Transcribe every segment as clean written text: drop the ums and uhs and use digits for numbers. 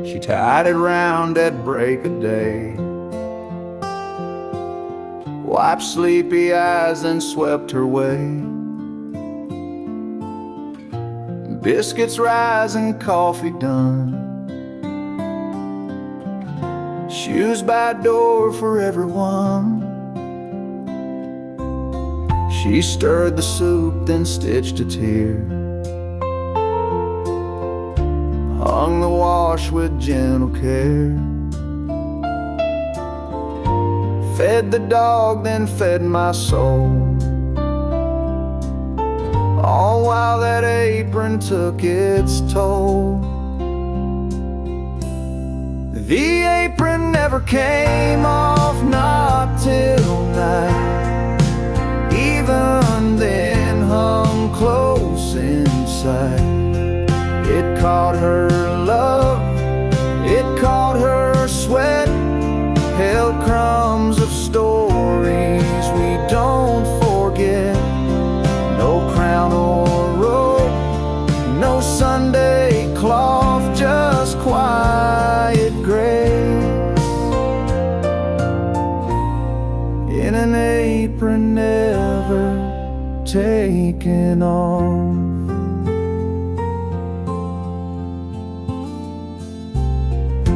She tied it round at break of day, wiped sleepy eyes and swept her way. Biscuits rising, coffee done, shoes by door for everyone. She stirred the soup, then stitched a tear, hung the wash with gentle care, fed the dog, then fed my soul, all while that apron took its toll. The apron never came off, not till night. Even then hung close inside. It caught her love, it caught her sweat, held crumbs of stories we don't forget. No crown or robe, no Sunday cloth, just quiet grace in an apron never taken off.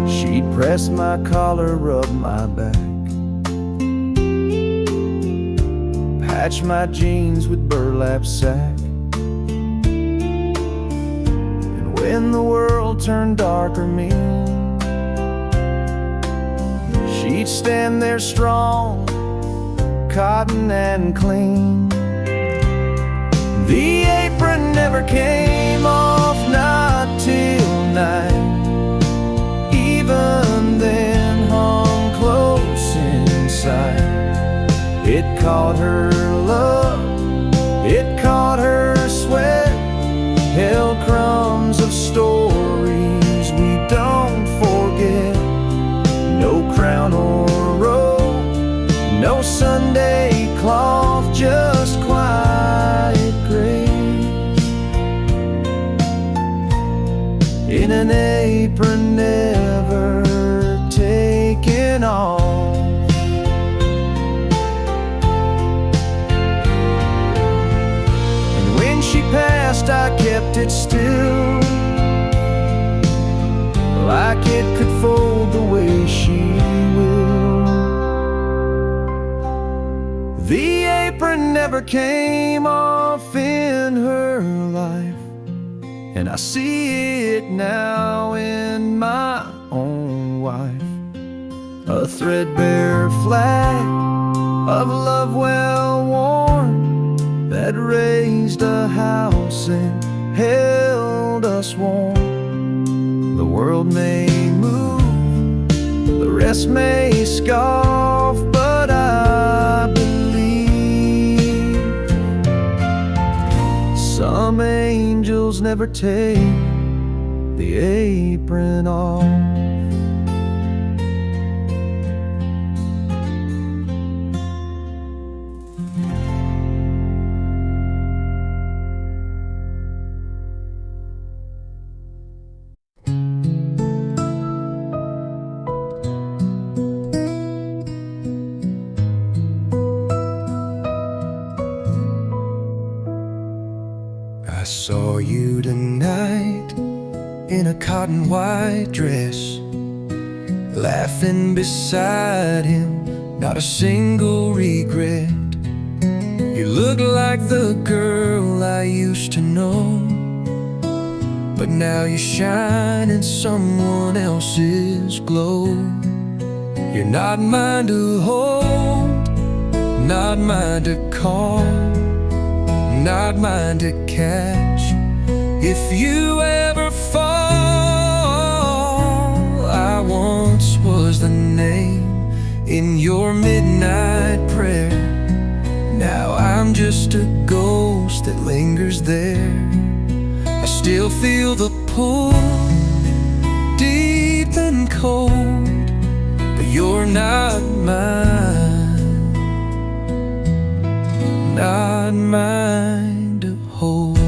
She'd press my collar, rub my back, patch my jeans with burlap sack. And when the world turned dark or mean, she'd stand there strong, cotton and clean. The apron never came off, not till night. Even then hung close inside. It caught her love, it caught her sweat, held crumbs of stories we don't forget. No crown or robe, no Sunday cloth, just quiet grace in an apron never taken off. And when she passed, I kept it still, like it could fold the way she will. The apron never came off in her life, and I see it now in my own wife. A threadbare flag of love well worn, that raised a house and held us warm. The world may move, the rest may scoff, but I believe some angels never take the apron off. I saw you tonight in a cotton white dress, laughing beside him, not a single regret. You look like the girl I used to know, but now you shine in someone else's glow. You're not mine to hold, not mine to call, not mine to catch. If you ever fall, I once was the name in your midnight prayer. Now I'm just a ghost that lingers there. I still feel the pull, deep and cold, but you're not mine, not mine to hold.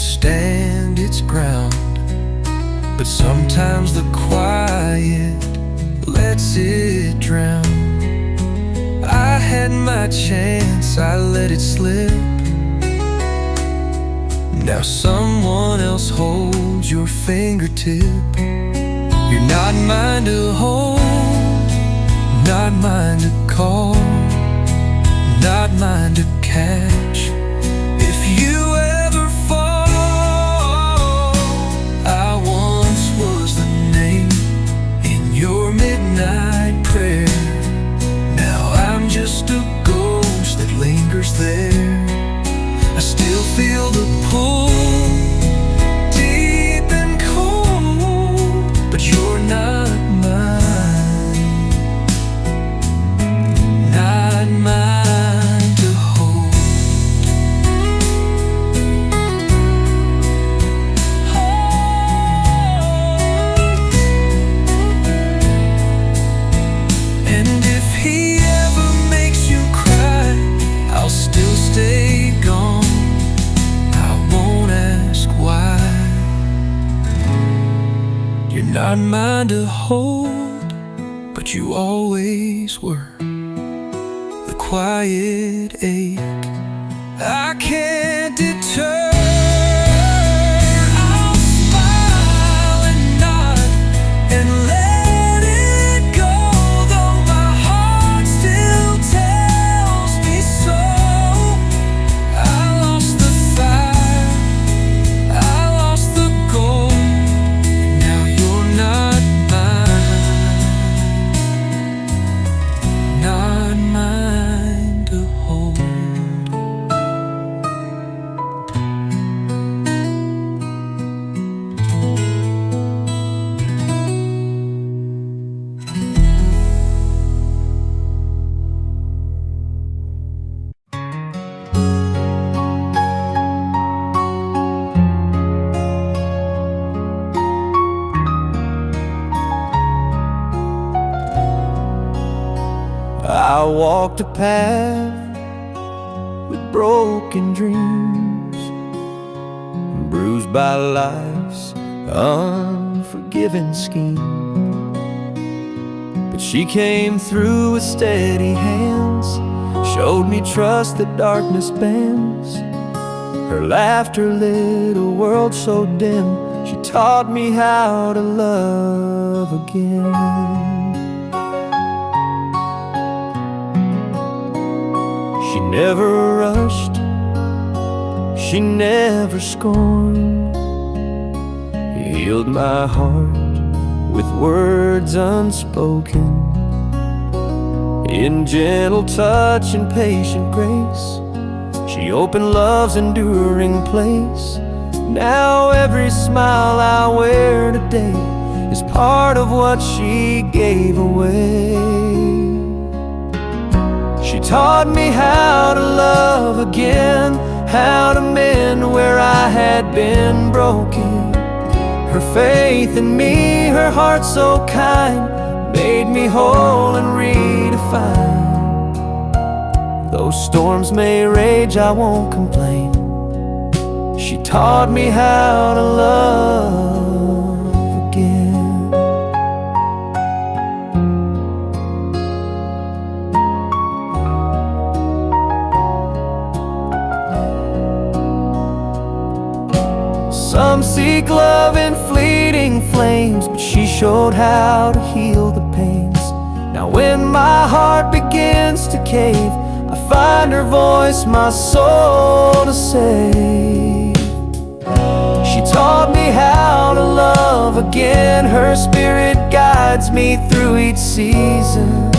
stand its ground. But sometimes the quiet lets it drown. I had my chance, I let it slip. Now someone else holds your fingertip. You're not mine to hold, not mine to call, not mine to catch. If you ever fall, I once was the name in your midnight prayer. Now I'm just a ghost that lingers there. I still feel the pull, deep and cold, but you're not mine, not mine to hold. And if he ever makes you cry, I'll still stay gone. You're not mine to hold, but you always were. The quiet ache I can't deter. I'll smile and nod and let it go, though my heart still tells me so. I lost the fire, I lost the gold. Not mine to hold. I walked a path with broken dreams, bruised by life's unforgiving scheme. But she came through with steady hands, showed me trust that darkness bends. Her laughter lit a world so dim. She taught me how to love again. She never rushed, she never scorned. Healed my heart with words unspoken. In gentle touch and patient grace, she opened love's enduring place. Now every smile I wear today is part of what she gave away. She taught me how to love again, how to mend where I had been broken. Her faith in me, her heart so kind, made me whole and redefined. Though storms may rage, I won't complain. She taught me how to love again. Some seek love in fleeting flames, but she showed how to heal the pains. Now when my heart begins to cave, I find her voice, my soul to save. She taught me how to love again. Her spirit guides me through each season.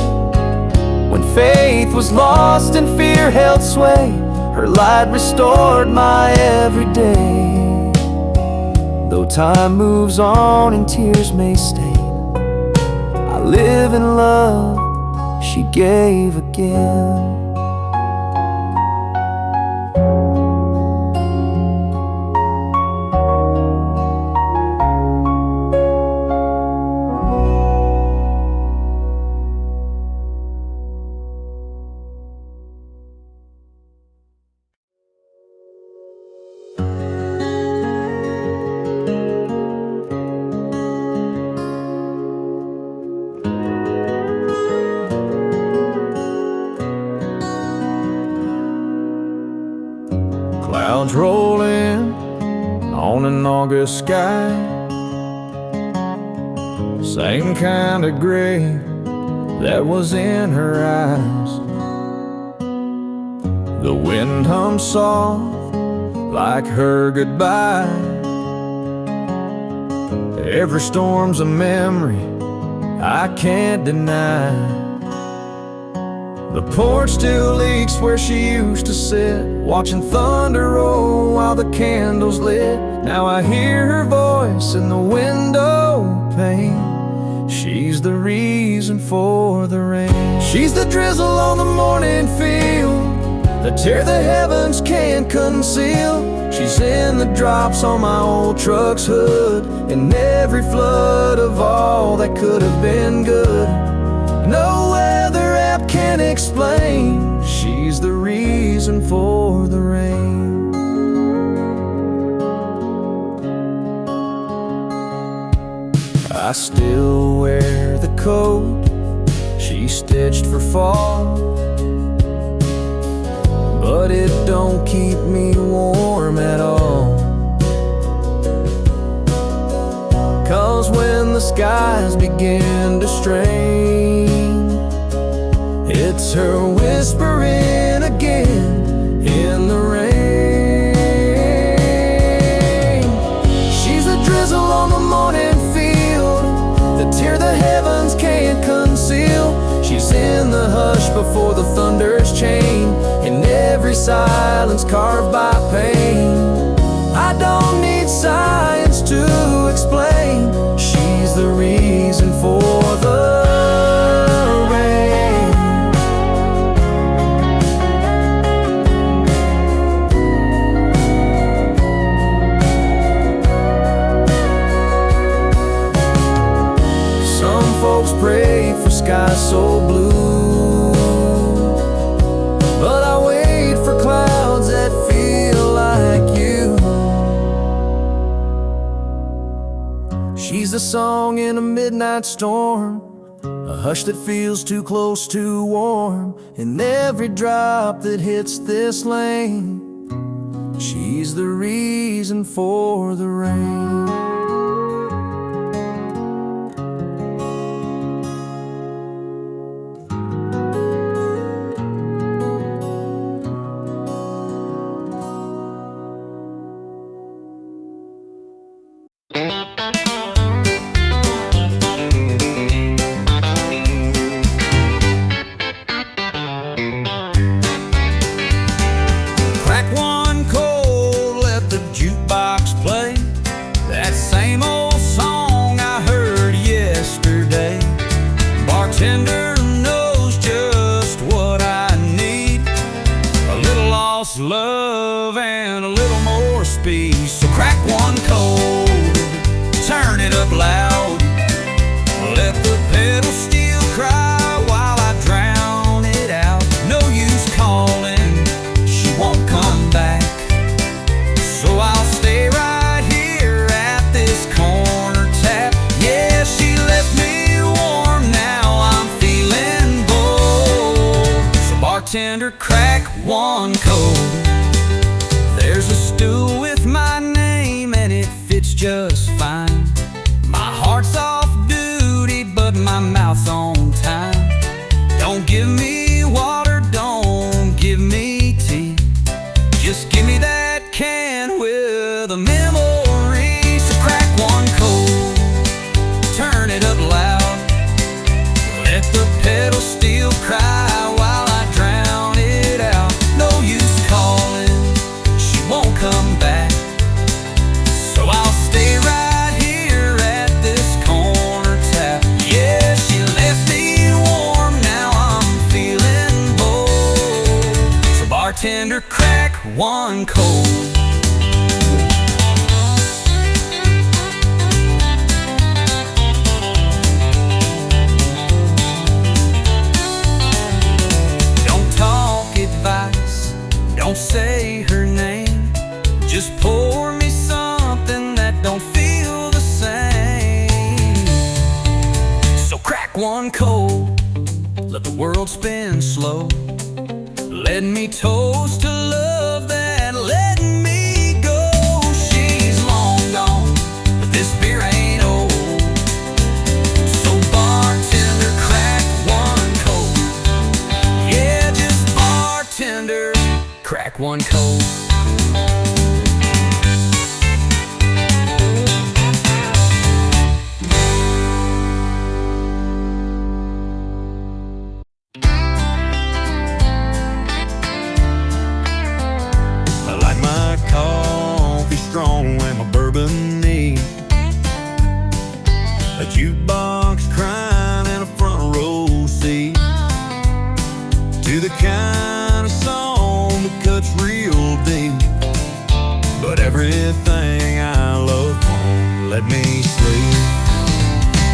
When faith was lost and fear held sway, her light restored my everyday. Though time moves on and tears may stain, I live in love she gave again. August sky, same kind of gray that was in her eyes. The wind hums soft like her goodbye. Every storm's a memory I can't deny. The porch still leaks where she used to sit, watching thunder roll while the candles lit. Now I hear her voice in the window pane. She's the reason for the rain. She's the drizzle on the morning field, the tear the heavens can't conceal. She's in the drops on my old truck's hood, in every flood of all that could have been good. No weather app can explain. She's the reason for the rain. I still wear the coat she stitched for fall, but it don't keep me warm at all. 'Cause when the skies begin to strain, it's her whispering again in the rain. She's a drizzle on the morning field, the tear the heavens can't conceal. She's in the hush before the thunder's chain, in every silence carved by pain. I don't need science to explain. She's the reason for the rain. Some folks pray for skies so blue, but I wait for clouds that feel like you. She's a song in a midnight storm, a hush that feels too close to warm, in every drop that hits this lane. She's the reason for the rain. Bartender knows just what I need, a little lost love and a little more speed. So crack one cold, turn it up loud, let the pedal steel cry while I drown it out. No use calling, she won't come back, so I'll stay right here at this corner tap. Yeah, she left me warm, now I'm feeling bold. So bartender, crack one cold. There's a stool with my name and it fits just fine. My heart's off duty, but my mouth's on time. Don't give me water, don't give me tea, just give me that can with a memory. So crack one cold, turn it up loud, let the pedal steel cry while I drown it out. No use calling, she won't come back, so I'll stay right here at this corner tap. Yeah, she left me warm, now I'm feeling bold. So bartender, crack one cold. Don't say her name, just pour me something that don't feel the same. So crack one cold, let the world spin slow, let me toast to love that let me go. She's long gone, one cold. I like my coffee strong and my bourbon neat. A jukebox crying in a front row seat to the kind of song that cuts real deep. But everything I love won't let me sleep.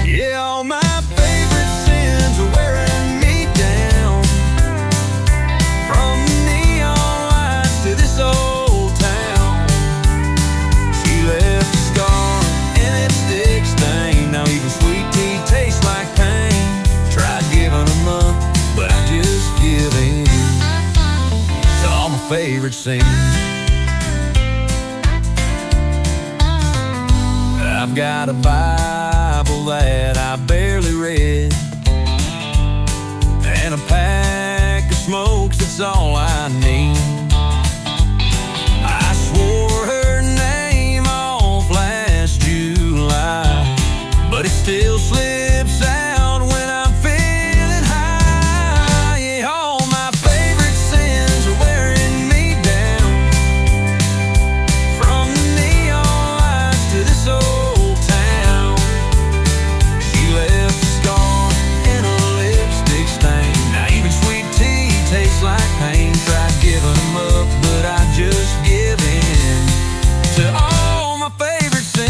Yeah, all my favorite sins are wearing me down, from neon lights to this old town. She left a scar and it lipstick stain. Now even sweet tea tastes like pain. Tried giving them up, but I just give in to all my favorite sins. I've got a Bible that I barely read, and a pack of smokes, that's all I need. I swore her name off last July, but it still slips out when I'm feeling high. Yeah, all my favorite sins are wearing me down, from the neon lights to this old town. She left a scar and a lipstick stain. Now even sweet tea tastes like pain. Tried giving them up, but I just give in to all my favorite sins.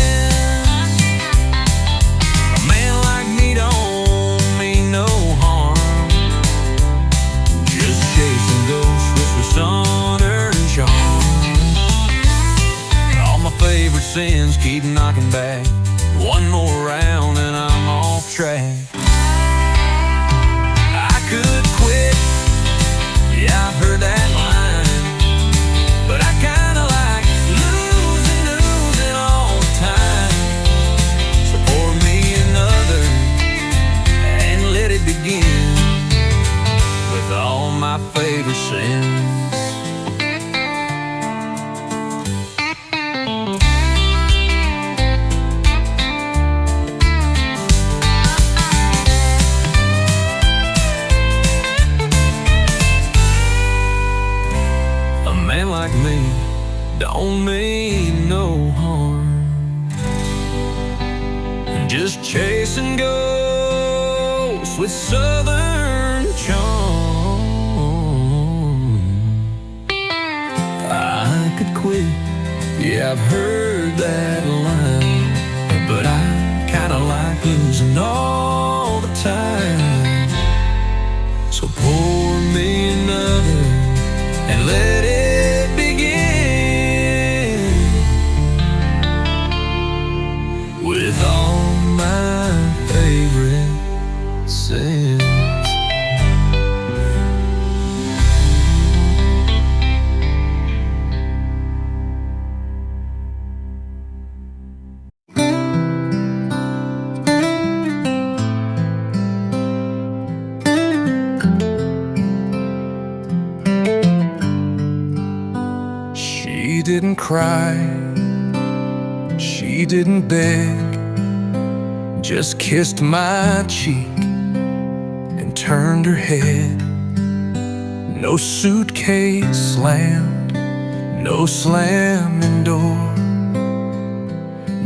A man like me don't mean no harm, just chasing ghosts with sun-earned charm. All my favorite sins keep knocking back. One more round and I'm off track. I could quit, yeah, I've heard that line, but I kinda like losing all the time. So pour me another and let it begin with all my favorite sins. A man like me don't mean no harm, just chasing ghosts with southern charm. I could quit, yeah, I've heard that line, but I kinda like losing all the time. So pour me another and let it begin with all my favorite sins. She didn't cry, she didn't beg, just kissed my cheek and turned her head. No suitcase slammed, no slamming door,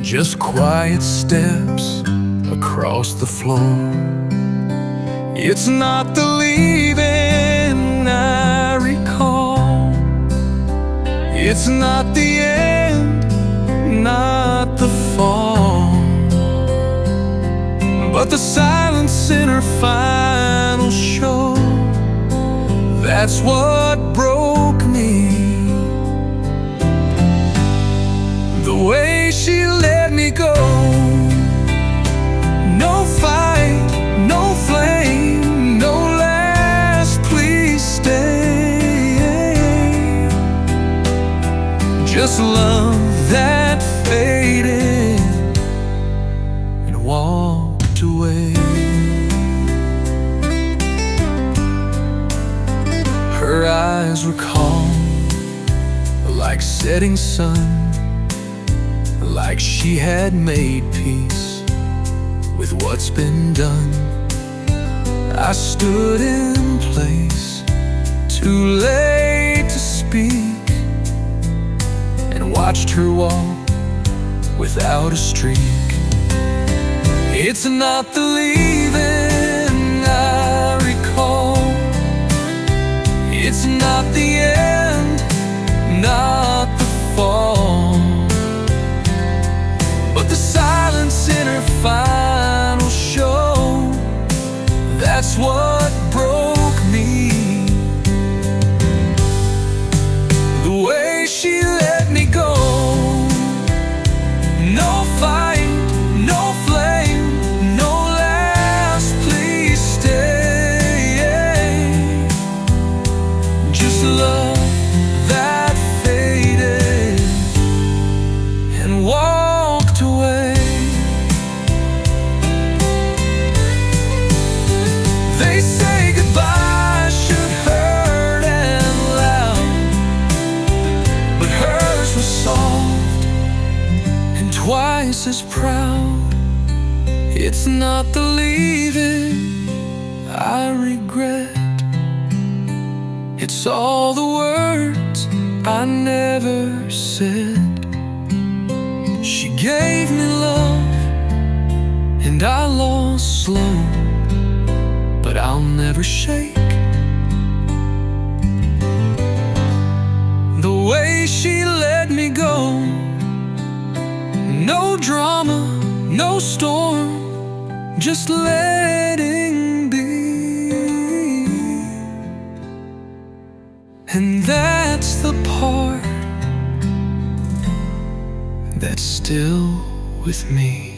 just quiet steps across the floor. It's not the leaving I recall, it's not the end, not the fall, but the silence in her final show. That's what broke me. The way she let me go. No fight, no flame, no last please stay. Just love that faded and walked away. Her eyes were calm like setting sun, like she had made peace with what's been done. I stood in place, too late to speak, and watched her walk without a streak. It's not the leaving I recall, it's not the end, not the fall, but the silence in her final show. That's what broke me. The way she let me go. No fight, no flame, no last, please stay. Just love that faded and walked away. They say goodbye should hurt and loud, but hers was soft and twice as proud. It's not the leaving I regret, it's all the words I never said. She gave me love and I lost slow, but I'll never shake. The way she let me go. No drama, no storm, just letting be. And that's the part that's still with me.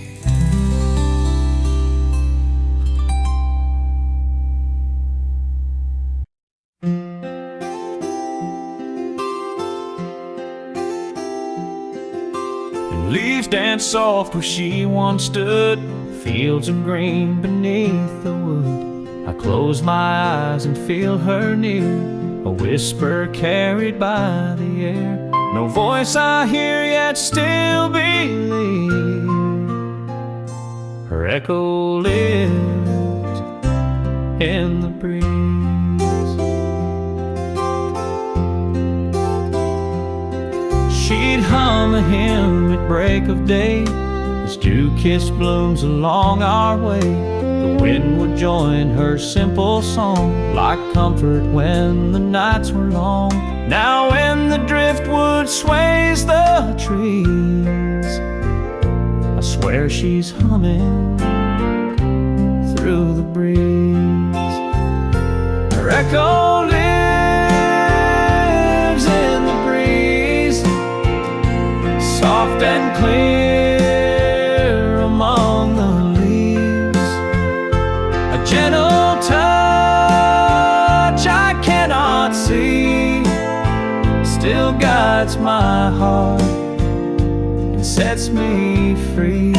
Leaves dance soft where she once stood, fields of green beneath the wood. I close my eyes and feel her near, a whisper carried by the air. No voice I hear yet still believe, her echo lives in the breeze. She'd hum a hymn at break of day as dew-kissed blooms along our way. The wind would join her simple song, like comfort when the nights were long. Now when the driftwood sways the trees, I swear she's humming through the breeze. Her echo lives in the breeze, soft and clear among the leaves. A gentle touch I cannot see still guides my heart and sets me free.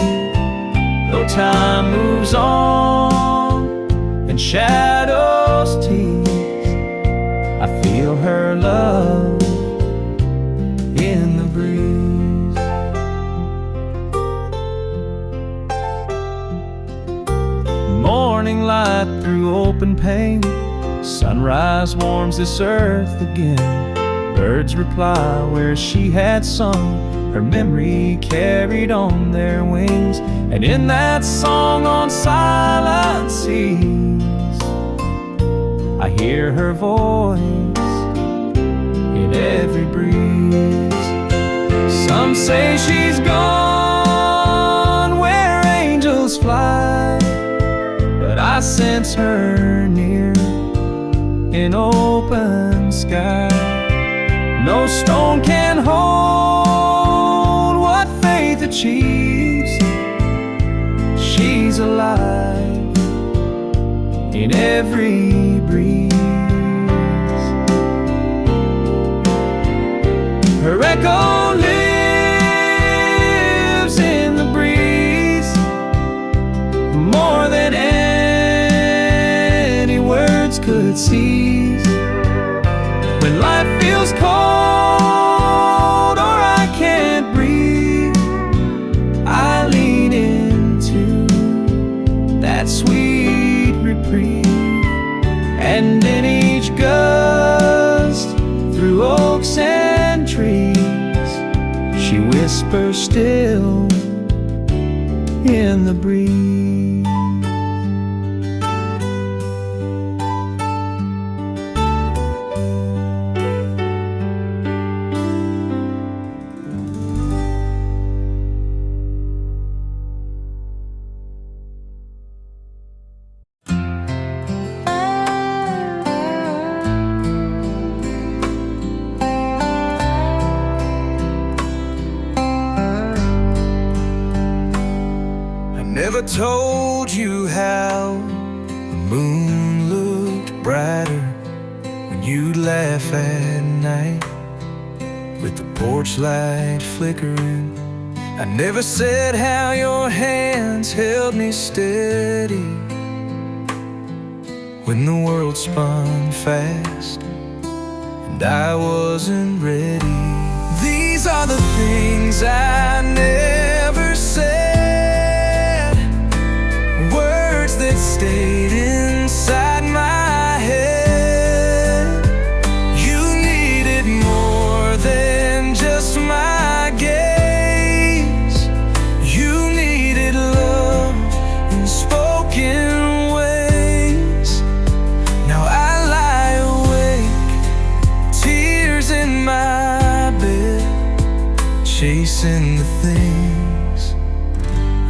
Though time moves on and shadows tease, I feel her love in the breeze. Morning light through open pane, sunrise warms this earth again. Birds reply where she had sung, her memory carried on their wings. And in that song on silent seas, I hear her voice in every breeze. Some say she's gone where angels fly, but I sense her near in open sky. No stone can hold what faith achieves. She's alive in every breeze. Her echo lives in the breeze, more than any words could seize. When life feels cold And in each gust, through oaks and trees, she whispers still in the breeze. Never told you how the moon looked brighter when you'd laugh at night with the porch light flickering. I never said how your hands held me steady when the world spun fast and I wasn't ready. These are the things I never said, words that stayed inside my head. You needed more than just my gaze. You needed love in spoken ways. Now I lie awake, tears in my bed, chasing the things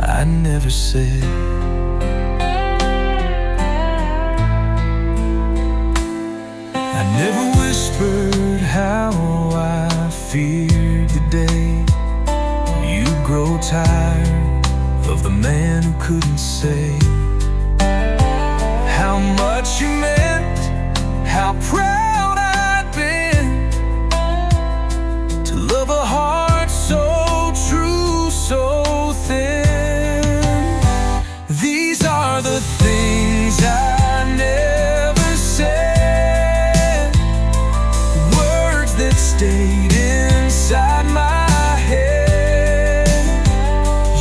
I never said. Never whispered how I feared the day you'd grow tired of the man who couldn't say how much you meant, how proud I'd been to love a heart so true, so thin. These are the things I never said, that stayed inside my head.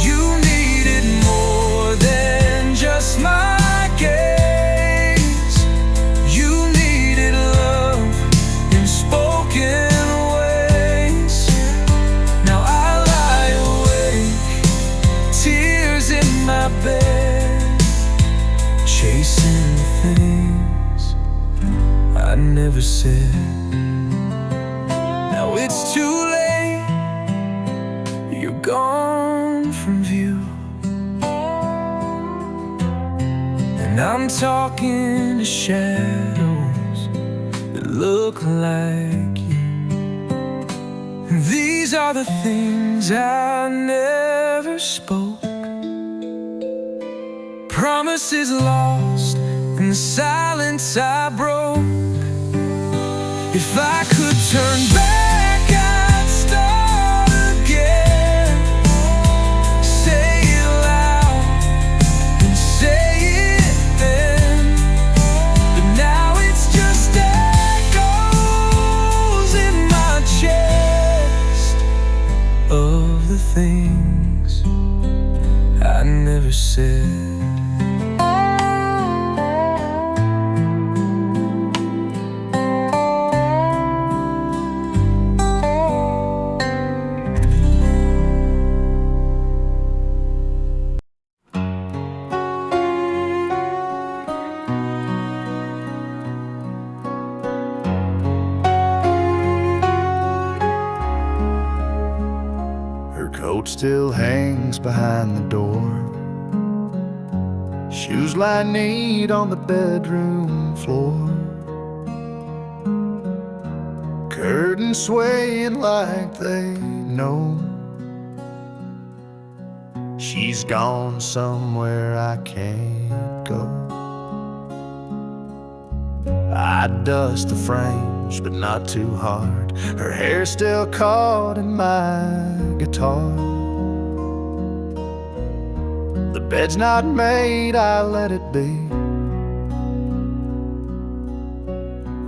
You needed more than just my gaze. You needed love in spoken ways. Now I lie awake, tears in my bed, chasing the things I never said. Now it's too late, you're gone from view, and I'm talking to shadows that look like you. These are the things I never spoke, promises lost in the silence I broke. If I could turn back, I'd start again. Say it loud and say it then. But now it's just echoes in my chest of the things I never said. Coat still hangs behind the door, shoes lie neat on the bedroom floor, curtains swaying like they know she's gone somewhere I can't go. I dust the frames, but not too hard. Her hair still caught in my guitar. The bed's not made, I let it be,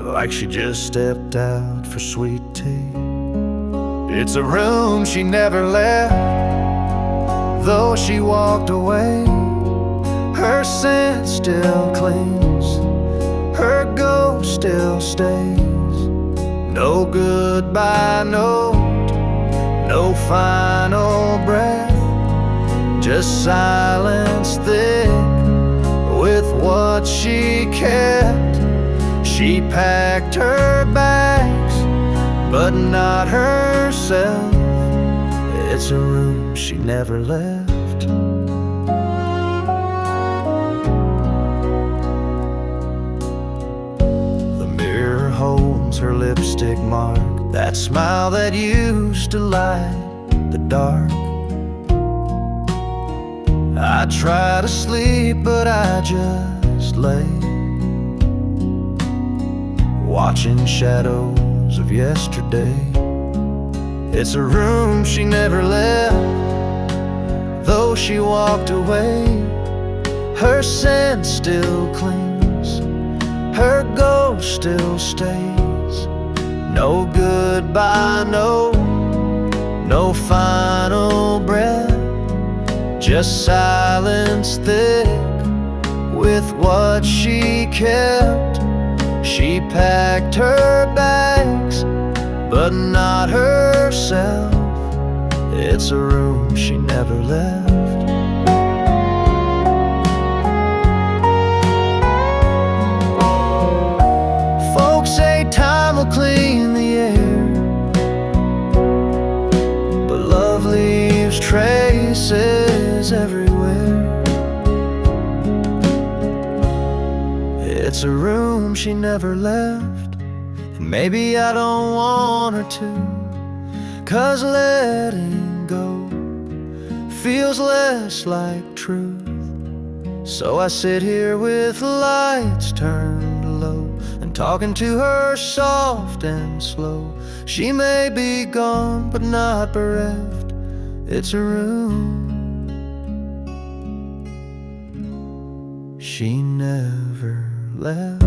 like she just stepped out for sweet tea. It's a room she never left, though she walked away. Her scent still clings, her ghost stays. No goodbye note, no final breath, just silence thick with what she kept. She packed her bags, but not herself. It's a room she never left. The mirror holds her lipstick mark, that smile that used to light the dark. I try to sleep, but I just lay, watching shadows of yesterday. It's a room she never left, though she walked away. Her scent still clings, her ghost still stays. No goodbye, no final breath, just silence thick with what she kept. She packed her bags, but not herself. It's a room she never left. Folks say time will clean the air, but love leaves traces everywhere. It's a room she never left, and maybe I don't want her to, 'cause letting go feels less like truth. So I sit here with lights turned low and talking to her soft and slow. She may be gone, but not bereft. It's a room she never left.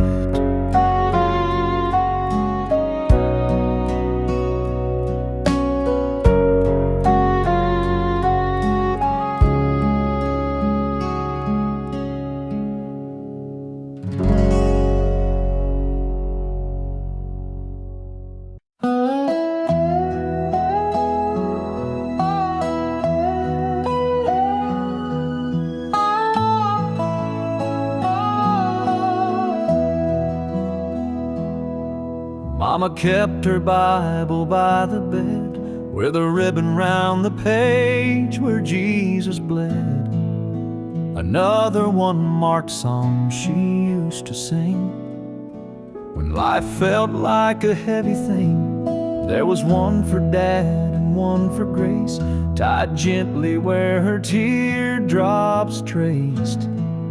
Mama kept her Bible by the bed, with a ribbon round the page where Jesus bled. Another one marked song she used to sing when life felt like a heavy thing. There was one for Dad and one for Grace, tied gently where her teardrops traced.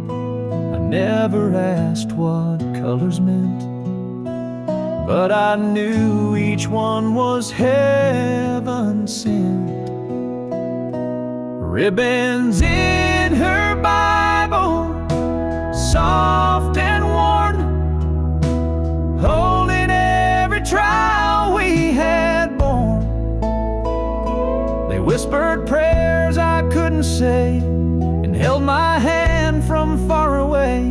I never asked what colors meant, but I knew each one was heaven sent. Ribbons in her Bible, soft and worn, holding every trial we had borne. They whispered prayers I couldn't say and held my hand from far away.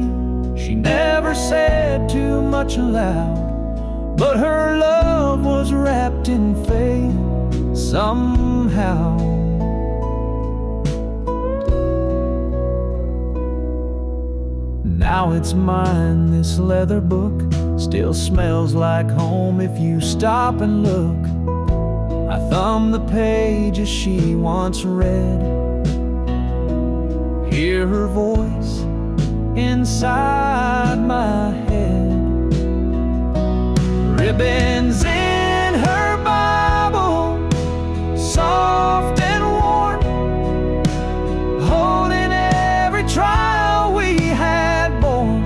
She never said too much aloud, but her love was wrapped in faith somehow. Now it's mine, this leather book still smells like home if you stop and look. I thumb the pages she once read, hear her voice inside my head. Ribbons in her Bible, soft and worn, holding every trial we had borne.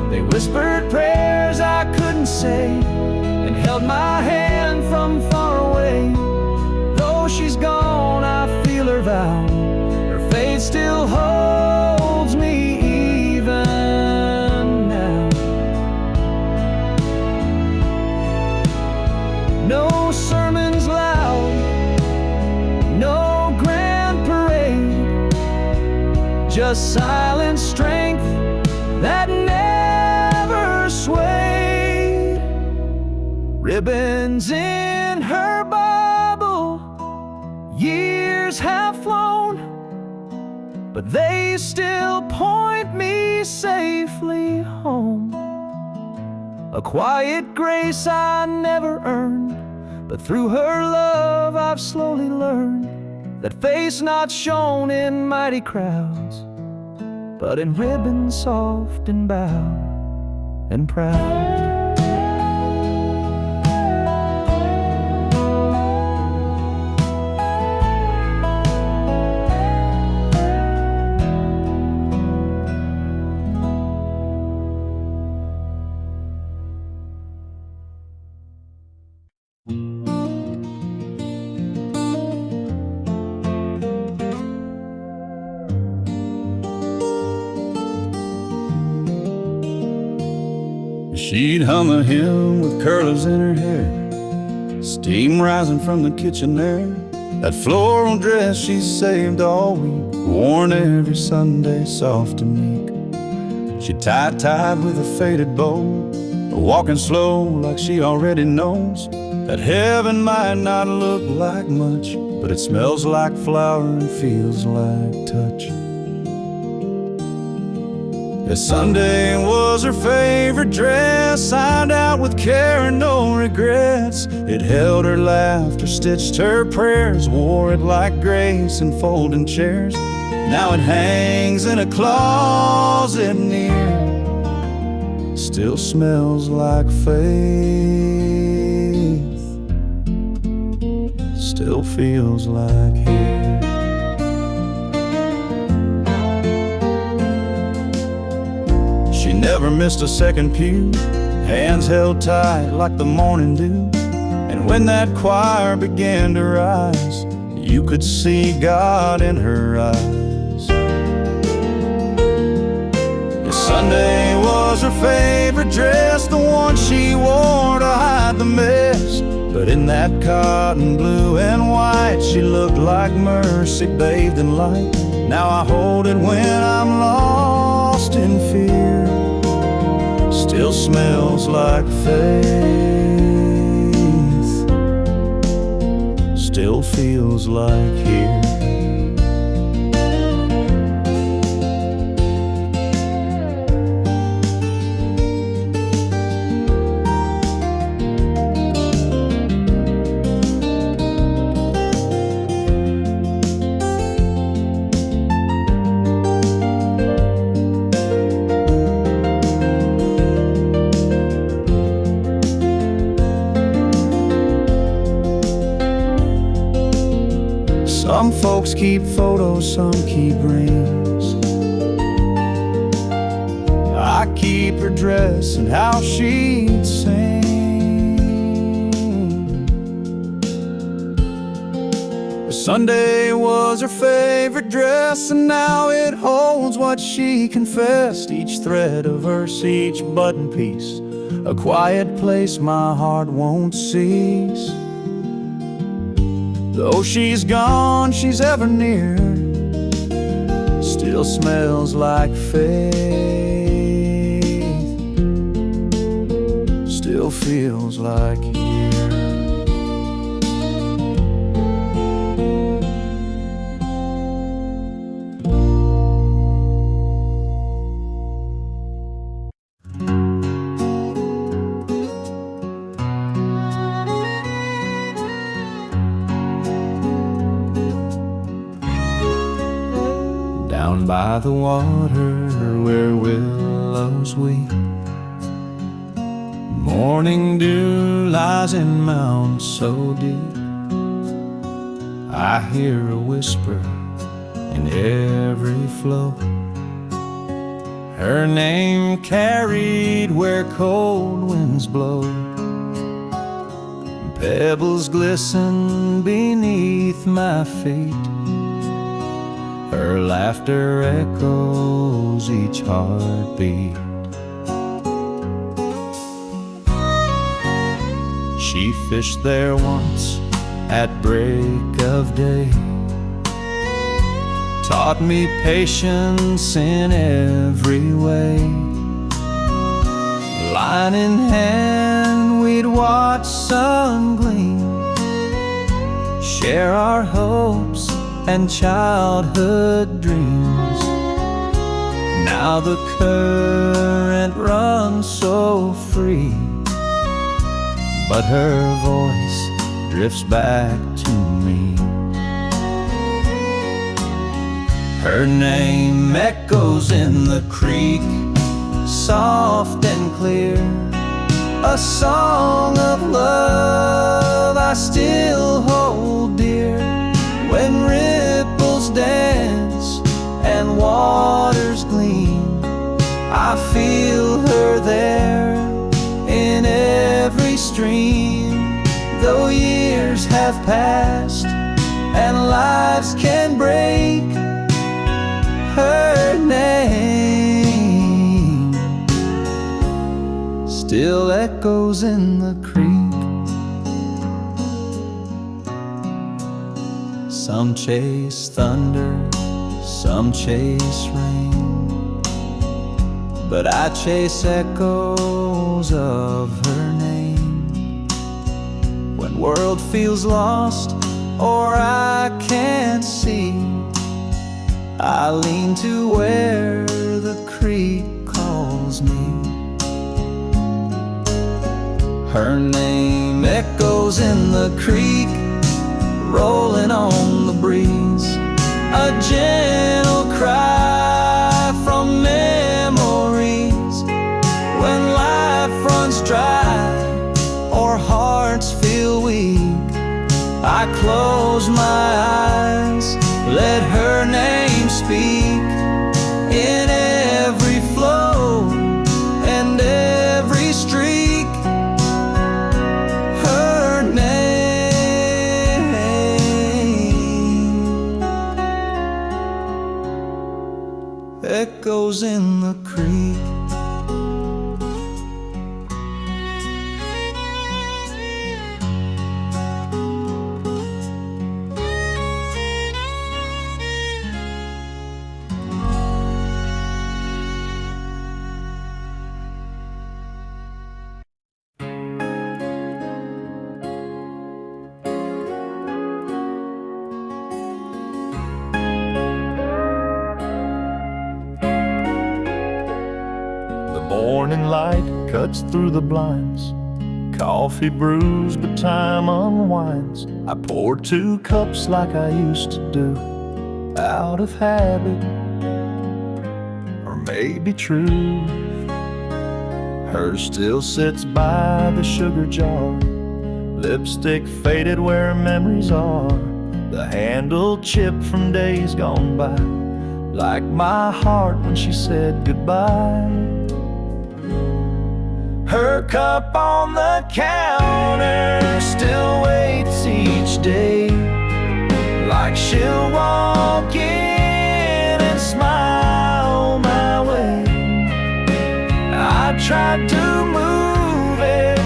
They whispered prayers I couldn't say and held my hand from far away. Though she's gone, I feel her vow, her faith still holds me even now. No sermons loud, no grand parade, just silent strength that never sways. ribbons in her bubble. Years have flown, but they still point me safely home. A quiet grace I never earned, but through her love I've slowly learned that faith's not shown in mighty crowds, but in ribbons soft and bowed and proud. She'd hum a hymn with curlers in her hair, steam rising from the kitchen there. That floral dress she saved all week, worn every Sunday, soft and meek. She tied with a faded bow, walking slow like she already knows that heaven might not look like much, but it smells like flower and feels like touch. Yes, Sunday was her favorite dress, signed out with care and no regrets. It held her laughter, stitched her prayers, wore it like grace in folding chairs. Now it hangs in a closet near, still smells like faith, still feels like here. She never missed a second pew, hands held tight like the morning dew. And when that choir began to rise, you could see God in her eyes. Yes, Sunday was her favorite dress, the one she wore to hide the mess. But in that cotton blue and white, she looked like mercy bathed in light. Now I hold it when I'm lost in fear, still smells like faith, still feels like here. Some folks keep photos, some keep rings. I keep her dress and how she'd sing. Sunday was her favorite dress, and now it holds what she confessed. Each thread of verse, each button piece, a quiet place my heart won't cease. Though she's gone, she's ever near, still smells like faith, still feels like here. Down by the water where willows weep, morning dew lies in mounds so deep. I hear a whisper in every flow, her name carried where cold winds blow. Pebbles glisten beneath my feet, her laughter echoes each heartbeat. She fished there once at break of day, taught me patience in every way. Line in hand we'd watch watch sun gleam, share our hopes and childhood dreams. Now the current runs so free, but her voice drifts back to me. Her name echoes in the creek, soft and clear, a song of love I still hold dear. When ripples dance and waters gleam, I feel her there in every stream. Though years have passed and lives can break, her name still echoes in the creek. Some chase thunder, some chase rain, but I chase echoes of her name. When world feels lost or I can't see, I lean to where the creek calls me. Her name echoes in the creek, rolling on the breeze, a gentle cry from memories. When life runs dry or hearts feel weak, I close my eyes, let her name speak. In every flow and every streak, her name echoes in the creek. Morning light cuts through the blinds, coffee brews but time unwinds. I pour 2 cups like I used to do, out of habit or maybe truth. Hers still sits by the sugar jar, lipstick faded where memories are, the handle chipped from days gone by, like my heart when she said goodbye. Her cup on the counter still waits each day, like she'll walk in and smile my way. I tried to move it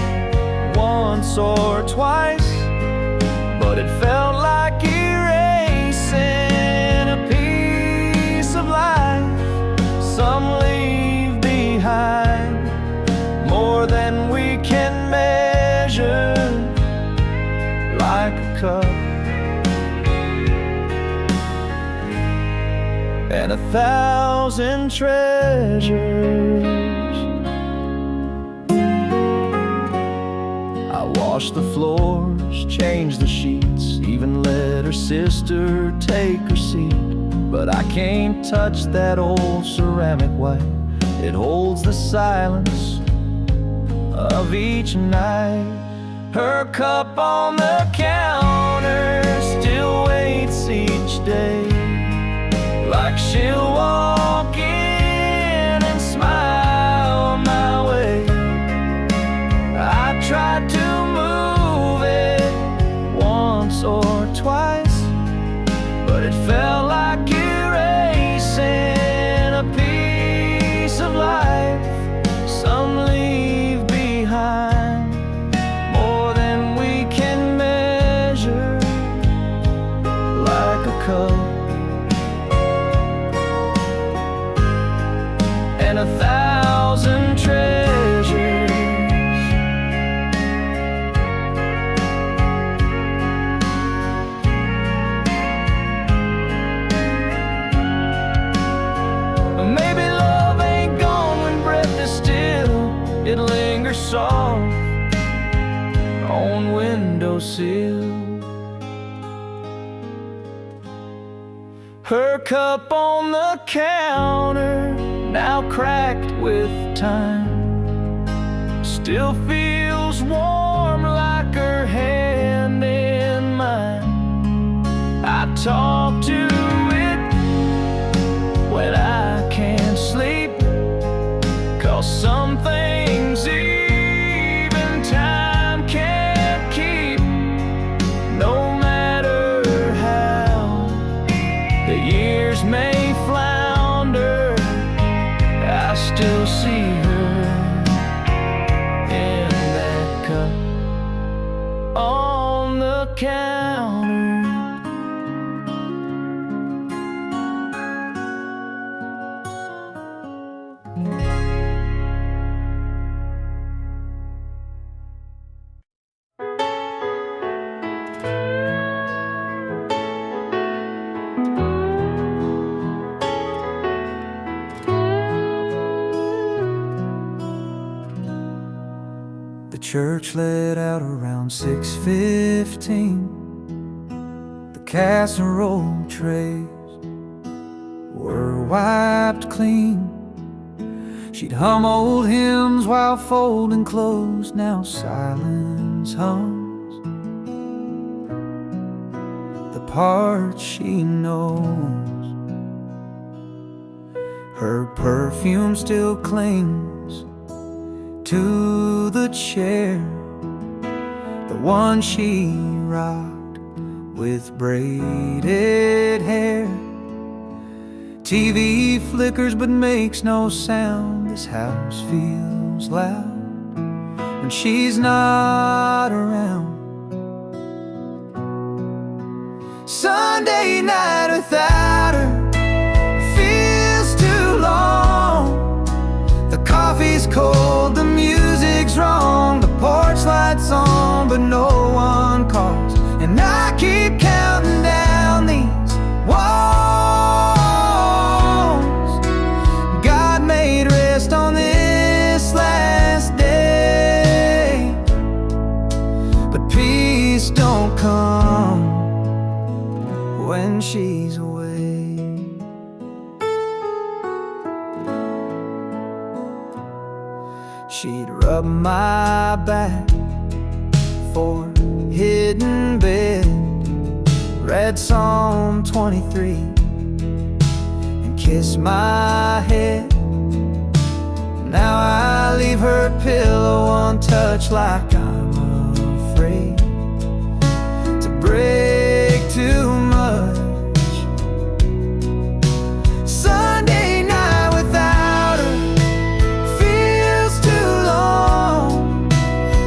once or twice, but it felt like erasing a piece of life. Some leave behind more than we can measure, like a cup and 1,000 treasures. I washed the floors, changed the sheets, even let her sister take her seat. But I can't touch that old ceramic white, it holds the silence of each night. Her cup on the counter still waits each day, like she'll walk in and smile my way. I tried to move it once or twice, but it felt like erasing a piece of life. Some leave behind more than we can measure, like a cup soft on windowsill. Her cup on the counter, now cracked with time, still feels warm like her hand in mine. I talk to it when I can't sleep, 'cause some things even time can't keep. No matter how the years may flounder, I still see her in that cup on the counter. The church let out around 6:15. The casserole trays were wiped clean. She'd hum old hymns while folding clothes. Now silence hums the parts she knows. Her perfume still clings to the chair, the one she rocked with braided hair. TV flickers but makes no sound. This house feels loud when she's not around. Sunday night without her feels too long. The coffee's cold, the music's wrong, the porch light's on, but no one calls. And I keep counting down these walls God made rest on this last day. But peace don't come when she's away. She'd rub my back for hidden bed, read Psalm 23 and kiss my head. Now I leave her pillow untouched, like I'm afraid to break too much. Sunday night without her feels too long.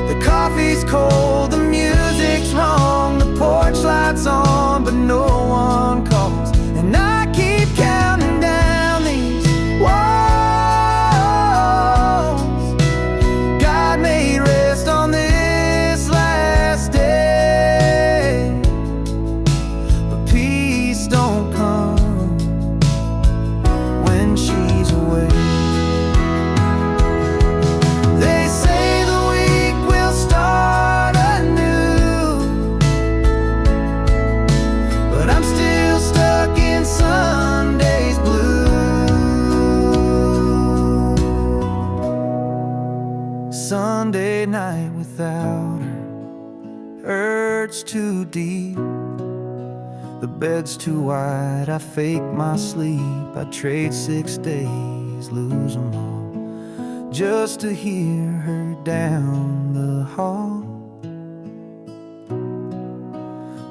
The coffee's cold, the music's wrong, the porch light's on, but no one calls. And I keep counting down these walls God made rest on this last day. But peace don't come when she's away. They say the week will start anew, but I'm still stuck in Sunday's blue. Sunday night without her hurts too deep. The bed's too wide, I fake my sleep. I trade 6 days, lose them all, just to hear her down the hall.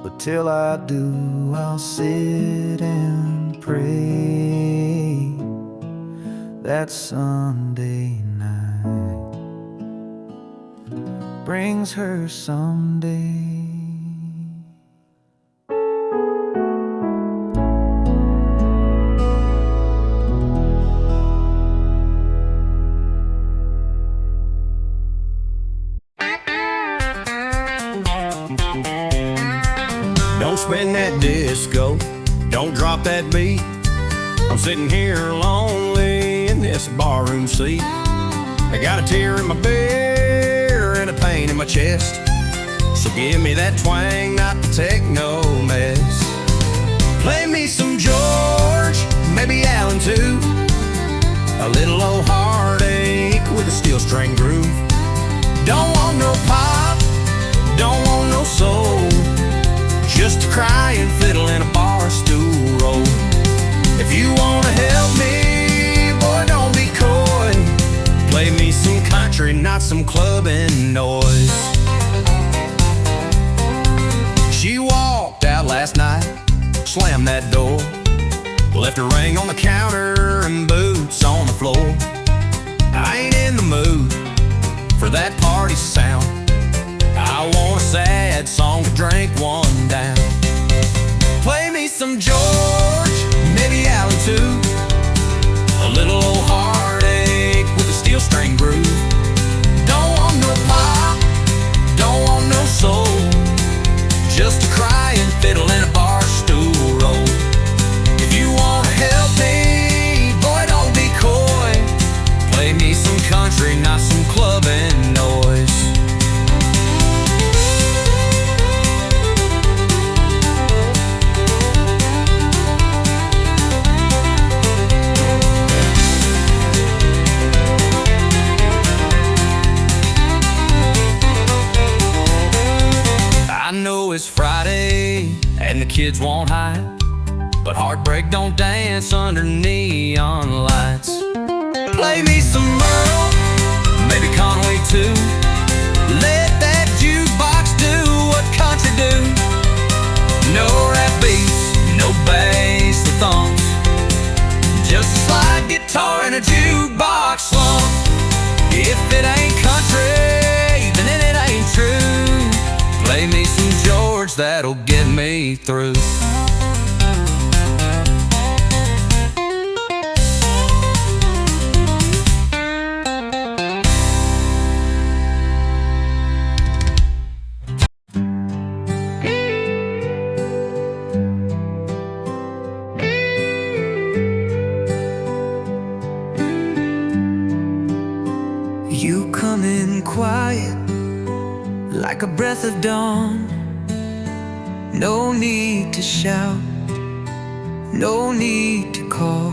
But till I do, I'll sit and pray that Sunday night brings her someday. Don't spin that disco, don't drop that beat. I'm sitting here lonely in this barroom seat. I got a tear in my bed pain in my chest. So give me that twang, not to take no mess. Play me some George, maybe Allen too. A little old heartache with a steel string groove. Don't want no pop, don't want no soul, just a crying fiddle and a bar stool roll. If you wanna help me, boy, don't be coy. Play me some country, not some clubbing noise. She walked out last night, slammed that door, left her ring on the counter and boots on the floor. I ain't in the mood for that party sound. I want a sad song to drink one down. Play me some George, maybe Allen too. A little old heartache with a steel string groove. Don't want no pop, don't want no soul, just a crying fiddle and a bar stool roll. If you wanna help me, boy, don't be coy. Play me some country, not some clubbing noise. I know it's Friday and the kids won't hide, but heartbreak don't dance under neon lights. Play me some Merle, maybe Conway too. Let that jukebox do what country do. No rap beats, no bass or thumps, just a slide guitar and a jukebox slump. If it ain't country, then it ain't true. Play me some George, that'll get me through. You come in quiet, like a breath of dawn. No need to shout, no need to call.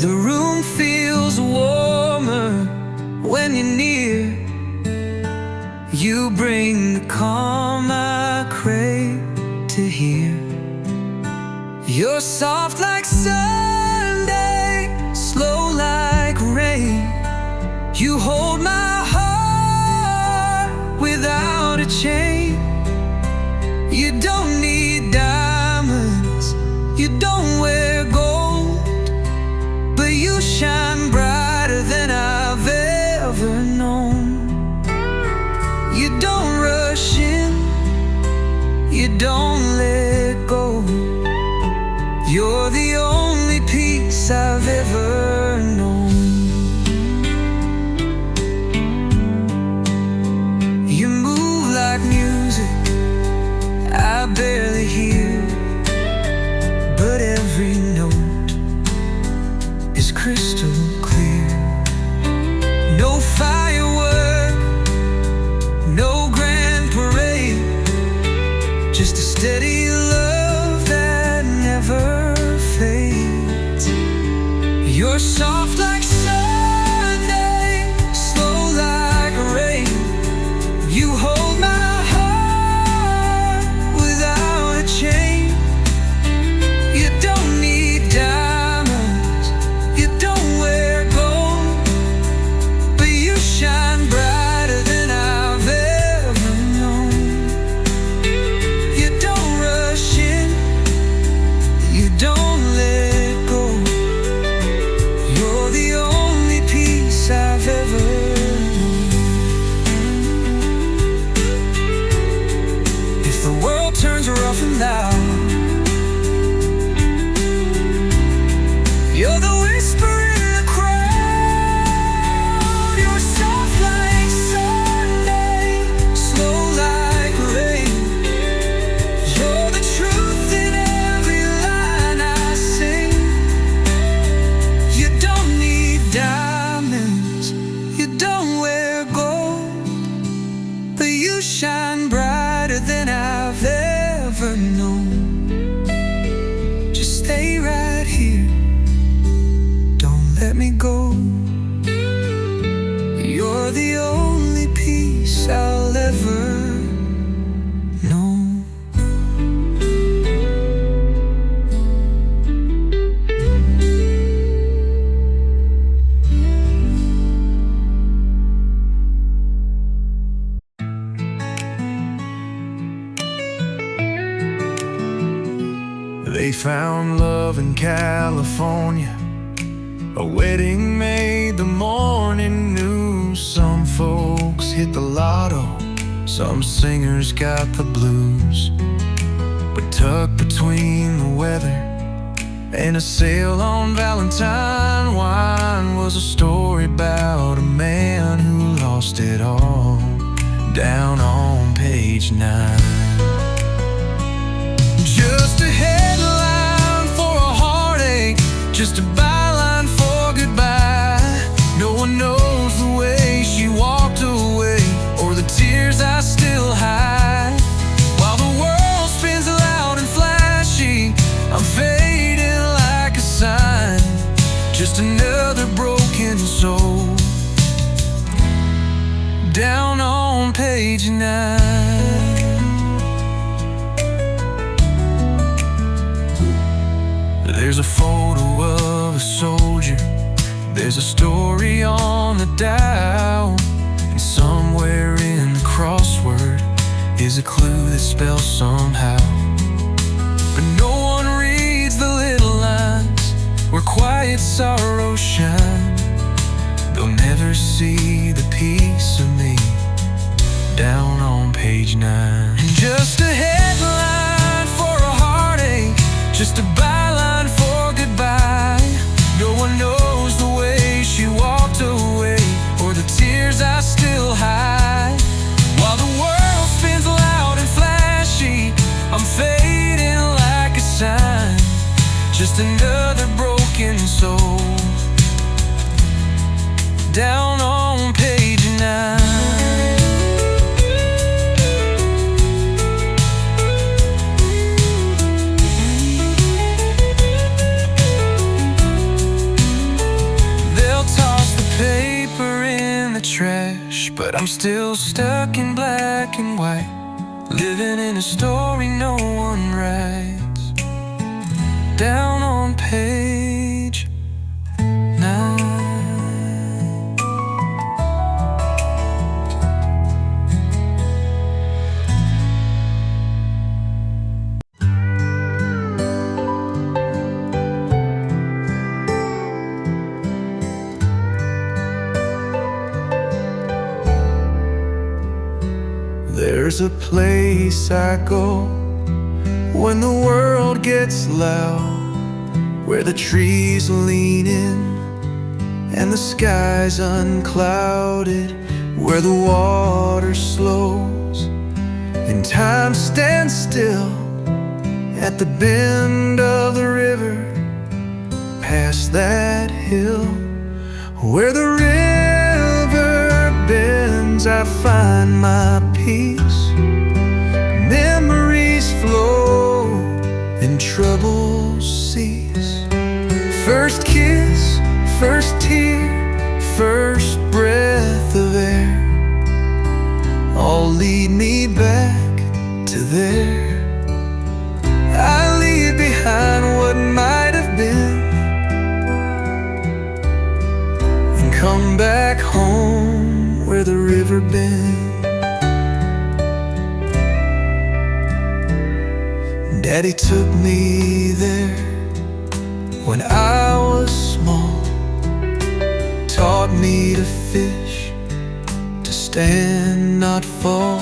The room feels warmer when you're near. You bring the calm I crave to hear. You're soft like Sunday, slow like rain. You hold my heart without a chain. You don't need diamonds, you don't wear gold, but you shine brighter than I've ever known. You don't rush in, you don't let go. You're the only peace I've ever known. You move like music I barely hear, but every note is crystal clear. No firework, no grand parade, just a steady found love in California. A wedding made the morning news. Some folks hit the lotto, some singers got the blues. But tucked between the weather and a sail on Valentine wine was a story about a man who lost it all, down on page 9. Just a headline for a heartache, just a byline for goodbye. No one knows the way she walked away, or the tears I still hide. While the world spins loud and flashy, I'm fading like a sign. Just another broken soul, down on page 9. There's a photo of a soldier, there's a story on the dial, and somewhere in the crossword is a clue that spells somehow. But no one reads the little lines where quiet sorrows shine. They'll never see the piece of me, down on page 9. And just a headline for a heartache, just a byline for goodbye. No one knows the way she walked away, or the tears I still hide. While the world spins loud and flashy, I'm fading like a sign. Just another broken soul, down on page 9. Trash, but I'm still stuck in black and white, living in a story no one writes, down on page 9. There's a place I go when the world gets loud, where the trees lean in and the sky's unclouded, where the water slows and time stands still at the bend of the river, past that hill. Where the river bends, I find my peace. Memories flow and troubles cease. First kiss, first tear, first breath of air, all lead me back to there. I leave behind what might have been and come back home where the river bends. Daddy took me there when I was small, taught me to fish, to stand, not fall.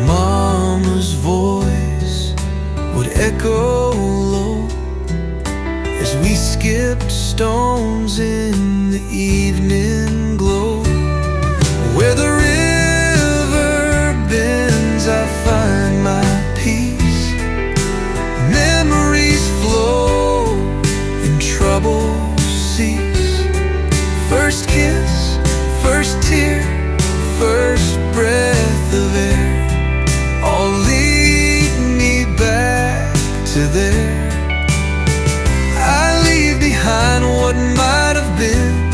Mama's voice would echo low as we skipped stones in the evening glow. Where the river bends, I find my peace. Memories flow and troubles cease. First kiss, first tear, first breath of air, all lead me back to there. I leave behind what might have been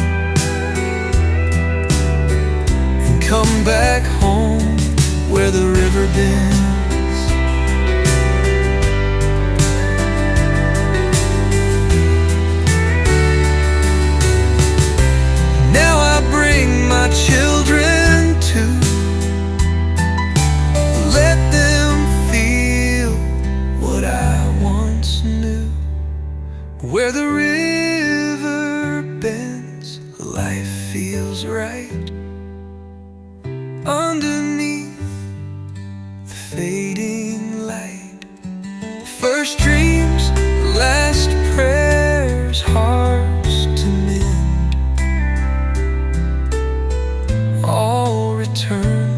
and come back home where the river bends. Now I bring my children to let them feel what I once life feels right underneath the fading light. First dreams, last prayers, hearts to mend, all return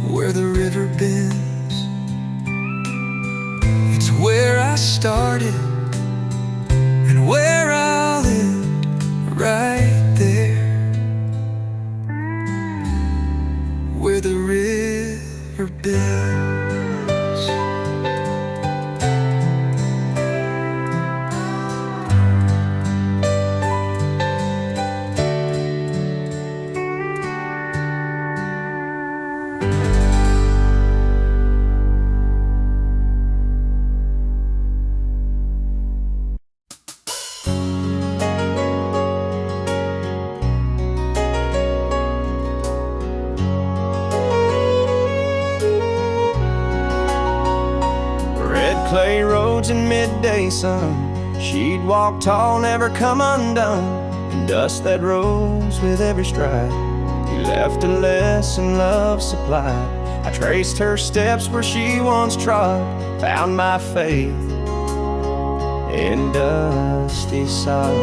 where the river bends. It's where I started and where I'll end, right there where the river bends. Clay roads in midday sun, she'd walk tall, never come undone. And dust that rose with every stride, he left a lesson love supplied. I traced her steps where she once trod, found my faith in dusty sod.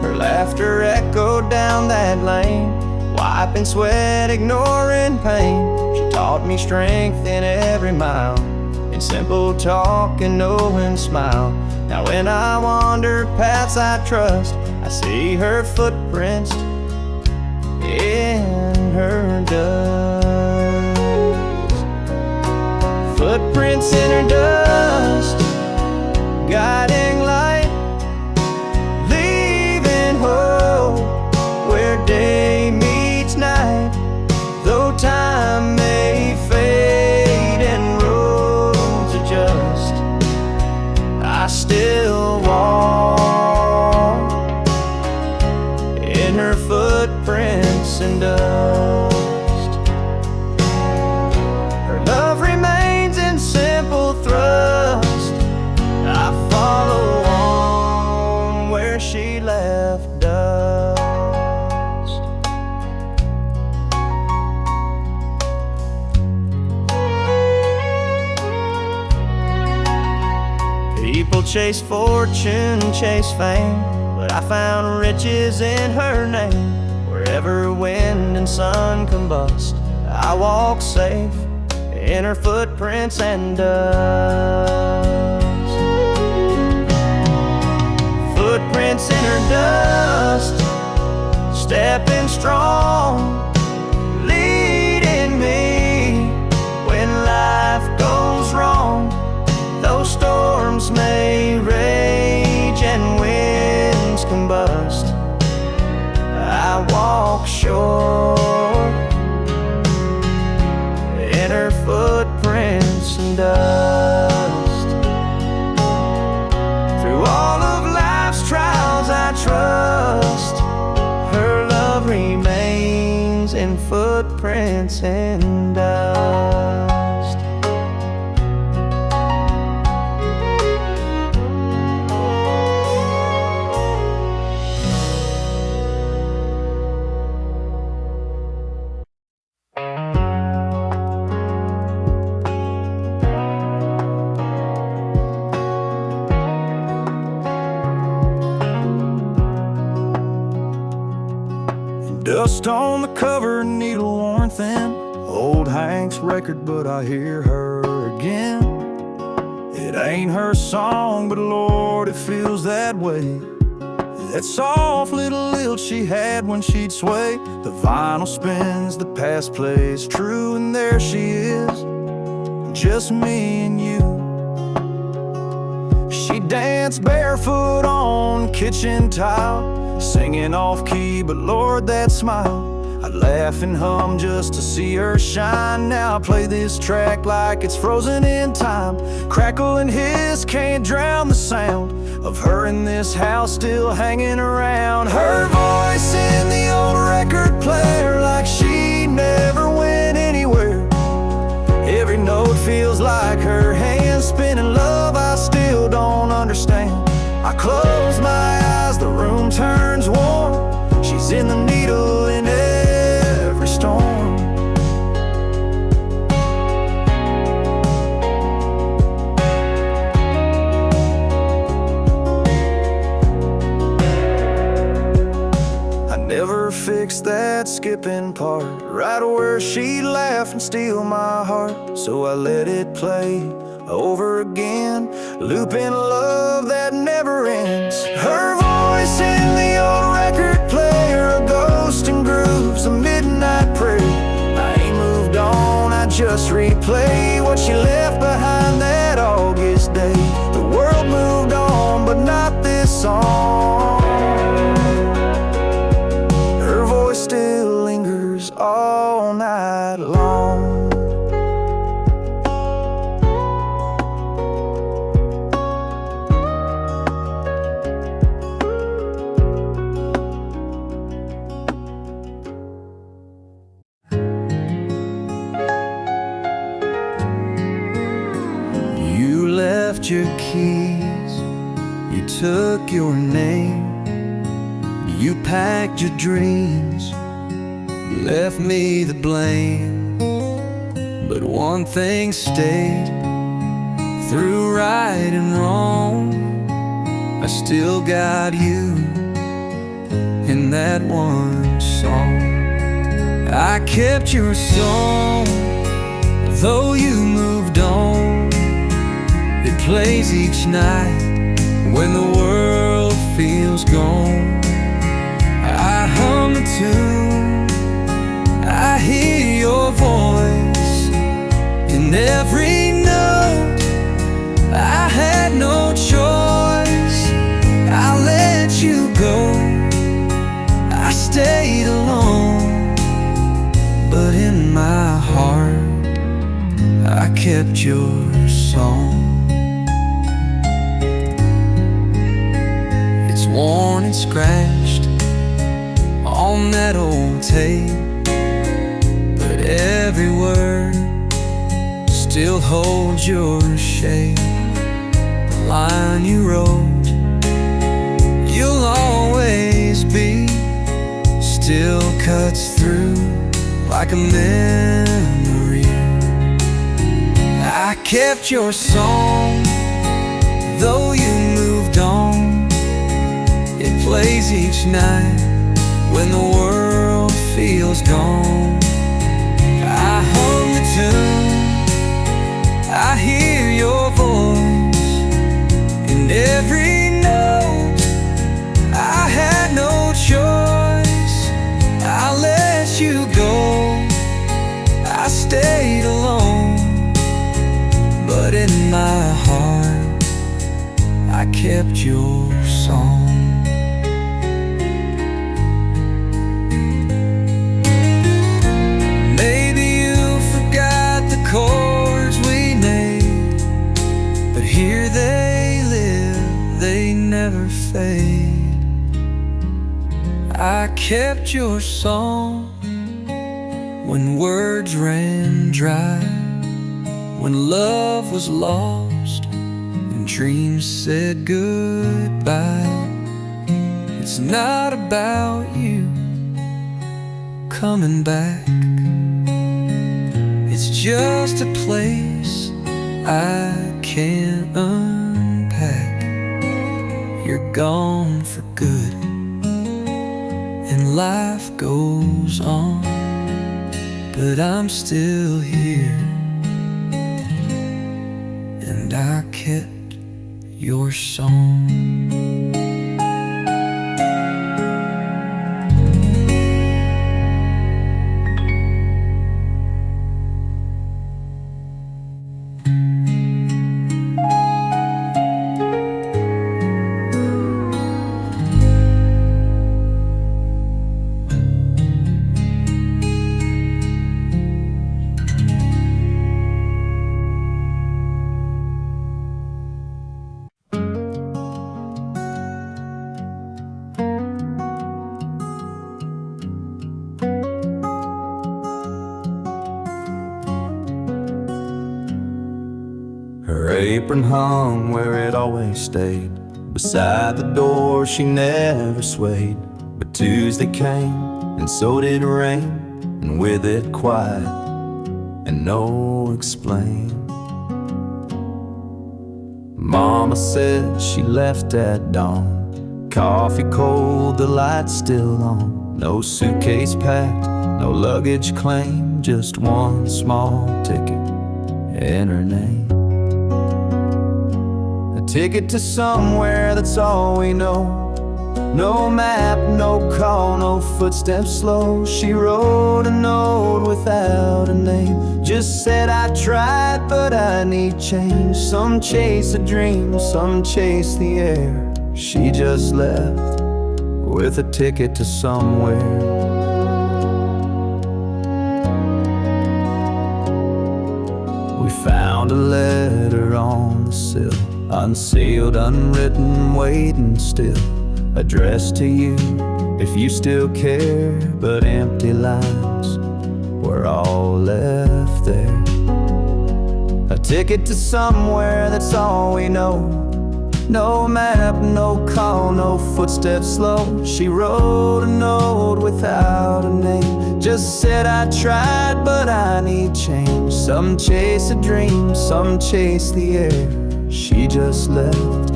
Her laughter echoed down that lane, wiping sweat, ignoring pain. She taught me strength in every mile, in simple talk and knowing smile. Now when I wander paths I trust, I see her footprints in her dust. Footprints in her dust, guiding light, leaving hope where day meets night. Though time may fade and roads adjust, I still walk in her footprints and dust. Her love remains in simple thrust, I follow on where she left dust. People chase fortune, chase fame, but I found riches in her name. Wherever wind and sun combust, I walk safe in her footprints and dust. Footprints in her dust, stepping strong, leading me when life goes wrong. Though storms may rage and winds combust, I walk sure in her footprints and dust. Through all of life's trials I trust, her love remains in footprints and dust. Dust on the cover, needle worn thin, old Hank's record, but I hear her again. It ain't her song, but Lord, it feels that way. That soft little lilt she had when she'd sway. The vinyl spins, the past plays true, and there she is, just me and you. She danced barefoot on kitchen tile, singing off key, but Lord, that smile. I'd laugh and hum just to see her shine. Now I play this track like it's frozen in time. Crackle and hiss can't drown the sound of her in this house still hanging around. Her voice in the old record player, like she never went anywhere. Every note feels like her hands spinning love I still don't understand. I close my eyes fix that skipping part, right where she'd laugh and steal my heart. So I let it play over again, looping love that never ends. Her voice in the old record player, a ghost in grooves, a midnight prayer. I ain't moved on, I just replay what she left behind that August day. The world moved on, but not this song. Her voice still lingers all night long. Your keys, you took your name, you packed your dreams, left me the blame. But one thing stayed, through right and wrong, I still got you in that one song. I kept your song, though you moved on. It plays each night when the world feels gone. I hum the tune, I hear your voice in every note. I had no choice, I let you go. I stayed alone, but in my heart I kept your song. Worn and scratched on that old tape, but every word still holds your shape. The line you wrote, you'll always be, still cuts through like a memory. I kept your song, though you moved on. It plays each night when the world feels gone. I hum the tune, I hear your voice in every note. I had no choice, I let you go. I stayed alone, but in my heart I kept your song. Chords we made, but here they live, they never fade. I kept your song when words ran dry, when love was lost and dreams said goodbye. It's not about you coming back, it's just a place I can't unpack. You're gone for good, and life goes on, but I'm still here, and I kept your song. Her apron hung where it always stayed, beside the door she never swayed. But Tuesday came, and so did rain, and with it quiet and no explain. Mama said she left at dawn, Coffee cold, the lights still on. No suitcase packed, no luggage claimed. Just one small ticket in her name. A ticket to somewhere, that's all we know. No map, no call, no footsteps slow. She wrote a note without a name. Just said, I tried, but I need change. Some chase a dream, some chase the air. She just left with a ticket to somewhere. We found a letter on the sill, unsealed, unwritten, waiting still. Addressed to you, if you still care. But empty lines were all left there. A ticket to somewhere, that's all we know. No map, no call, no footsteps slow. She wrote a note without a name. Just said, I tried, but I need change. Some chase a dream, some chase the air. She just left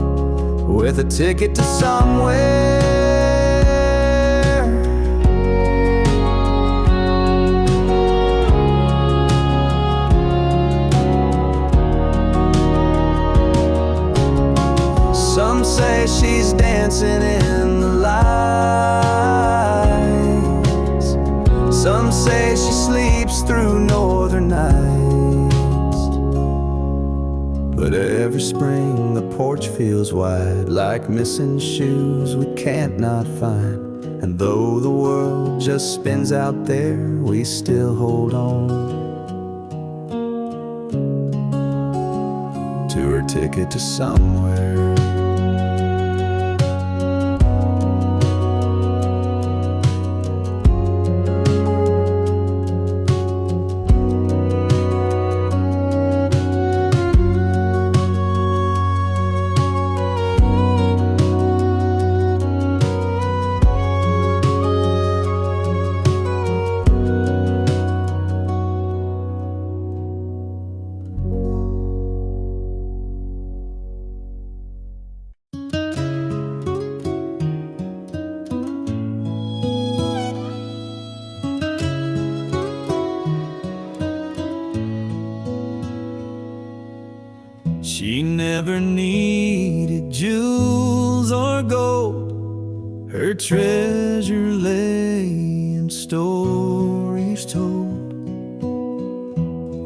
with a ticket to somewhere. Some say she's dancing in the lights. Some say she sleeps through northern nights. But every spring the porch feels wide, like missing shoes we can't not find. And though the world just spins out there, we still hold on to her ticket to somewhere. She never needed jewels or gold. Her treasure lay in stories told.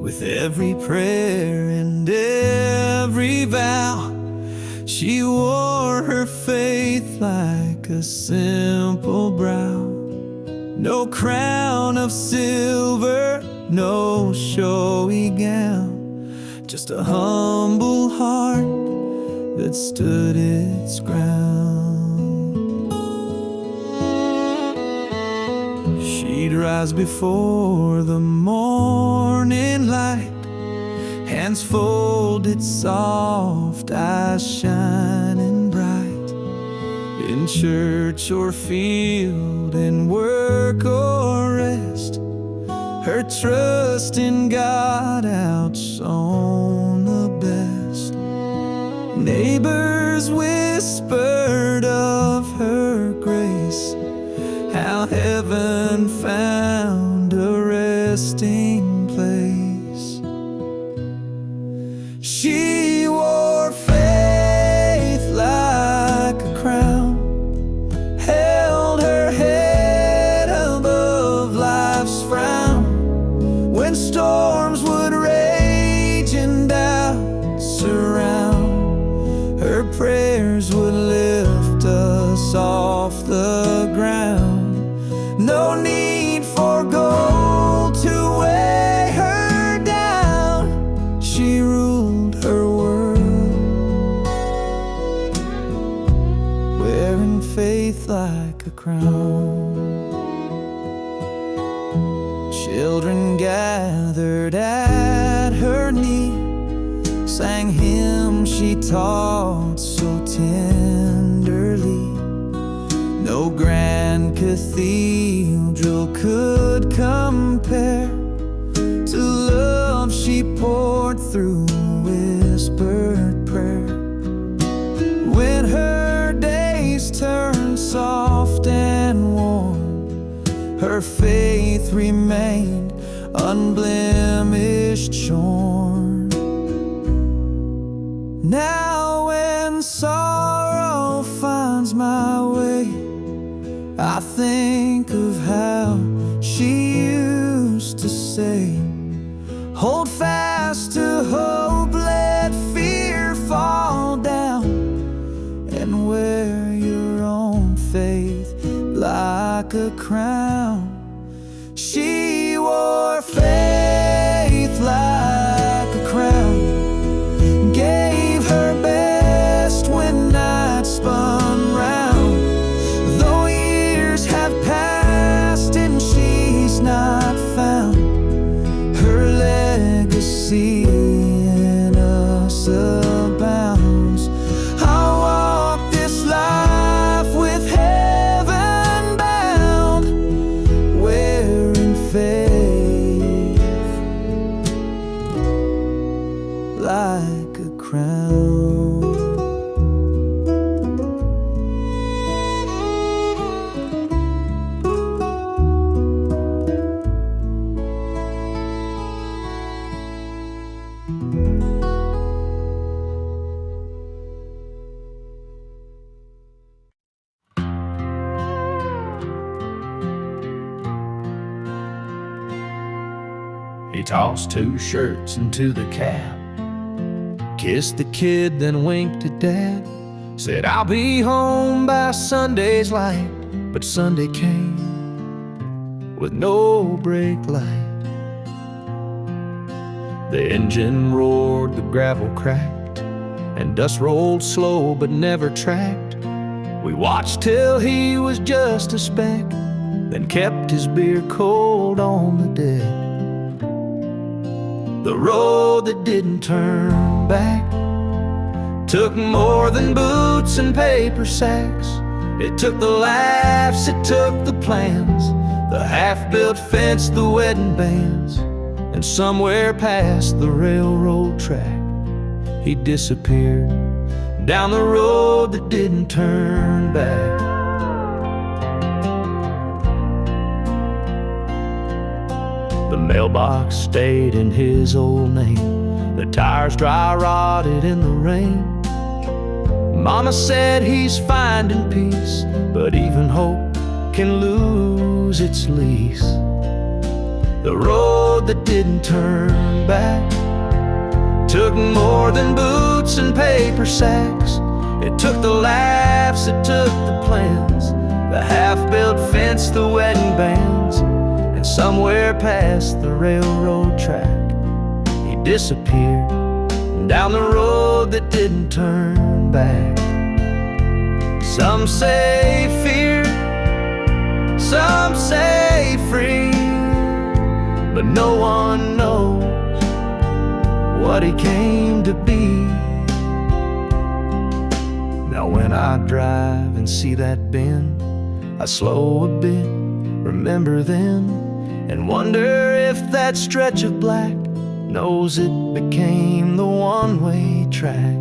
With every prayer and every vow, she wore her faith like a simple brow. No crown of silver, no showy gown, just a humble heart that stood its ground. She'd rise before the morning light, hands folded soft, eyes shining bright. In church or field, in work or rest, her trust in God outshone the best. Neighbors whispered of her grace, how heaven found a resting place. She wore faith like a crown, held her head above life's frown. When storms would rage and doubts surround, her prayers would lift us off the ground. No need for gold to weigh her down. She ruled her world, wearing faith like a crown. Children gathered at her knee, sang hymns she taught so tenderly. No grand cathedral could compare to love she poured through whispered prayer. When her days turned soft and warm, her faith remained unblemished, shorn. Now when sorrow finds my way, I think of how she used to say, hold fast to hope, let fear fall down, and wear your own faith like a crown. She wore faith like a crown, gave her best when night spun round. Though years have passed and she's not found, her legacy in us abounds. I walk this life with heaven bound, wearing faith like a crown. He tossed 2 shirts into the cab, kissed the kid, then winked at Dad. Said, I'll be home by Sunday's light. But Sunday came with no brake light. The engine roared, the gravel cracked, and dust rolled slow but never tracked. We watched till he was just a speck, then kept his beer cold on the deck. The road that didn't turn back took more than boots and paper sacks. It took the laughs, it took the plans, the half-built fence, the wedding bands, and somewhere past the railroad track, he disappeared down the road that didn't turn back. The mailbox stayed in his old name, the tires dry rotted in the rain. Mama said he's finding peace, but even hope can lose its lease. The road that didn't turn back took more than boots and paper sacks. It took the laughs, it took the plans, the half-built fence, the wedding bands, and somewhere past the railroad track, he disappeared down the road that didn't turn back. Some say fear, some say free, but no one knows what he came to be. Now when I drive and see that bend, I slow a bit, remember then, and wonder if that stretch of black knows it became the one-way track,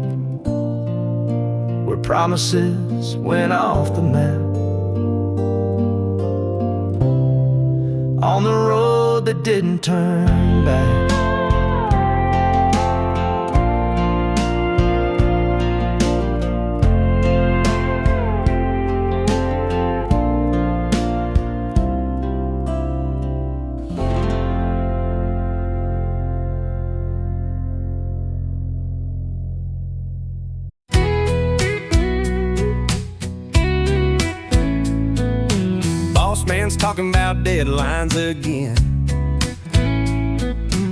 where promises went off the map, on the road that didn't turn back. Man's talking about deadlines again.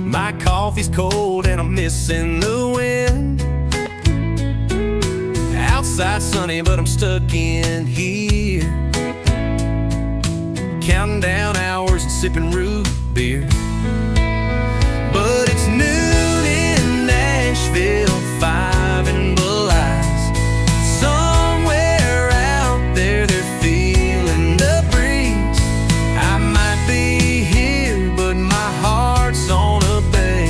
My coffee's cold and I'm missing the wind. Outside sunny, but I'm stuck in here, counting down hours and sipping root beer. But it's noon in Nashville, 5 in Belize. Somewhere out there they're feeling the breeze. I might be here, but my heart's on a bay,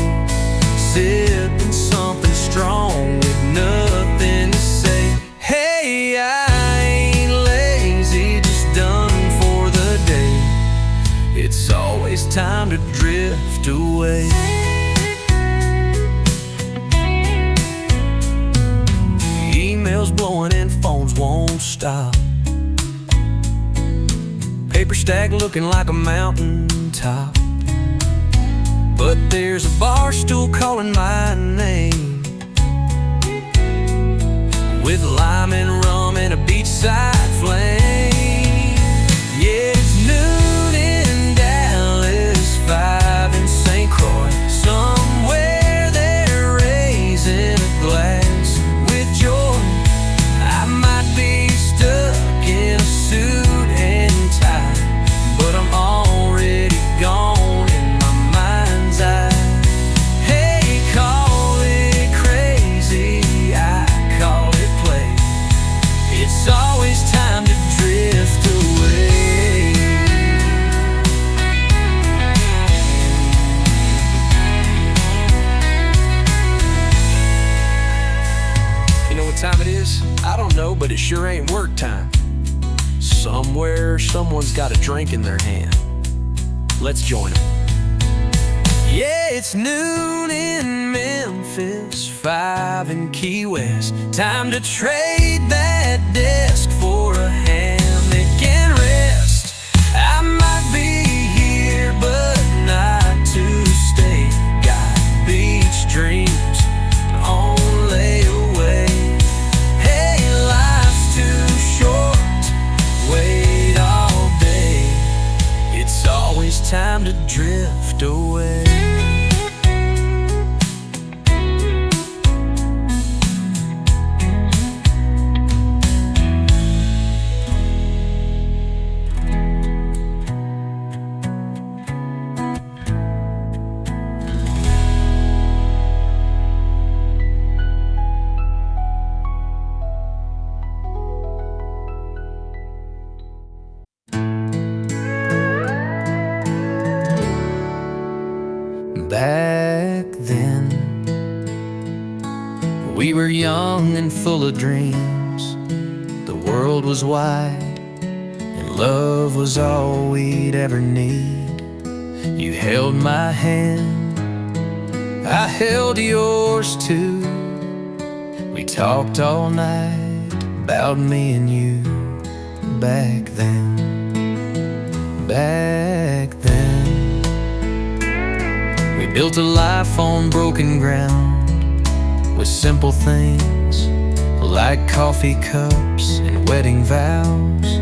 sipping something strong with nothing to say. Hey, I ain't lazy, drift away. Emails blowing and phones won't stop. Paper stack looking like a mountain top. But there's a bar stool calling my name, with lime and rum and a beachside flame. Yeah, it's noon in Dallas, 5 in St. Croix. Somewhere they're raising a glass with joy. I might be stuck in a suit and tie, but I'm already gone in my mind's eye. Hey, call it crazy, I call it play. It's always time to drift away. You know what time it is? I don't know, but it sure ain't work time. Somewhere, someone's got a drink in their hand. Let's join them. Yeah, it's noon in Memphis, 5 in Key West. Time to trade that desk for a hammock and rest. I might be here, but not to stay. Got beach dreams on layaway. Hey, life's too short, wait all day. It's always time to drift away. Back then, we were young and full of dreams. The world was wide, and love was all we'd ever need. You held my hand, I held yours too. We talked all night about me and you. Back then, back then, we built a life on broken ground, with simple things like coffee cups and wedding vows.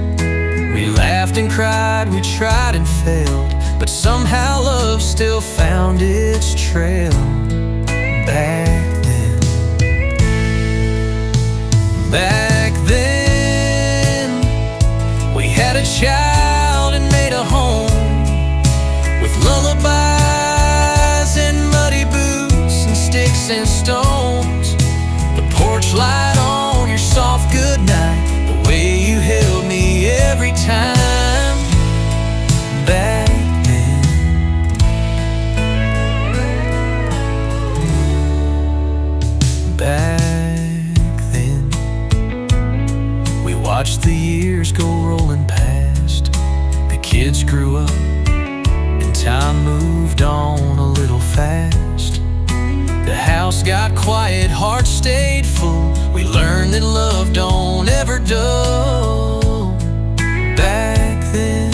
We laughed and cried, we tried and failed, but somehow love still found its trail. Back then, back then, we had a child and made a home, with lullabies and muddy boots and sticks and stones. The porch light on your soft goodnight, the way you held me every time. Back then, back then, we watched the years go rolling past. The kids grew up, time moved on a little fast. The house got quiet, hearts stayed full. We learned that love don't ever dull. Back then,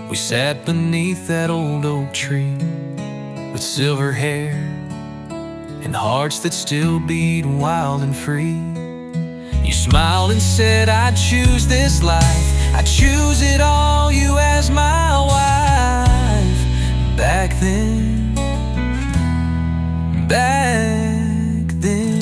we sat beneath that old oak tree, with silver hair and hearts that still beat wild and free. You smiled and said, I'd choose this life, I'd choose it all, you as my wife. Back then, back then,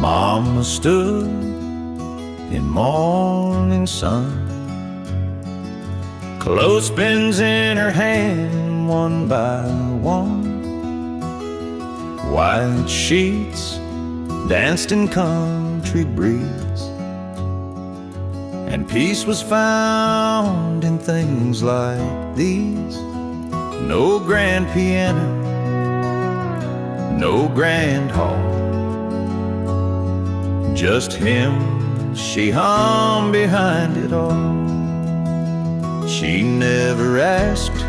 Mama stood in morning sun, clothespins in her hand, one by one. White sheets danced in country breeze, and peace was found in things like these. No grand piano, no grand hall, just hymns she hummed behind it all. She never asked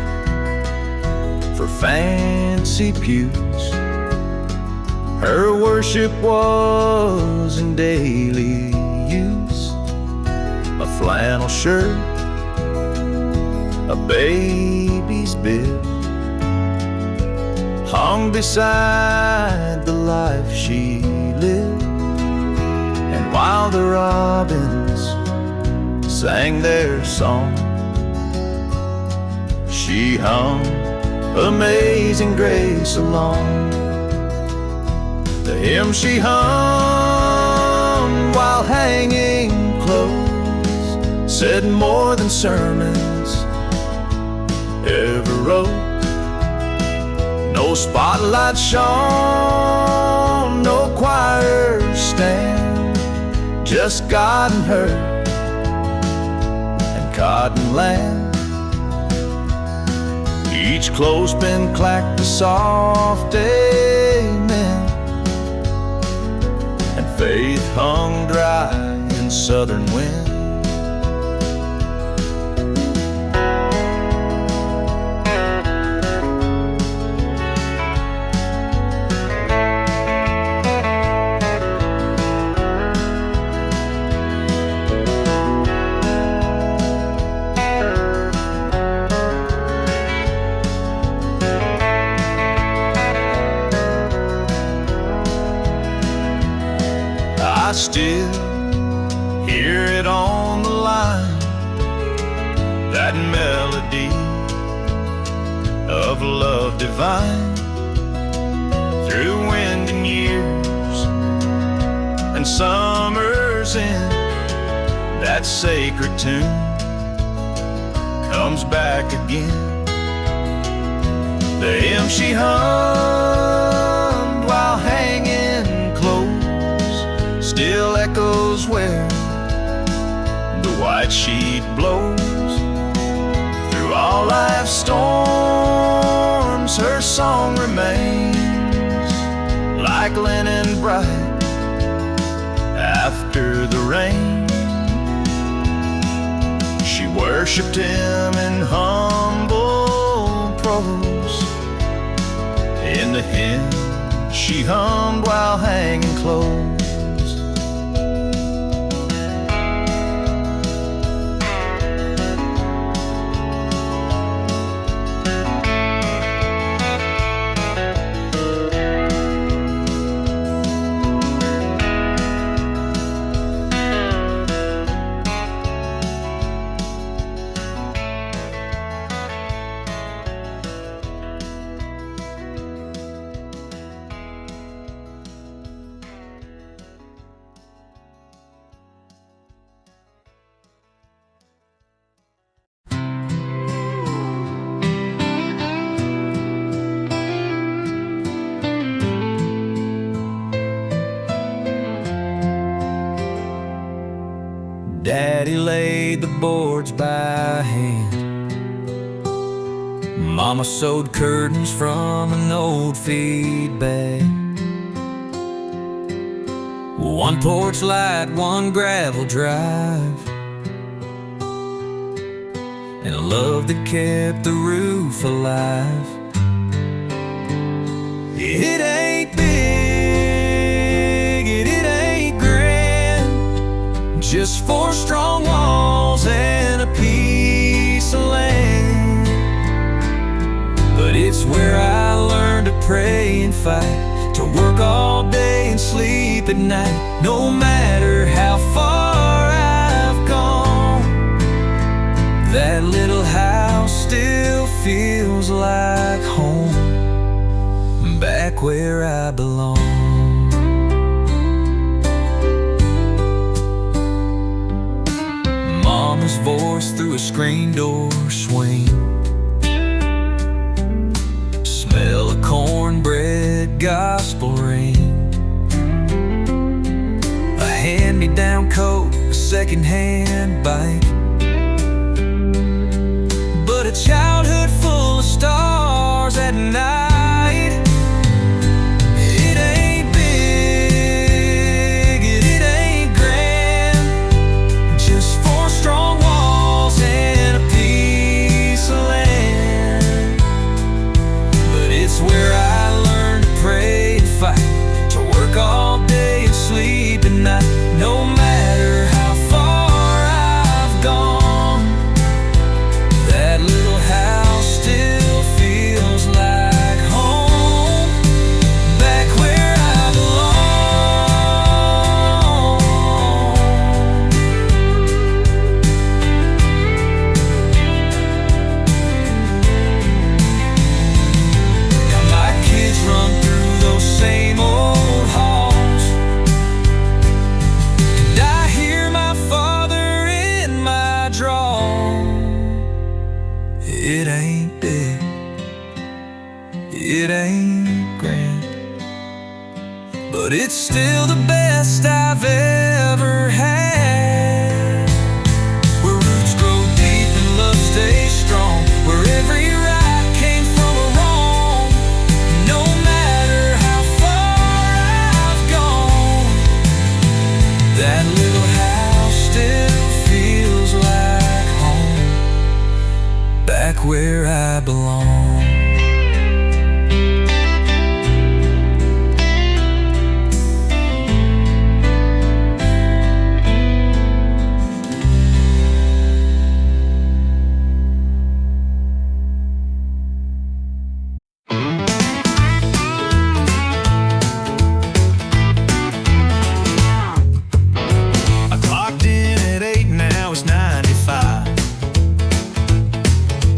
for fancy pews. Her worship was in daily use. A flannel shirt, a baby's bib, hung beside the life she lived. And while the robins sang their song, she hummed Amazing Grace along. The hymn she hummed while hanging clothes said more than sermons ever wrote. No spotlight shone, no choir stand, just God and her and cotton land. Each clothespin clacked a soft amen, and faith hung dry in southern wind. I still hear it on the line, that melody of love divine. Through wind and years and summers in, that sacred tune comes back again. The hymn she hummed while hanging still echoes where the white sheet blows. Through all life's storms, her song remains like linen bright after the rain. She worshipped him in humble prose. In the hymn she hummed while hanging close. Daddy laid the boards by hand, Mama sewed curtains from an old feed bag. One porch light, one gravel drive, and a love that kept the roof alive. It ain't big, it ain't grand, just 4 strong walls and a piece of land. But it's where I learned to pray and fight, to work all day and sleep at night. No matter how far I've gone, that little house still feels like home, back where I belong. a screen door swing. Smell of cornbread, gospel ring. A hand-me-down coat, a second-hand bike, but a childhood full of stars at night. It ain't big, it ain't grand, just four strong walls and a piece of land. But it's where I learned to pray and fight, to work all day and sleep at night. No matter how far I've gone, that little house still feels like home, back where I belong. Now my kids run through those same old halls, and I hear my father in my draw. It ain't big, it ain't grand, but it's still the best I've ever had. Where roots grow deep and love stays strong, where every right came from a wrong. No matter how far I've gone, that little house still feels like home, back where I belong. I clocked in at 8, now it's 9:05.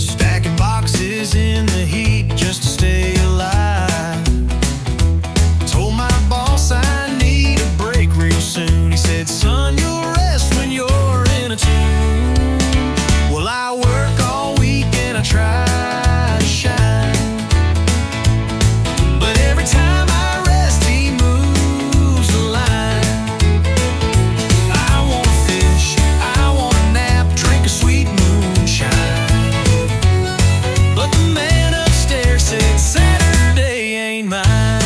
Stacking boxes in the heat just to stay alive. Told my boss I need a break real soon. He said, son, you'll rest when you're in a tune. Well, I work all week and I try to shine, but every time I rest, he moves the line. I wanna fish, I wanna nap, drink a sweet moonshine, but the man upstairs said Saturday ain't mine.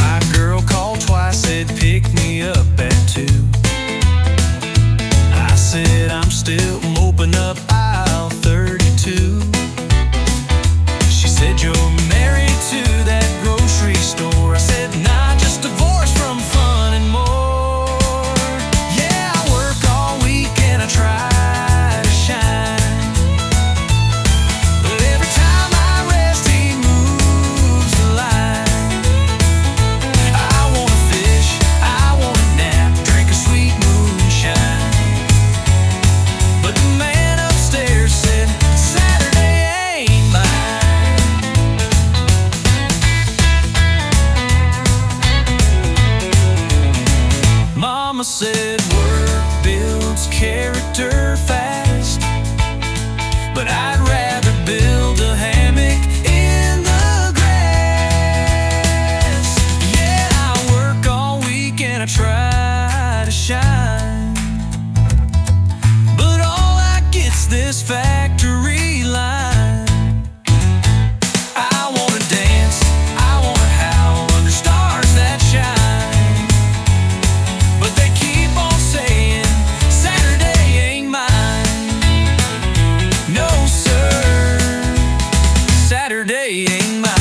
My girl called twice, said pick me up at 2. I said I'm still moping up aisle 32. She said you're married to that grocery store. I said nah, just divorced from fun and more. Yeah, I work all week and I try to shine, but every time I rest, he moves the line. I wanna fish, I wanna nap, drink a sweet moonshine, but the man upstairs said Saturday ain't mine. Mama said work builds character fast, but I'd rather build a hammock in the grass. Yeah, I work all week and I try to shine, but all I get's this factory line. I wanna dance, I wanna howl under stars that shine, but they keep on saying Saturday ain't mine. No sir, Saturday ain't mine.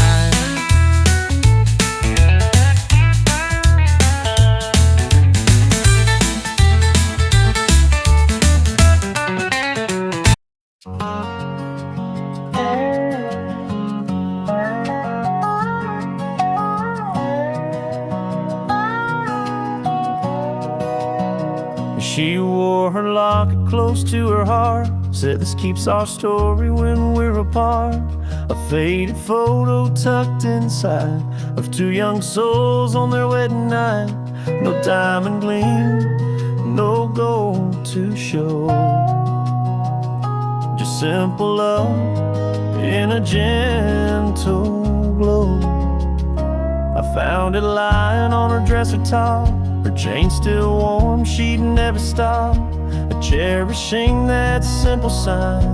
She wore her locket close to her heart, said this keeps our story when we're apart. A faded photo tucked inside of two young souls on their wedding night. No diamond gleam, no gold to show. simple love in a gentle glow. I found it lying on her dresser top, her chain still warm, she'd never stop. Cherishing that simple sign,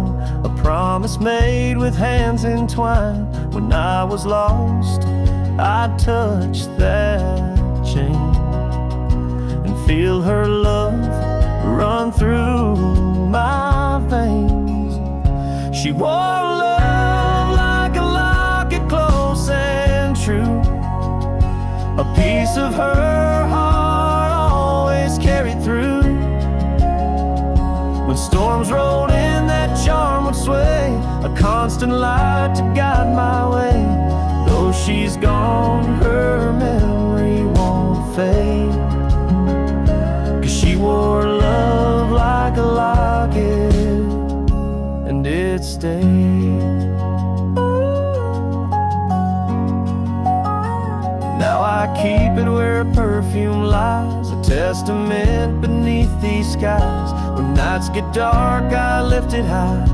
a promise made with hands entwined. When I was lost, I'd touch that chain and feel her love run through my veins. She wore love like a locket, close and true, a piece of her heart always carried through. When storms rolled in, that charm would sway, a constant light to guide my way. Though she's gone, her memory won't fade, 'cause she wore love like a locket, and it stayed. Now I keep it where her perfume lies, a testament beneath these skies. When nights get dark, I lift it high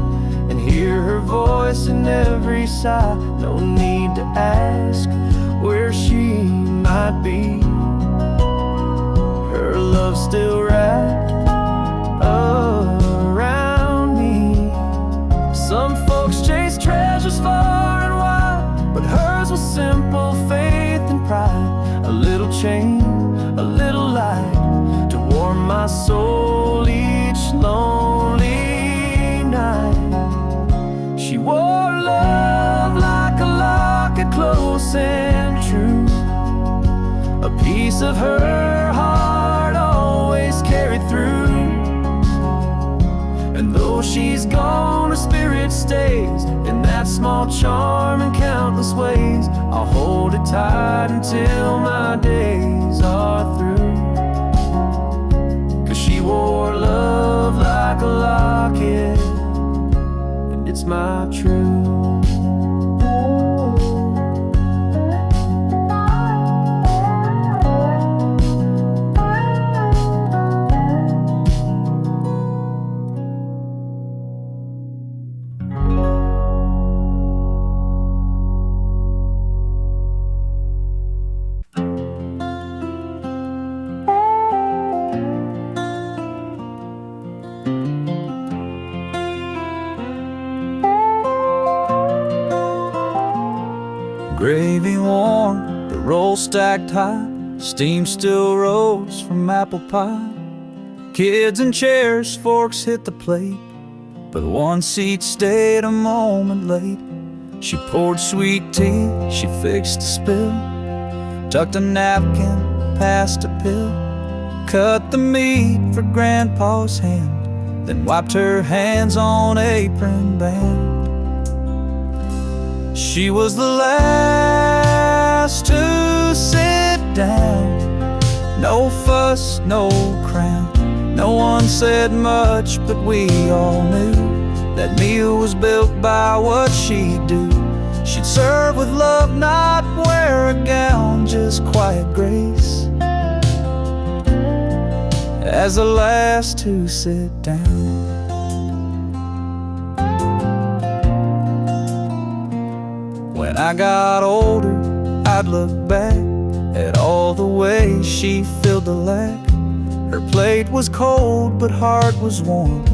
and hear her voice in every sigh. No need to ask where she might be, her love still wrapped around me. Some folks chase treasures far and wide, but hers was simple faith and pride. A little chain, a little light to warm my soul each lonely night. She wore love like a locket, close and true, a piece of her heart always carried through. And though she's gone, her spirit stays in that small charm in countless ways. I'll hold it tight until my days are through, 'cause she wore love like a locket, and it's my truth. Gravy warm, the roll stacked high, steam still rose from apple pie. Kids in chairs, forks hit the plate, but one seat stayed a moment late. She poured sweet tea, she fixed a spill, tucked a napkin, passed a pill, cut the meat for Grandpa's hand, then wiped her hands on apron band. She was the last to sit down. No fuss, no crown. No one said much, but we all knew that meal was built by what she'd do. She'd serve with love, not wear a gown, just quiet grace as the last to sit down. When I got older, I'd look back at all the ways she filled the lack. Her plate was cold, but heart was warm.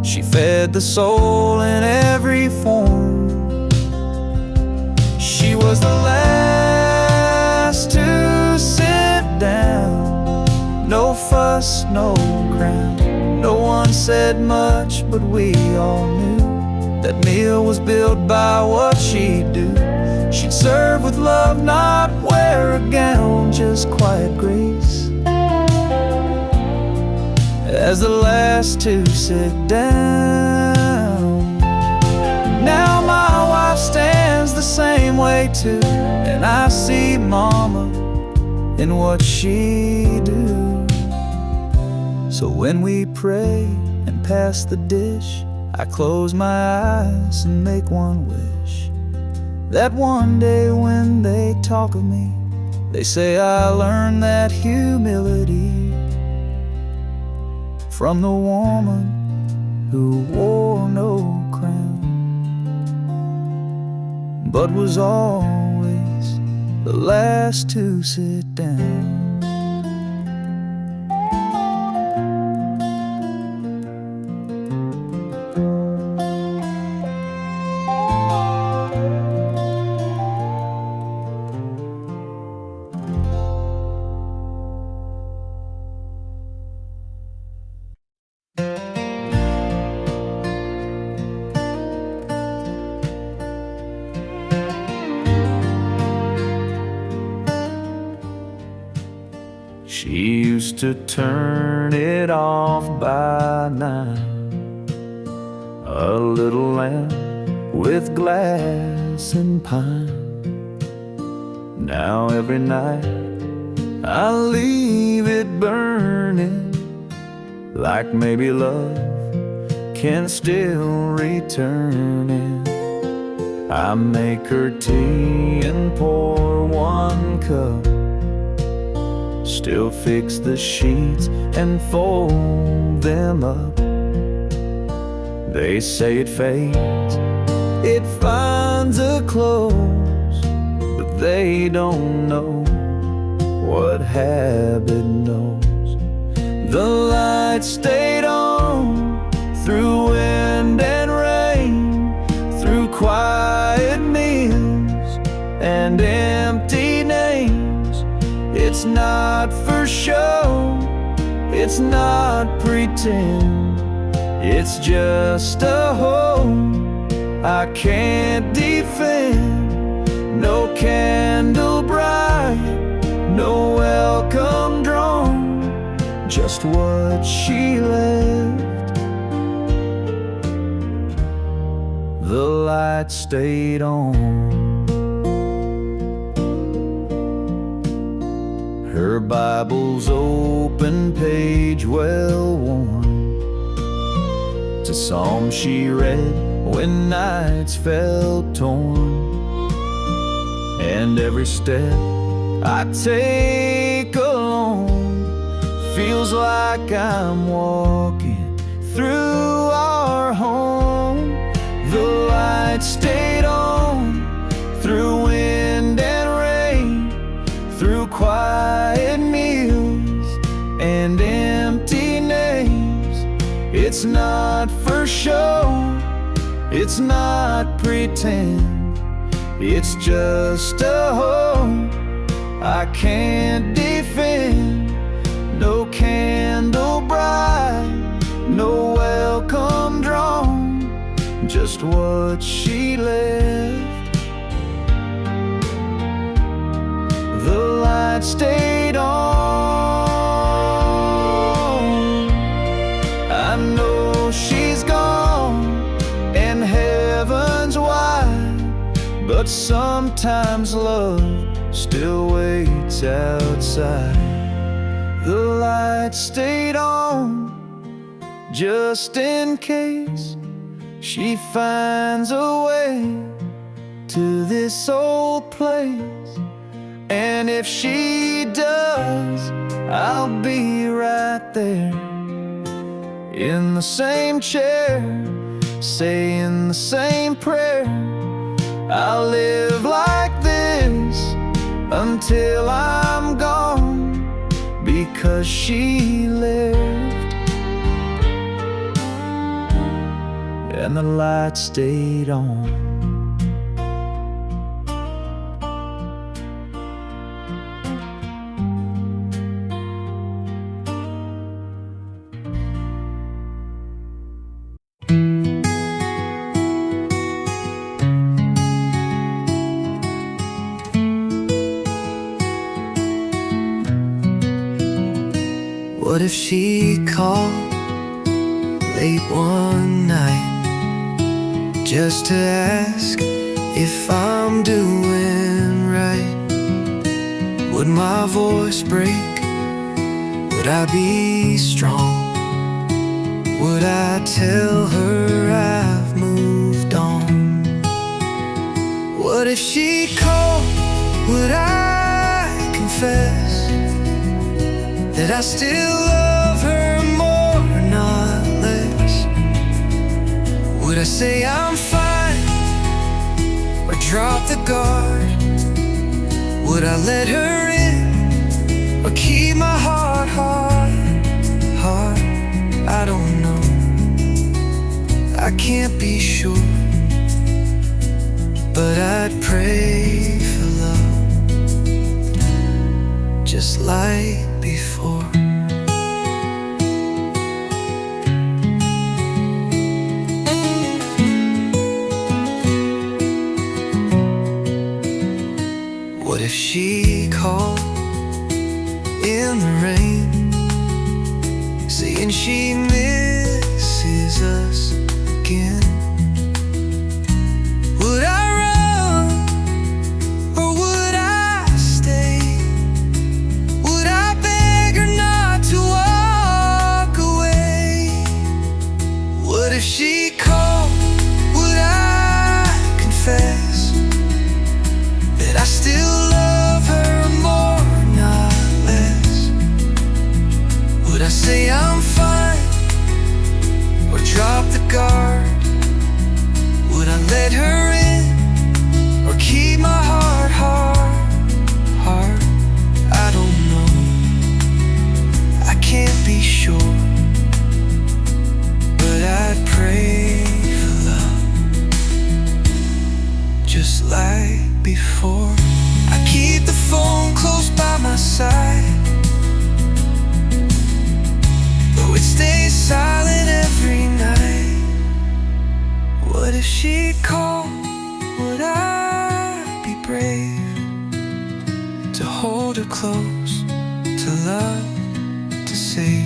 She fed the soul in every form. She was the last to sit down. No fuss, no crown. No one said much, but we all knew that meal was built by what she'd do. She'd serve with love, not wear a gown, just quiet grace as the last to sit down. Now my wife stands the same way too, and I see Mama in what she do. So when we pray and pass the dish, I close my eyes and make one wish, that one day when they talk of me, they say I learned that humility from the woman who wore no crown. but was always the last to sit down. She used to turn it off by 9, a little lamp with glass and pine. Now every night I leave it burning, like maybe love can still return it. I make her tea and pour one cup, still fix the sheets and fold them up. They say it fades, it finds a close, but they don't know what habit knows. The light stayed on through wind and rain, through quiet meals and empty names. It's not for show, it's not pretend, it's just a home I can't defend. No candle bright, no welcome drawn, just what she left. The light stayed on. Her Bible's open page well worn, to Psalms she read when nights felt torn. And every step I take alone feels like I'm walking through our home. The light stayed on through wind and rain, through quiet meals and empty names. It's not for show, it's not pretend, it's just a home I can't defend. No candle bright, no welcome drawn, just what she left. The light stayed on. I know she's gone and heaven's wide, but sometimes love still waits outside. The light stayed on just in case she finds a way to this old place. And if she does, I'll be right there in the same chair, saying the same prayer. I'll live like this until I'm gone, because she left and the light stayed on. What if she called late one night just to ask if I'm doing right? Would my voice break? Would I be strong? Would I tell her I've moved on? What if she called? Would I confess that I still love her more, not less? Would I say I'm fine, or drop the guard? Would I let her in or keep my heart? I don't know. I can't be sure, but I'd pray for love just like before. What if she called in the rain, saying she misses us again? Would I run or would I stay? Would I beg her not to walk away? What if she called? Would I confess that I still love her more, not less? Would I say I'm fine or drop the guard? Would I let her in or keep my heart? I don't know. I can't be sure, but I'd pray for love just like before. I keep the phone close by my side, though it stays silent every night. What if she called? Would I be brave to hold her close, to love, to save?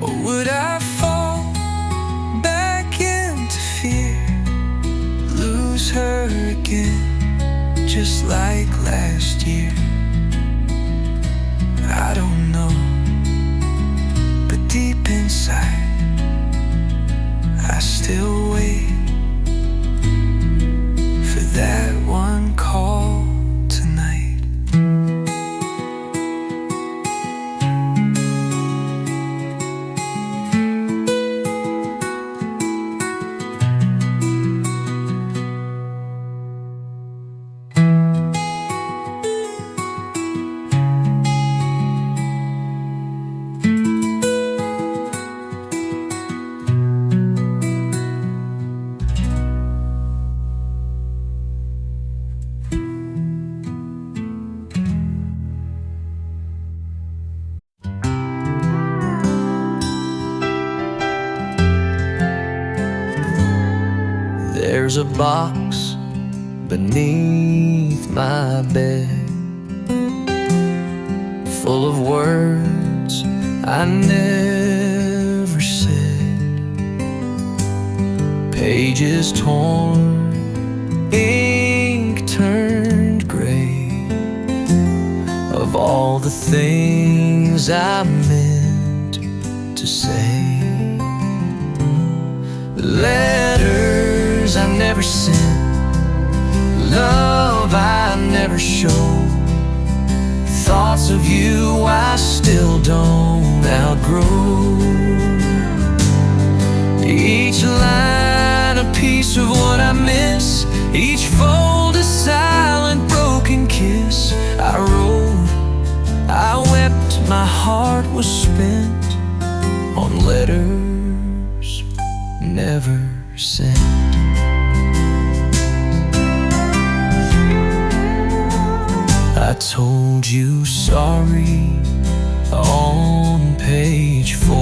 Or would I fall back into fear, lose her again, just like last year? I don't know, but deep inside I still wait for that one call tonight. There's a box beneath my bed, full of words I never said, pages torn, ink turned gray, of all the things I meant to say. Letters I never sent, love I never showed, thoughts of you I still don't outgrow. Each line a piece of what I miss, each fold a silent broken kiss. I wrote, I wept, my heart was spent on letters never sent. I told you sorry on page 4.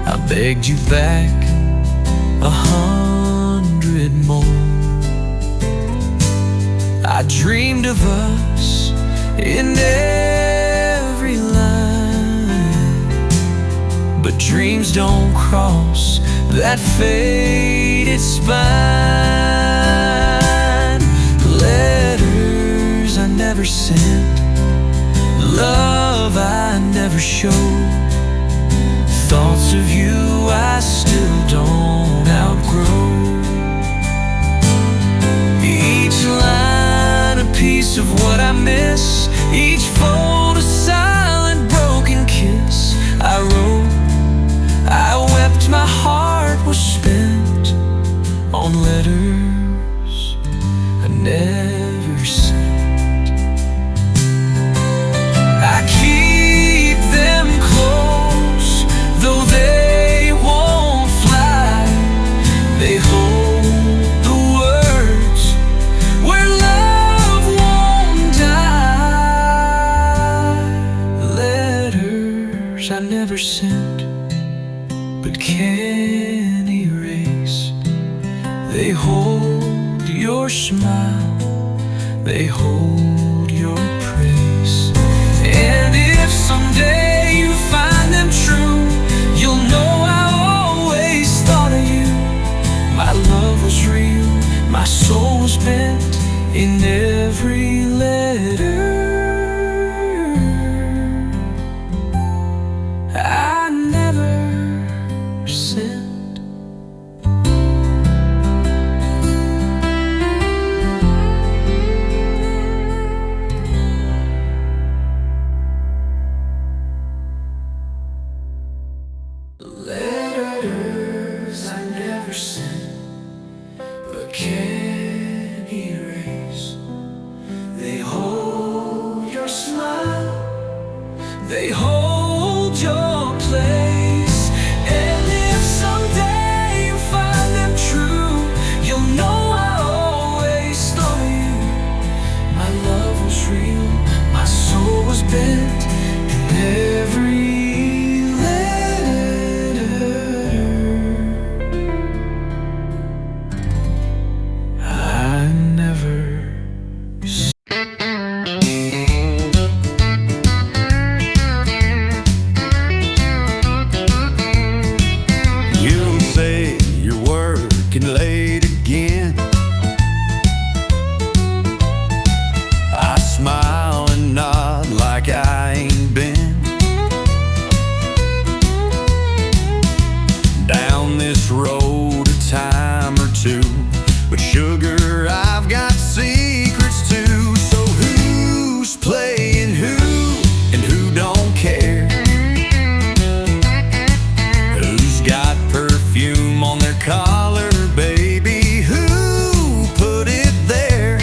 I begged you back 100 more. I dreamed of us in every line, but dreams don't cross that faded spine. Letters I never sent, love I never showed, thoughts of you I still don't outgrow. Each line a piece of what I miss, each fold a silent broken kiss. I wrote, I wept, my heart was spent on letters sent but can't erase. They hold your smile, they hold your praise. And if someday you find them true, you'll know I always thought of you. My love was real, my soul was bent in every letter I never sent. Letters I never sent but can't erase. They hold your smile, they hold your place. And if someday you find them true, you'll know I always thought of you. My love was real, my soul was bent in every late again. I smile and nod like I ain't been down this road a time or two. But sugar, I've got secrets too. So who's playing who and who don't care? Who's got perfume on their collar? Baby, who put it there?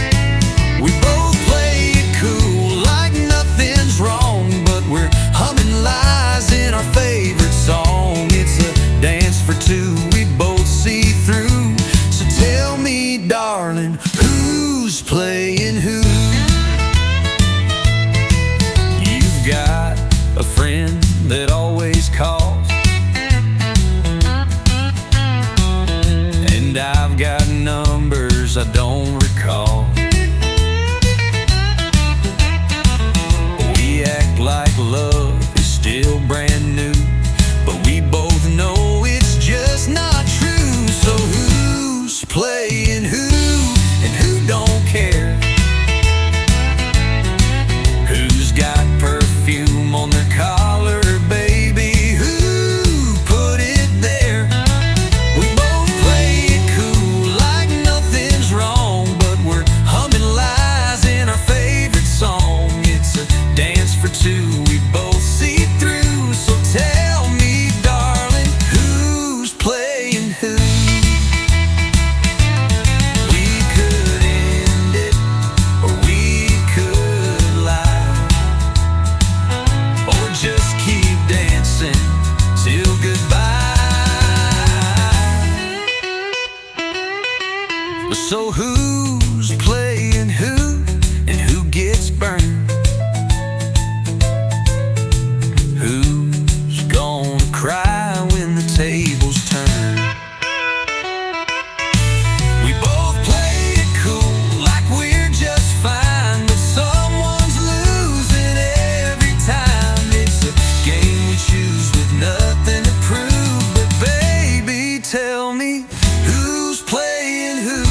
We both play it cool like nothing's wrong, but we're humming lies in our favorite song. It's a dance for two, we both see through. So tell me, darling, who's playing who? You've got a friend that always calls, I've got numbers I don't recall. We act like love is still brand new, but we both know it's just not true. So who's playing who and who don't care? Who's got perfume on their collar, baby? Who put it there? We both see through. So tell me, darling, who's playing who? We could end it, or we could lie, or just keep dancing till goodbye. So who's playing who and who gets burned? Who's gonna cry when the tables turn? We both play it cool like we're just fine, but someone's losing every time. It's a game we choose with nothing to prove. But baby, tell me, who's playing who?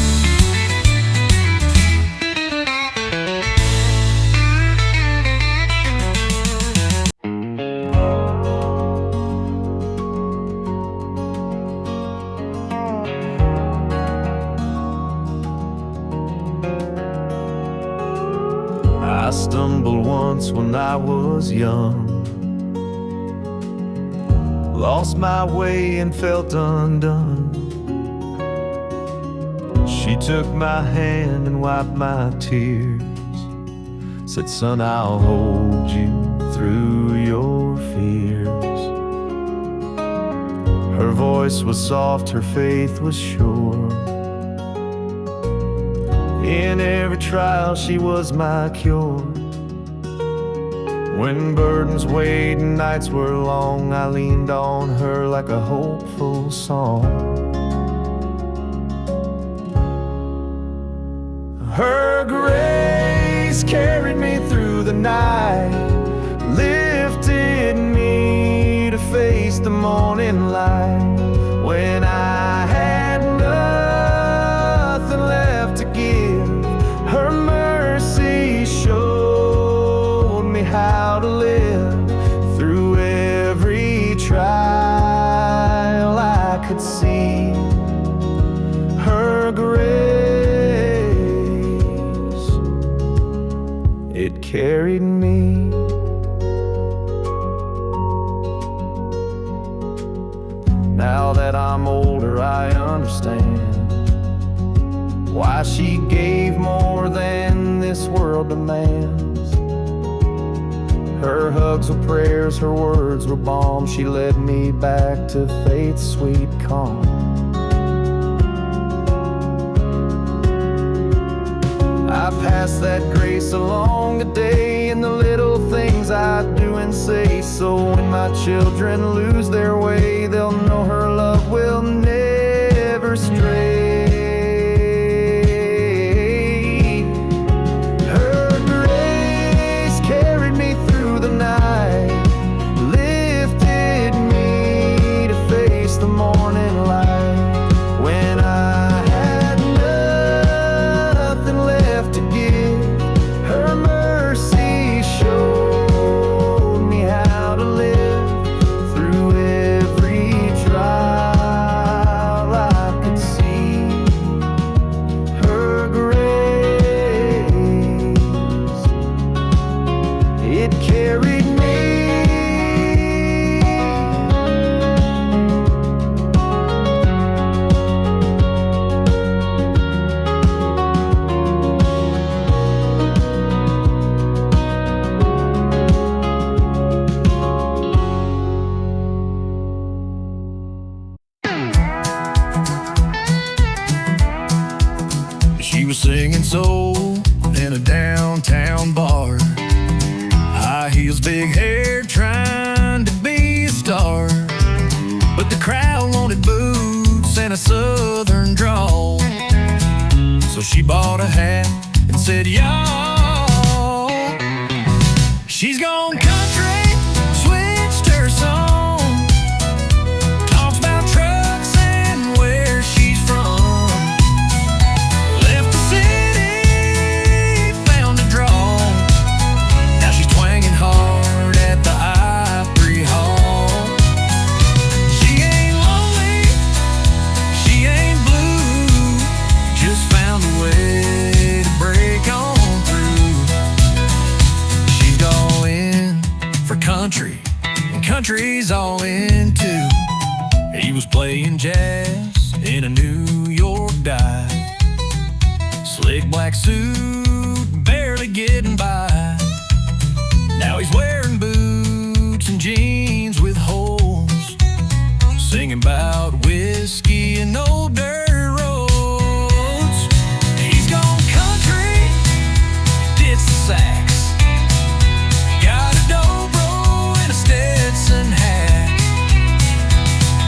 I stumbled once when I was young, lost my way and felt undone. She took my hand and wiped my tears, said, son, I'll hold you through your fears. Her voice was soft, her faith was sure. In every trial she was my cure. When burdens weighed and nights were long, I leaned on her like a hopeful song. Her grace carried me through the night, lifted me to face the morning light. When I had nothing left to give, her mercy showed me how to live. Through every trial I could see her grace, it carried me. Now that I'm older, I understand why she gave more than this world demands. Her hugs were prayers, her words were balm. She led me back to faith's sweet calm. I pass that grace along today in the little things I do and say. So when my children lose their way, they'll know her love will never stray. Her grace carried me through the night, lifted me to face the morning light. When I had nothing left to give, her mercy showed me how to live. Through every trial I could see her grace, it carried me. She was singing soul in a downtown bar, high heels, big hair, trying to be a star. But the crowd wanted boots and a southern drawl, so she bought a hat and said, y'all. She's gone country, switched her song, talks about trucks and where she's from. Left the city, found a draw. Now she's twanging hard at the I-3 Hall. She ain't lonely, she ain't blue, just found a way to break on through. She's all in for country, and country's all in too. He was playing jazz in a New York dive, slick black suit, barely getting by. Now he's wearing boots and jeans with holes, singing about whiskey and old dirt roads. He's gone country, ditched the sax, got a dobro and a Stetson hat.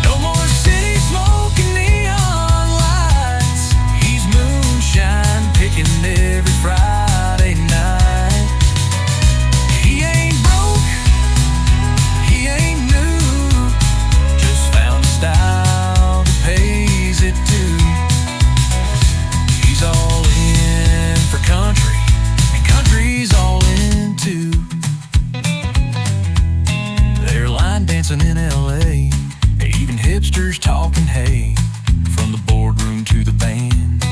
No more city smoking neon lights, he's moonshine picking every Friday night. He ain't broke, he ain't new, just found a style that pays it too. He's all in for country, and country's all in too. They're line dancing in LA, even hipsters talking hay, from the boardroom to the band.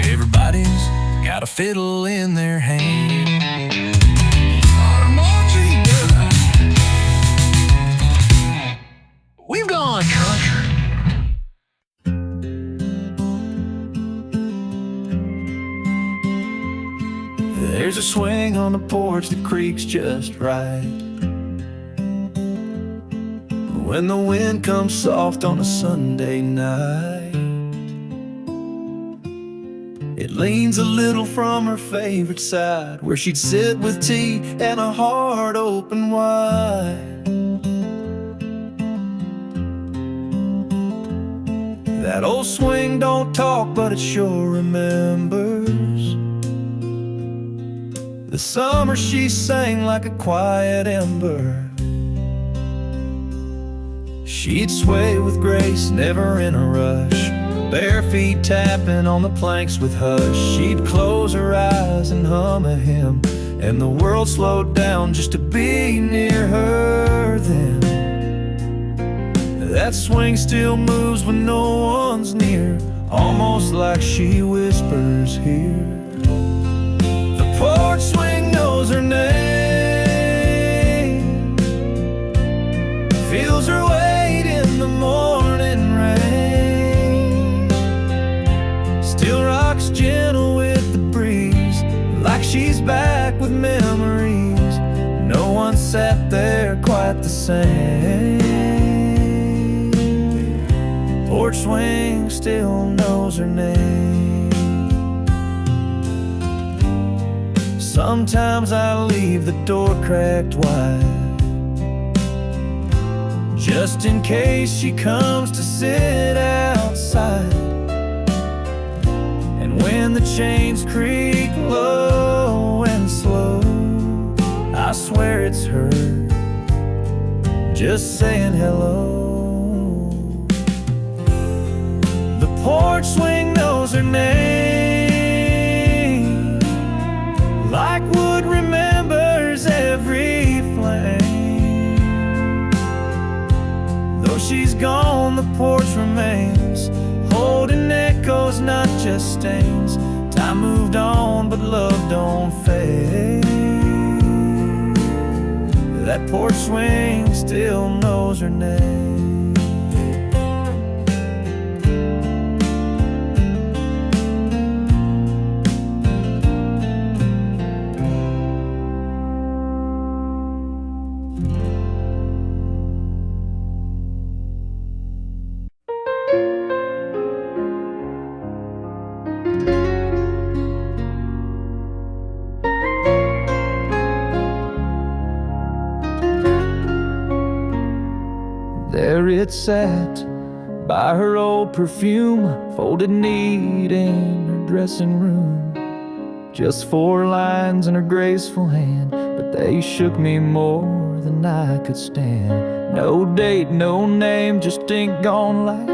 Everybody's got a fiddle in their hand. We've gone country. There's a swing on the porch that creaks just right. When the wind comes soft on a Sunday night, it leans a little from her favorite side, where she'd sit with tea and a heart open wide. That old swing don't talk, but it sure remembers the summer she sang like a quiet ember. She'd sway with grace, never in a rush, bare feet tapping on the planks with hush. She'd close her eyes and hum a hymn, and the world slowed down just to be near her then. That swing still moves when no one's near, almost like she whispers here. The porch swing knows her name, feels her weight in the morning rain, still rocks gentle with the breeze, like she's back with memories. No one sat there quite the same. Porch swing still knows her name. Sometimes I leave the door cracked wide, just in case she comes to sit outside. And when the chains creak low and slow, I swear it's her, just saying hello. The porch swing knows her name, like wood remembers every flame. Though she's gone, the porch remains, holding echoes, not just stains. Time moved on, but love don't fade. That porch swing still knows her name. There it sat, by her old perfume, folded neat in her dressing room. Just 4 lines in her graceful hand, but they shook me more than I could stand. No date, no name, just ink gone light,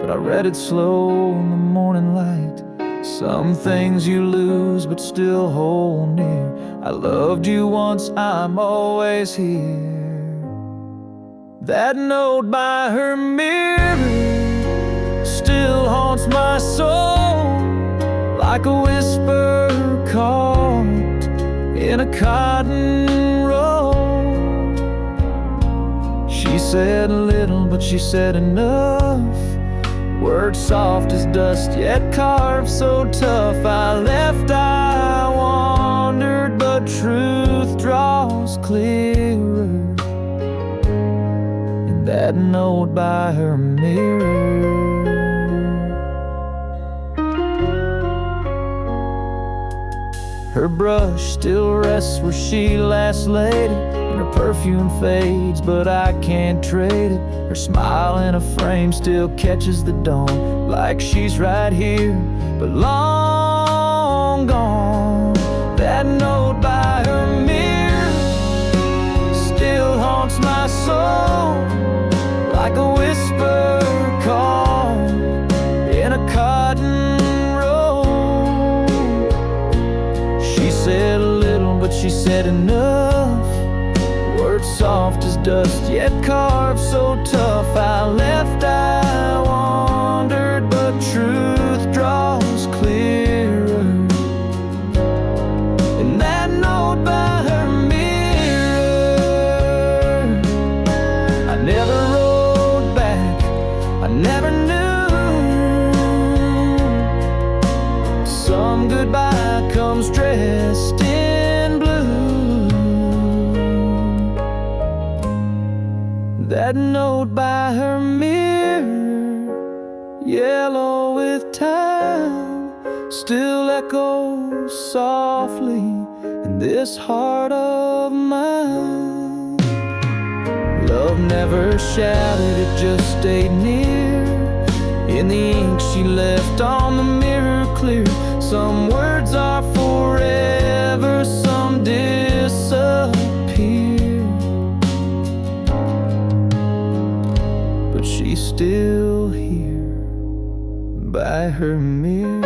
but I read it slow in the morning light. Some things you lose but still hold near. I loved you once, I'm always here. That note by her mirror still haunts my soul, like a whisper caught in a cotton roll. She said little, but she said enough. Words soft as dust, yet carved so tough. I left, I wandered, but truth draws clearer. That note by her mirror. Her brush still rests where she last laid it, and her perfume fades, but I can't trade it. Her smile in a frame still catches the dawn, like she's right here, but long gone. That note by her mirror still haunts my soul, like a whisper caught in a cotton roll. She said little, but she said enough. Words soft as dust, yet carved so tough. I left, I wandered, but truth draws clearer. And that note by her mirror, I never wrote back, I never knew. Some goodbye comes dressed in blue. That note by her mirror, yellow with time, still echoes softly in this heart of mine. Love never shouted, it just stayed near. In the ink she left on the mirror clear. Some words are forever, some disappear, but she's still here by her mirror.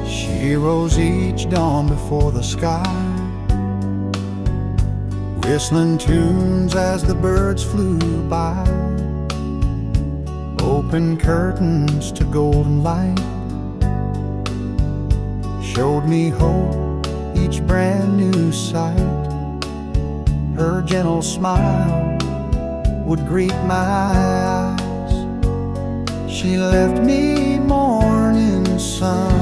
She rose each dawn before the sky, whistling tunes as the birds flew by. Open curtains to golden light, showed me hope, each brand new sight. Her gentle smile would greet my eyes. She left me morning sun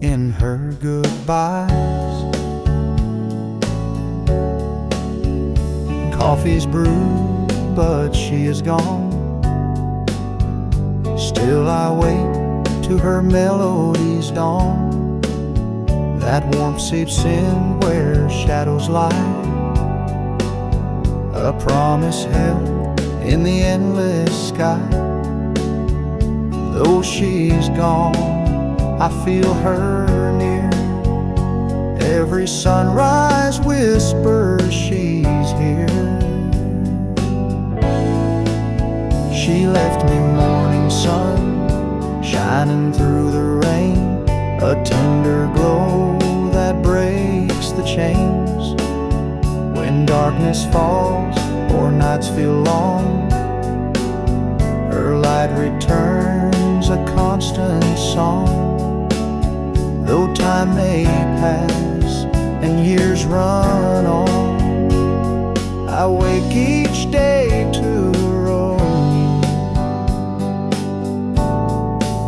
in her goodbyes. Coffee's brewed, but she is gone. Still I wait to her melody's dawn. That warmth seeps in where shadows lie, a promise held in the endless sky. Though she's gone, I feel her near. Every sunrise whispers she's here. She left me morning sun, shining through the rain, a tender glow that breaks the chains. When darkness falls or nights feel long, her light returns a constant song. Though time may pass and years run on, I wake each day to roam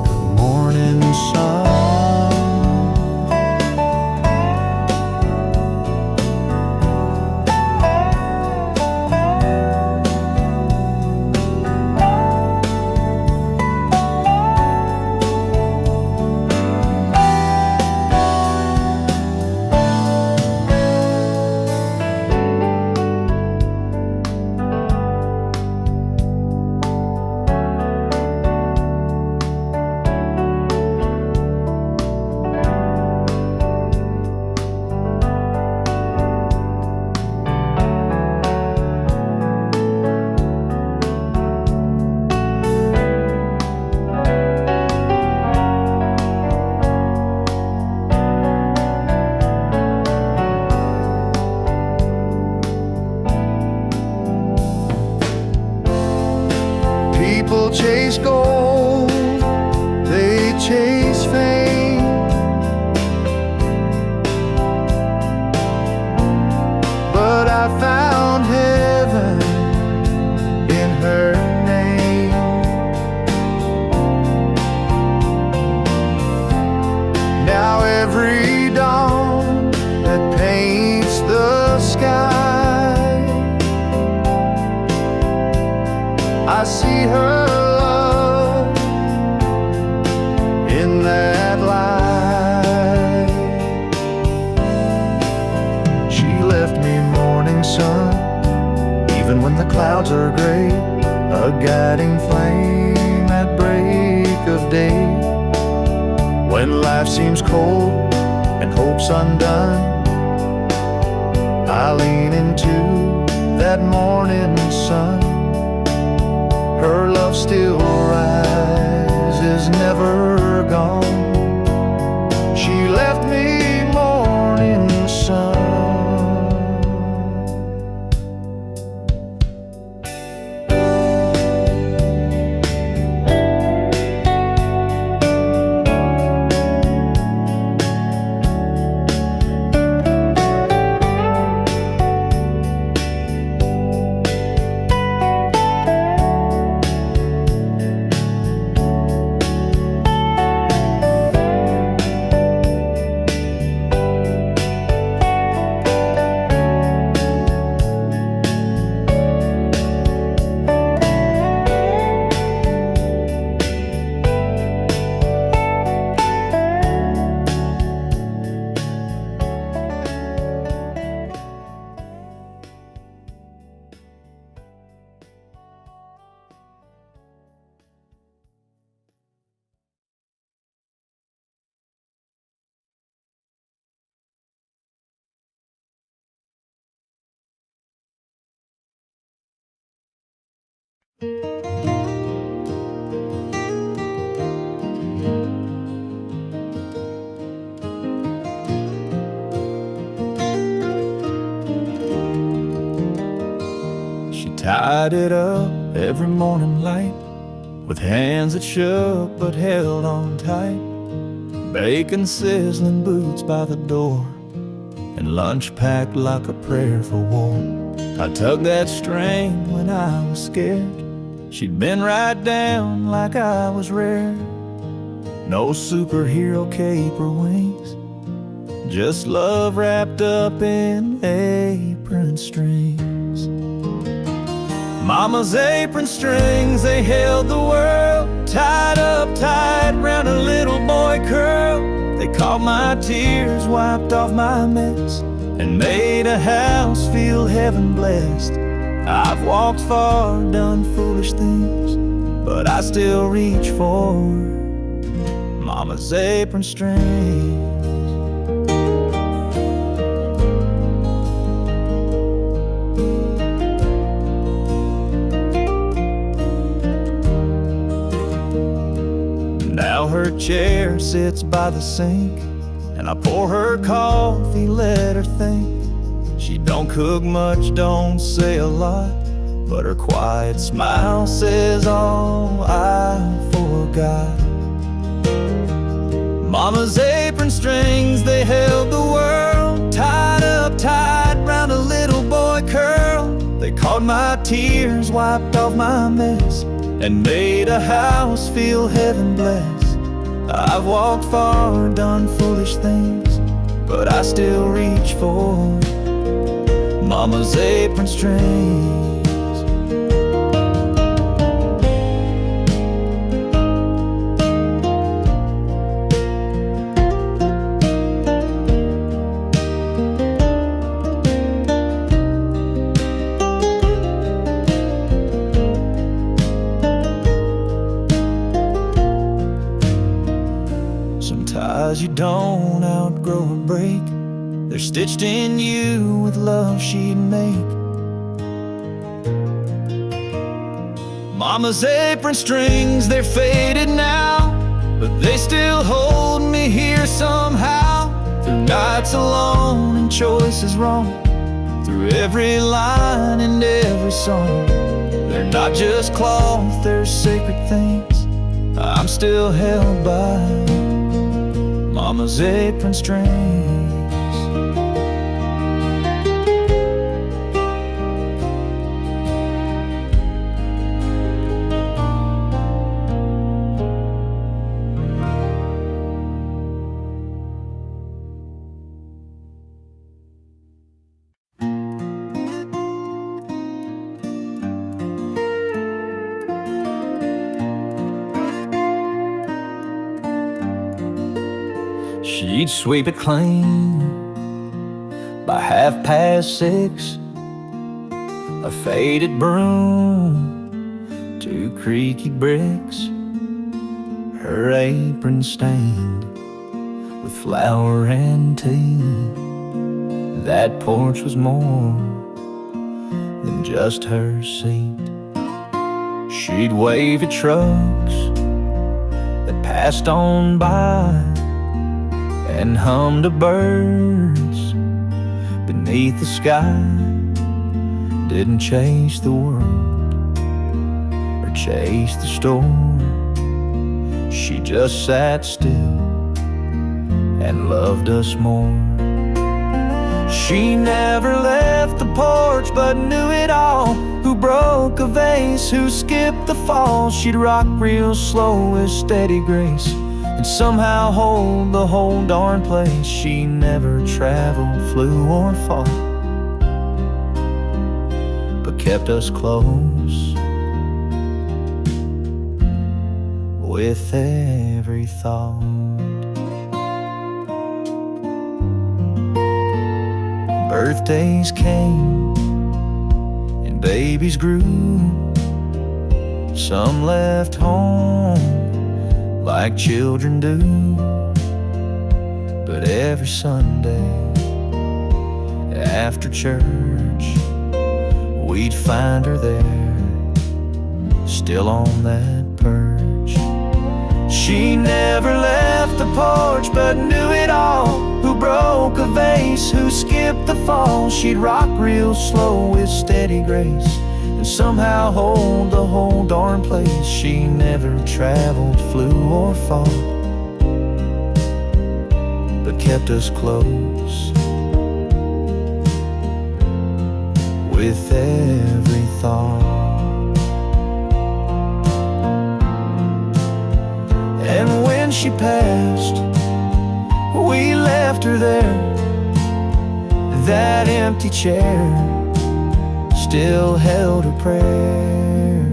the morning sun. People chase gold, they chase fame, but I found heaven in her name. Now every dawn that paints the sky, I see her love in that light. She left me morning sun, even when the clouds are gray, a guiding flame at break of day. When life seems cold and hope's undone, I lean into that morning sun. Her love still rises, never gone. She left me morning sun. She tied it up every morning light, with hands that shook but held on tight. Bacon sizzling, boots by the door, and lunch packed like a prayer for war. I tugged that string when I was scared. She'd been right down like I was rare. No superhero cape or wings, just love wrapped up in apron strings. Mama's apron strings, they held the world, tied up tight round a little boy curl. They caught my tears, wiped off my mess, and made a house feel heaven blessed. I've walked far, done foolish things, but I still reach for Mama's apron strings. Now her chair sits by the sink, and I pour her coffee, let her think. She don't cook much, don't say a lot, but her quiet smile says all I forgot. Mama's apron strings, they held the world, tied up tight round a little boy curl. They caught my tears, wiped off my mess, and made a house feel heaven blessed. I've walked far, done foolish things, but I still reach for Mama's apron strings. Some ties you don't outgrow or break, they're stitched in you with love she'd make. Mama's apron strings, they're faded now, but they still hold me here somehow. Through nights alone and choices wrong, through every line and every song. They're not just cloth, they're sacred things. I'm still held by Mama's apron strings. She'd sweep it clean by 6:30. A faded broom, 2 creaky bricks, her apron stained with flour and tea. That porch was more than just her seat. She'd wave at trucks that passed on by and hum to birds beneath the sky. Didn't chase the world or chase the storm. She just sat still and loved us more. She never left the porch but knew it all. Who broke a vase, who skipped the fall. She'd rock real slow with steady grace and somehow hold the whole darn place. She never traveled, flew or fought, but kept us close with every thought. Birthdays came and babies grew. Some left home like children do, but every Sunday after church we'd find her there still on that perch. She never left the porch, but knew it all. Who broke a vase, who skipped the fall. She'd rock real slow with steady grace, and somehow hold the whole darn place. She never traveled, flew or fought, but kept us close with every thought. And when she passed, we left her there. That empty chair still held her prayer.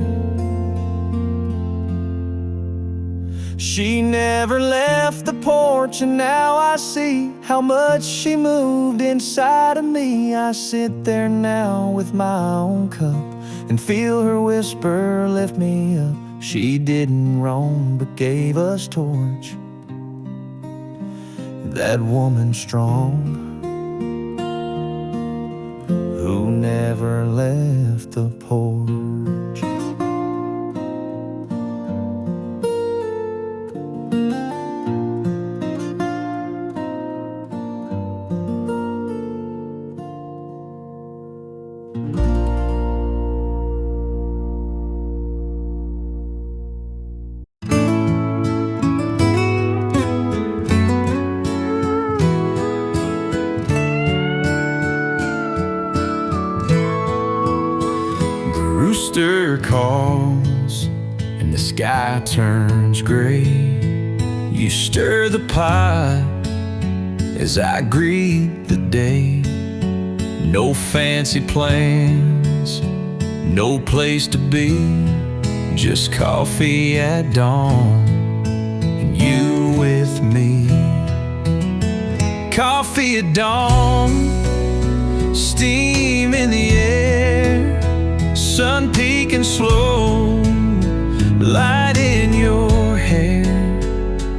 She never left the porch, and now I see how much she moved inside of me. I sit there now with my own cup and feel her whisper lift me up. She didn't roam, but gave us torch. That woman strong, who never left the porch. Rooster calls and the sky turns gray. You stir the pot as I greet the day. No fancy plans, no place to be, just coffee at dawn and you with me. Coffee at dawn, steam in the air, sun peeking slow, light in your hair.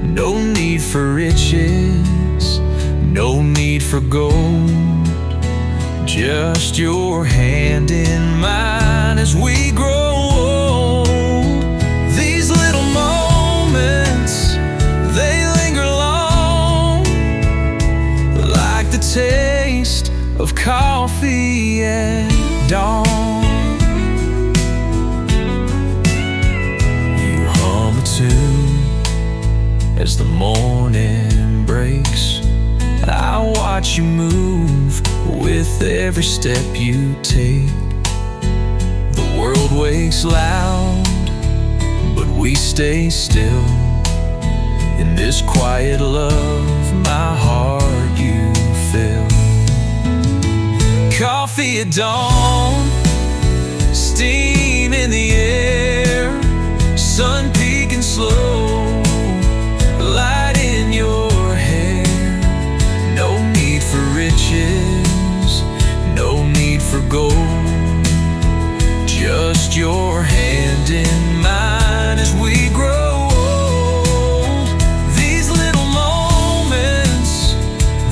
No need for riches, no need for gold, just your hand in mine as we grow old. These little moments, they linger long, like the taste of coffee at dawn. As the morning breaks, and I watch you move with every step you take. The world wakes loud, but we stay still. In this quiet love, my heart you fill. Coffee at dawn, steam in the air, sun peeking slow, light in your hair. No need for riches, no need for gold, just your hand in mine as we grow old. These little moments,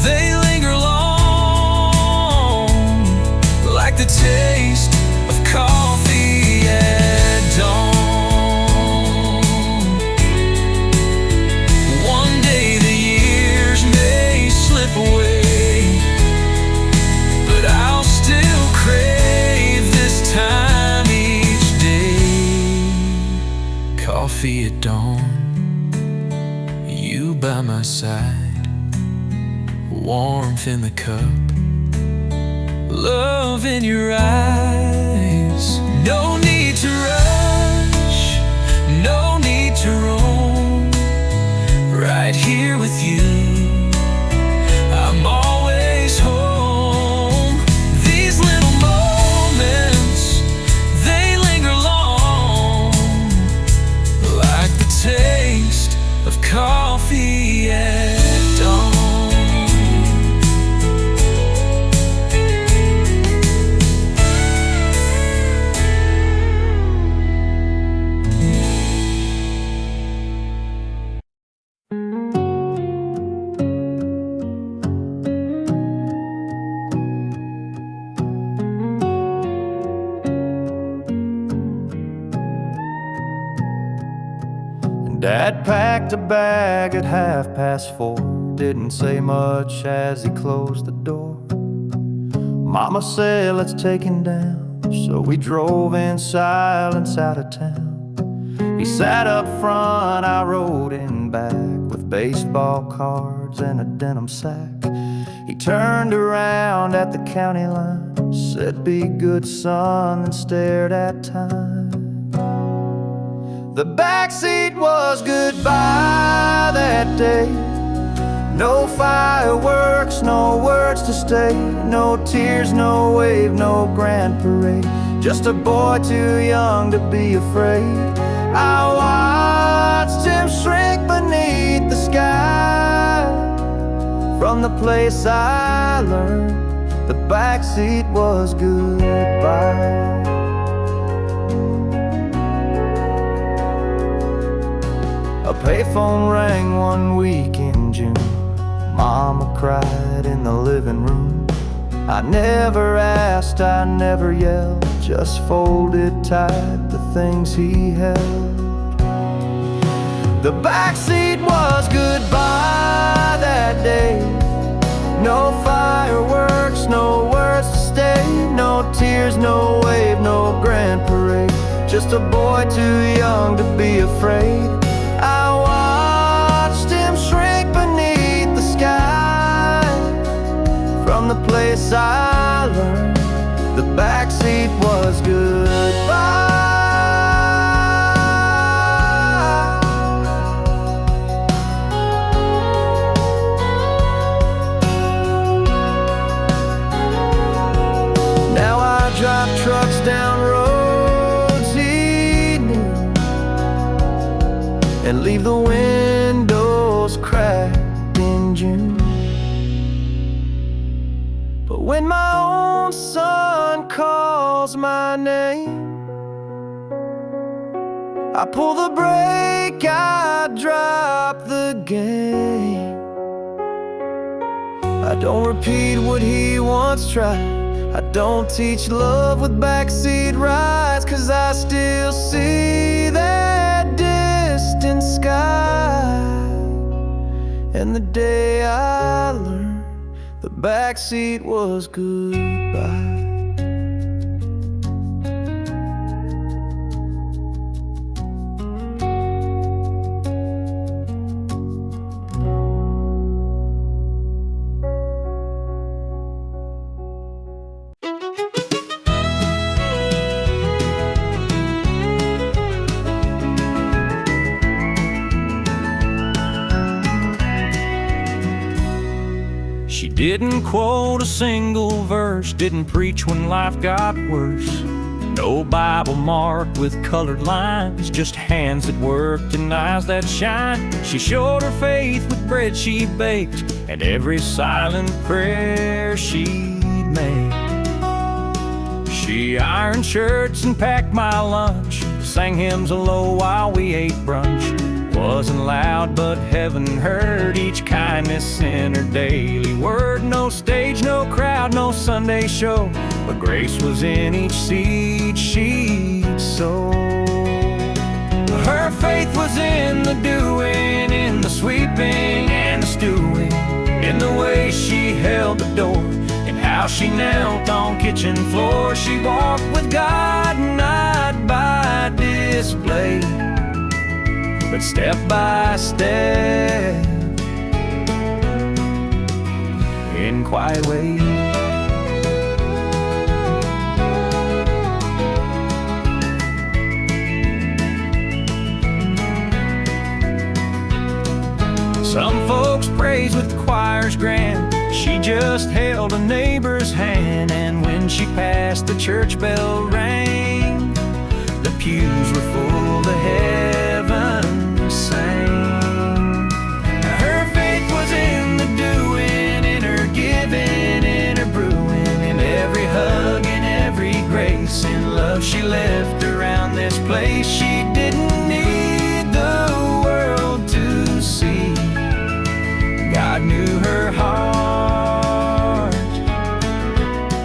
they linger long, like the taste of coffee at dawn. Away, but I'll still crave this time each day. Coffee at dawn, you by my side, warmth in the cup, love in your eyes. No need to rush, no need to roam, right here with you I'm always home. These little moments, they linger long, like the taste of coffee at dawn. Dad packed a bag at 4:30. Didn't say much as he closed the door. Mama said, let's take him down. So we drove in silence out of town. He sat up front, I rode in back, with baseball cards and a denim sack. He turned around at the county line, said, be good, son, and stared at time. The backseat was goodbye that day. No fireworks, no words to say, no tears, no wave, no grand parade. Just a boy too young to be afraid. I watched him shrink beneath the sky. From the place I learned the backseat was goodbye. A payphone rang one week in June. Mama cried in the living room. I never asked, I never yelled, just folded tight the things he held. The backseat was goodbye that day. No fireworks, no words to stay, no tears, no wave, no grand parade. Just a boy too young to be afraid. I watched him shrink beneath the sky. From the place I learned the backseat was goodbye. Now I drive trucks down roads he knew and leave the windows cracked in June. But when my own son calls my name, I pull the brake, I drop the game. I don't repeat what he once tried. I don't teach love with backseat rides, 'cause I still see that distant sky. And the day I learned the backseat was goodbye. She didn't quote a single verse, didn't preach when life got worse. No Bible marked with colored lines, just hands that worked and eyes that shine. She showed her faith with bread she baked and every silent prayer she'd made. She ironed shirts and packed my lunch, sang hymns low while we ate brunch. Wasn't loud, but heaven heard each kindness in her daily word. No stage, no crowd, no Sunday show, but grace was in each seed she'd sow. Her faith was in the doing, in the sweeping and the stewing, in the way she held the door, and how she knelt on kitchen floor. She walked with God, not by display, but step by step, in quiet ways. Some folks praise with the choir's grand. She just held a neighbor's hand, and when she passed, the church bell rang. The pews were full, the heaven sang. Her faith was in the doing, in her giving, in her brewing, in every hug, in every grace, in love she left around this place. She didn't need the world to see. God knew her heart,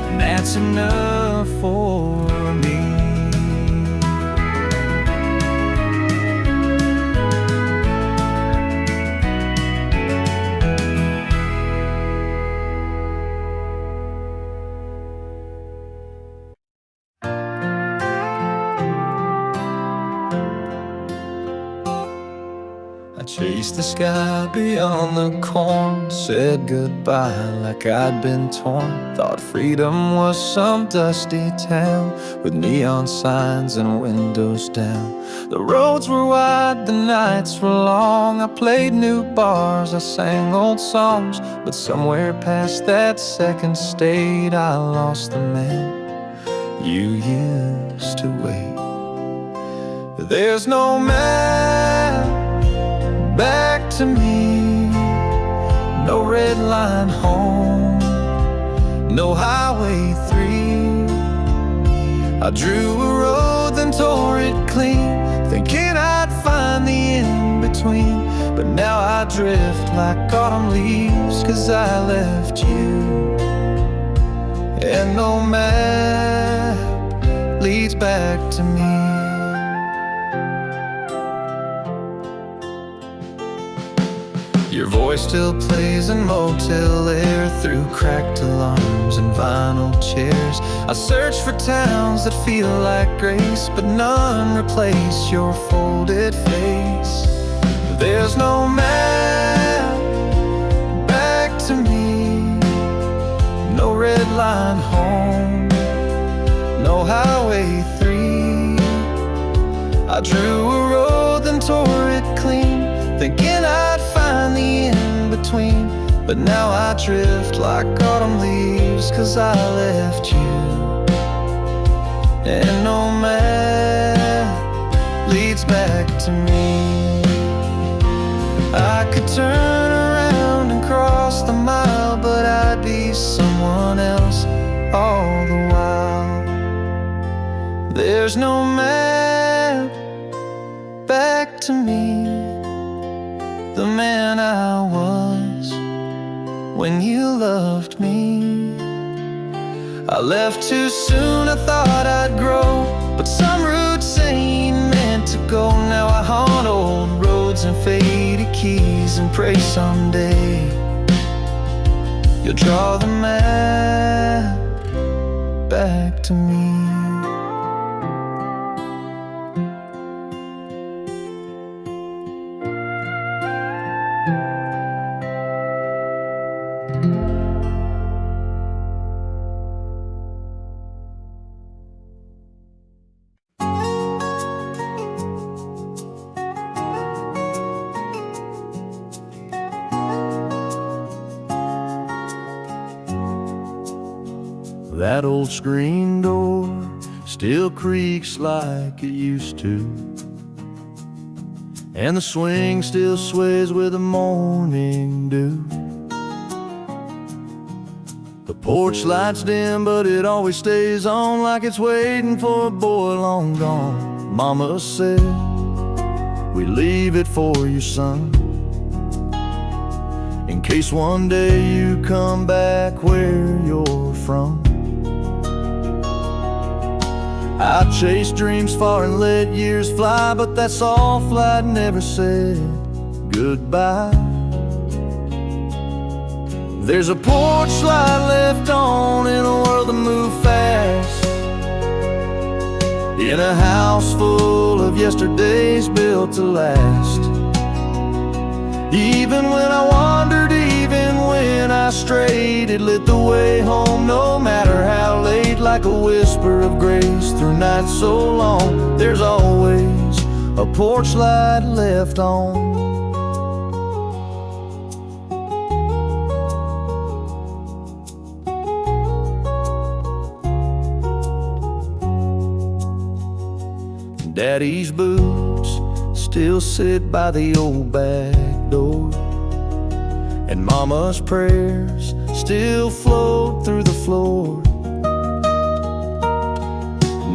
and that's enough for me. Chased the sky beyond the corn, said goodbye like I'd been torn. Thought freedom was some dusty town with neon signs and windows down. The roads were wide, the nights were long. I played new bars, I sang old songs, but somewhere past that second state I lost the man you used to wait. There's no map back to me, no red line home, no highway 3. I drew a road then tore it clean, thinking I'd find the in-between. But now I drift like autumn leaves, 'cause I left you, and no map leads back to me. Your voice still plays in motel air through cracked alarms and vinyl chairs. I search for towns that feel like grace, but none replace your folded face. There's no map back to me, no red line home, no highway 3. I drew a road then tore it clean, thinking I'd find the in-between. But now I drift like autumn leaves, 'cause I left you, and no map leads back to me. I could turn around and cross the mile, but I'd be someone else all the while. There's no map back to me, the man I was when you loved me. I left too soon, I thought I'd grow, but some roots ain't meant to go. Now I haunt old roads and faded keys and pray someday you'll draw the map back to me. That old screen door still creaks like it used to, and the swing still sways with the morning dew. The porch light's dim, but it always stays on, like it's waiting for a boy long gone. Mama said, we leave it for you, son, in case one day you come back where you're from. I chased dreams far and let years fly, but that soft light never said goodbye. There's a porch light left on in a world that moves fast, in a house full of yesterdays built to last. Even when I wandered, even when I strayed, it lit the way home no matter how late, like a whisper of grace through nights so long. There's always a porch light left on. Daddy's boots still sit by the old back door, and Mama's prayers still float through the floor.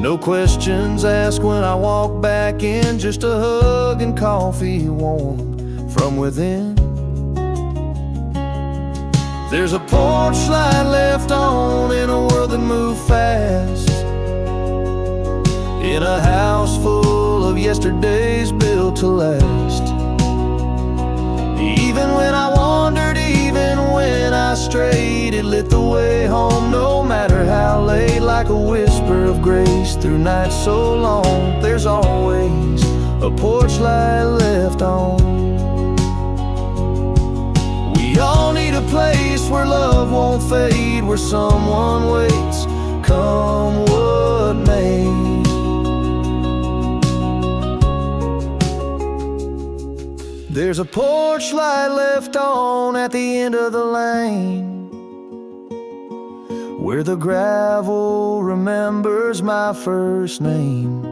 No questions asked when I walk back in, just a hug and coffee warm from within. There's a porch light left on in a world that moves fast, in a house full of yesterdays built to last. Even when I wandered, even when I strayed, it lit the way home no matter how late, like a whisper of grace through nights so long. There's always a porch light left on. place where love won't fade, where someone waits, come what may. There's a porch light left on at the end of the lane, where the gravel remembers my first name.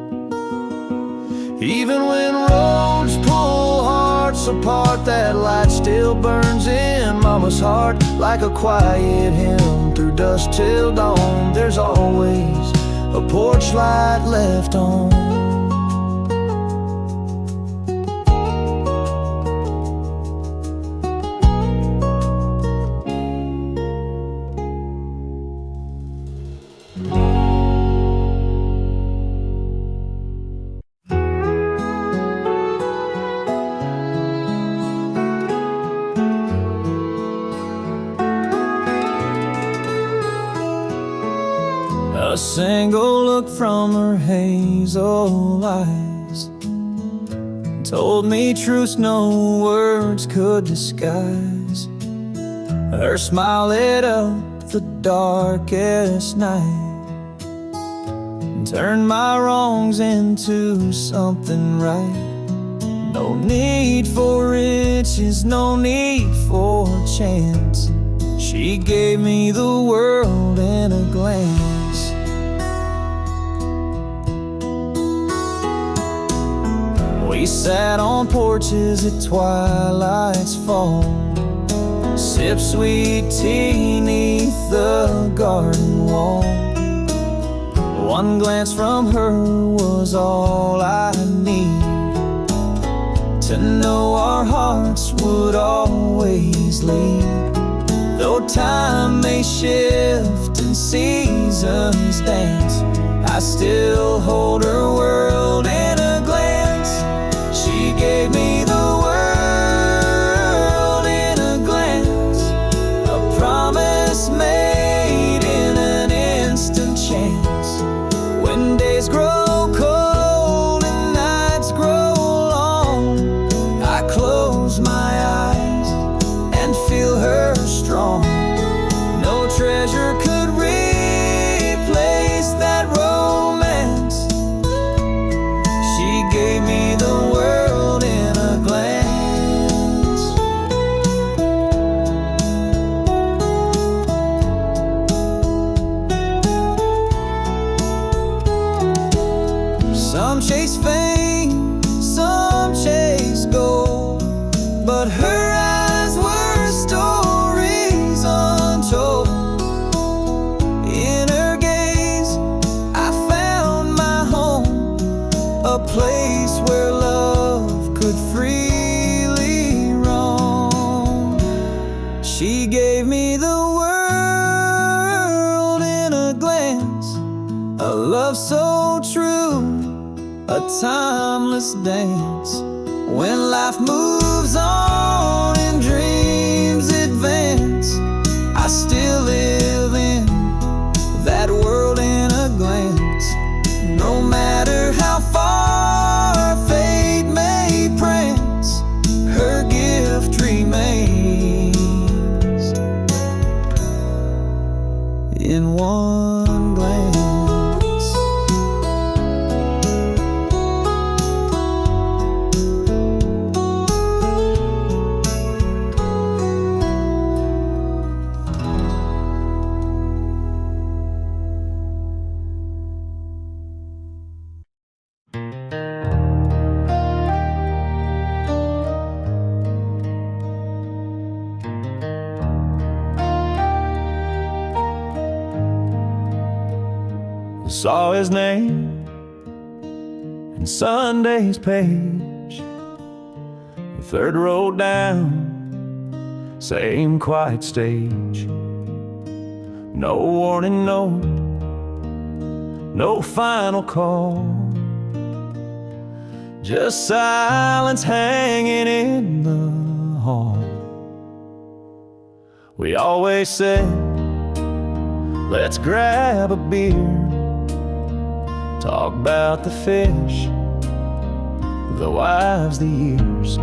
Even when roads pull hearts apart, that light still burns in Mama's heart, like a quiet hymn through dusk till dawn. There's always a porch light left on. A single look from her hazel eyes told me truths no words could disguise. Her smile lit up the darkest night and turned my wrongs into something right. No need for riches, no need for chance. She gave me the world in a glance. We sat on porches at twilight's fall, sip sweet tea 'neath the garden wall. One glance from her was all I need to know our hearts would always lead. Though time may shift and seasons dance, I still hold her world in a glance. She gave me the world in a glance, a promise made in an instant chance. When days grow cold and nights grow long, I close my eyes and feel her strong. No treasure could replace that romance. She gave me the world in a glance. Some chase fame, some chase gold, but her eyes were stories untold. In her gaze I found my home, a place where love could freely roam. She gave me the world in a glance, a love so true, a timeless dance. When life moves on and dreams advance, I still live in that world in a glance. No matter how far fate may prance, her gift remains in one glance. Saw his name in Sunday's page, third row down, same quiet stage. No warning note, no final call, just silence hanging in the hall. We always said, let's grab a beer, talk about the fish, the wives, the years.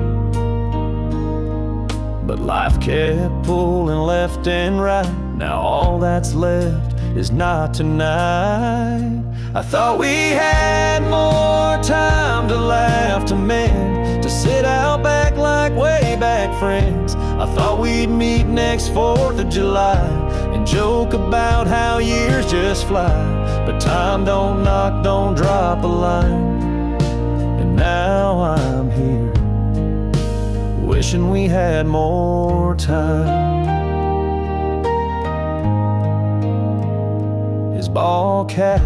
But Life kept pulling left and right. Now all that's left is not tonight. I thought we had more time to laugh, to mend, to sit out back like way back friends. I thought we'd meet next 4th of July and joke about how years just fly. But time don't knock, don't drop a line. And now I'm here, wishing we had more time. His ball cap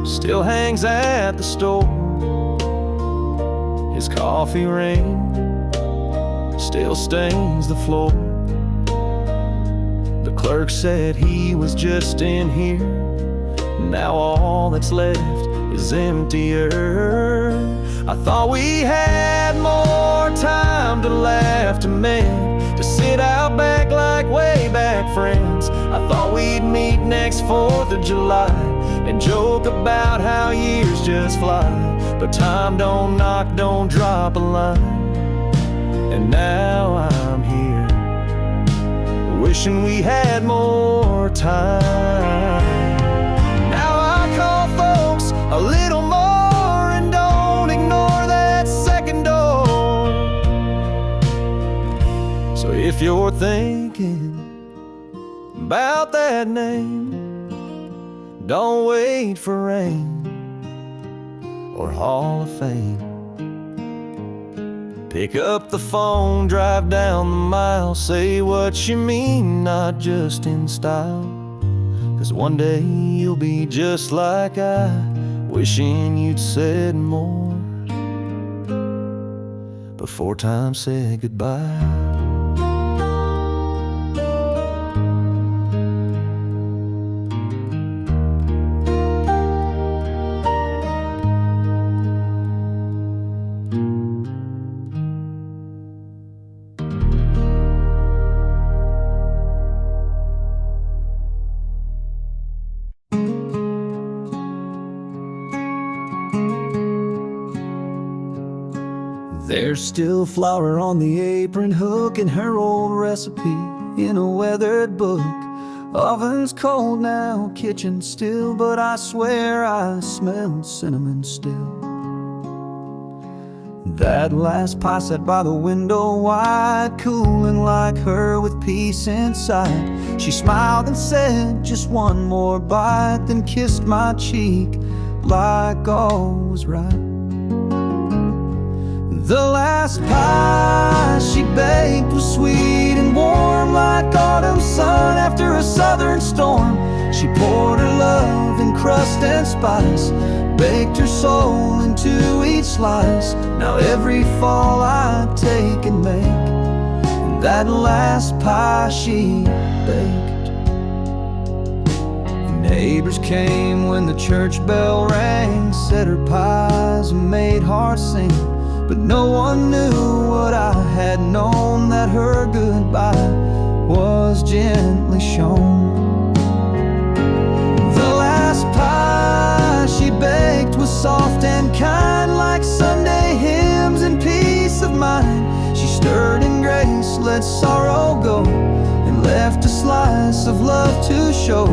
still hangs at the store. His coffee ring still stains the floor. The clerk said he was just in here. Now all that's left is emptier. I thought we had more time to laugh, to mend, to sit out back like way back friends. I thought we'd meet next 4th of July and joke about how years just fly. But time don't knock, don't drop a line. And now I'm here, wishing we had more time. Now I call folks a little more and don't ignore that second door. So if you're thinking about that name, don't wait for rain or Hall of Fame. Pick up the phone, drive down the mile, say what you mean, not just in style. 'Cause one day you'll be just like I, wishing you'd said more before time said goodbye. There's still flour on the apron hook and her old recipe in a weathered book. Oven's cold now, kitchen still, but I swear I smell cinnamon still. That last pie sat by the window wide, cooling like her with peace inside. She smiled and said, just one more bite, then kissed my cheek like all was right. The last pie she baked was sweet and warm like autumn sun after a southern storm. She poured her love in crust and spice, baked her soul into each slice. Now every fall I take and make that last pie she baked. Neighbors came when the church bell rang, said her pies made hearts sing. But no one knew what I had known, that her goodbye was gently shown. The last pie she baked was soft and kind, like Sunday hymns and peace of mind. She stirred in grace, let sorrow go, and left a slice of love to show.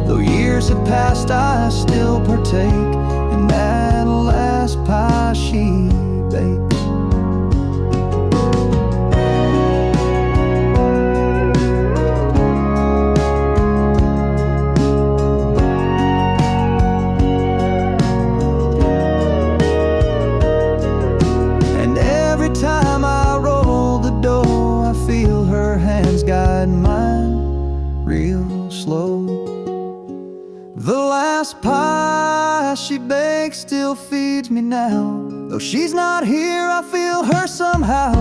Though years have passed, I still partake in that last pie she baked. And every time I roll the dough, I feel her hands guide mine real slow. The last pie she baked still feeds me now. Though she's not here, I feel her somehow.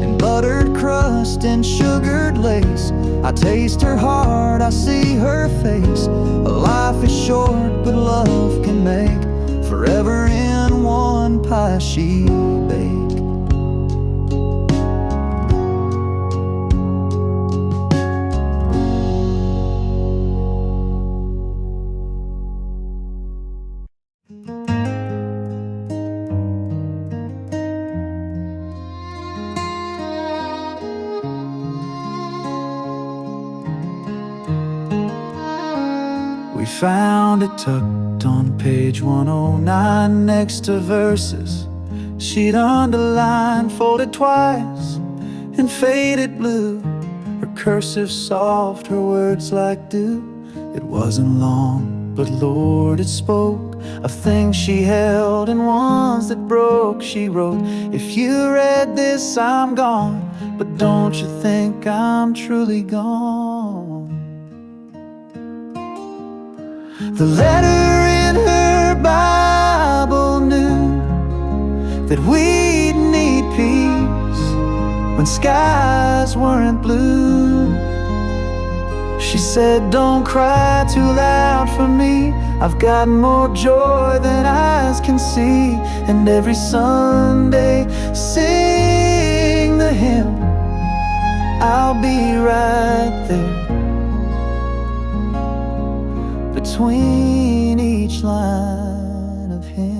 In buttered crust and sugared lace, I taste her heart, I see her face. Life is short, but love can make forever in one pie she baked. We found it tucked on page 109 next to verses she'd underlined, folded twice in faded blue. Her cursive soft, her words like dew. It wasn't long, but Lord, it spoke of things she held and ones that broke. She wrote, if you read this, I'm gone, but don't you think I'm truly gone? The letter in her Bible knew that we'd need peace when skies weren't blue. She said, don't cry too loud for me. I've got more joy than eyes can see. And every Sunday, sing the hymn. I'll be right there between each line of hymn.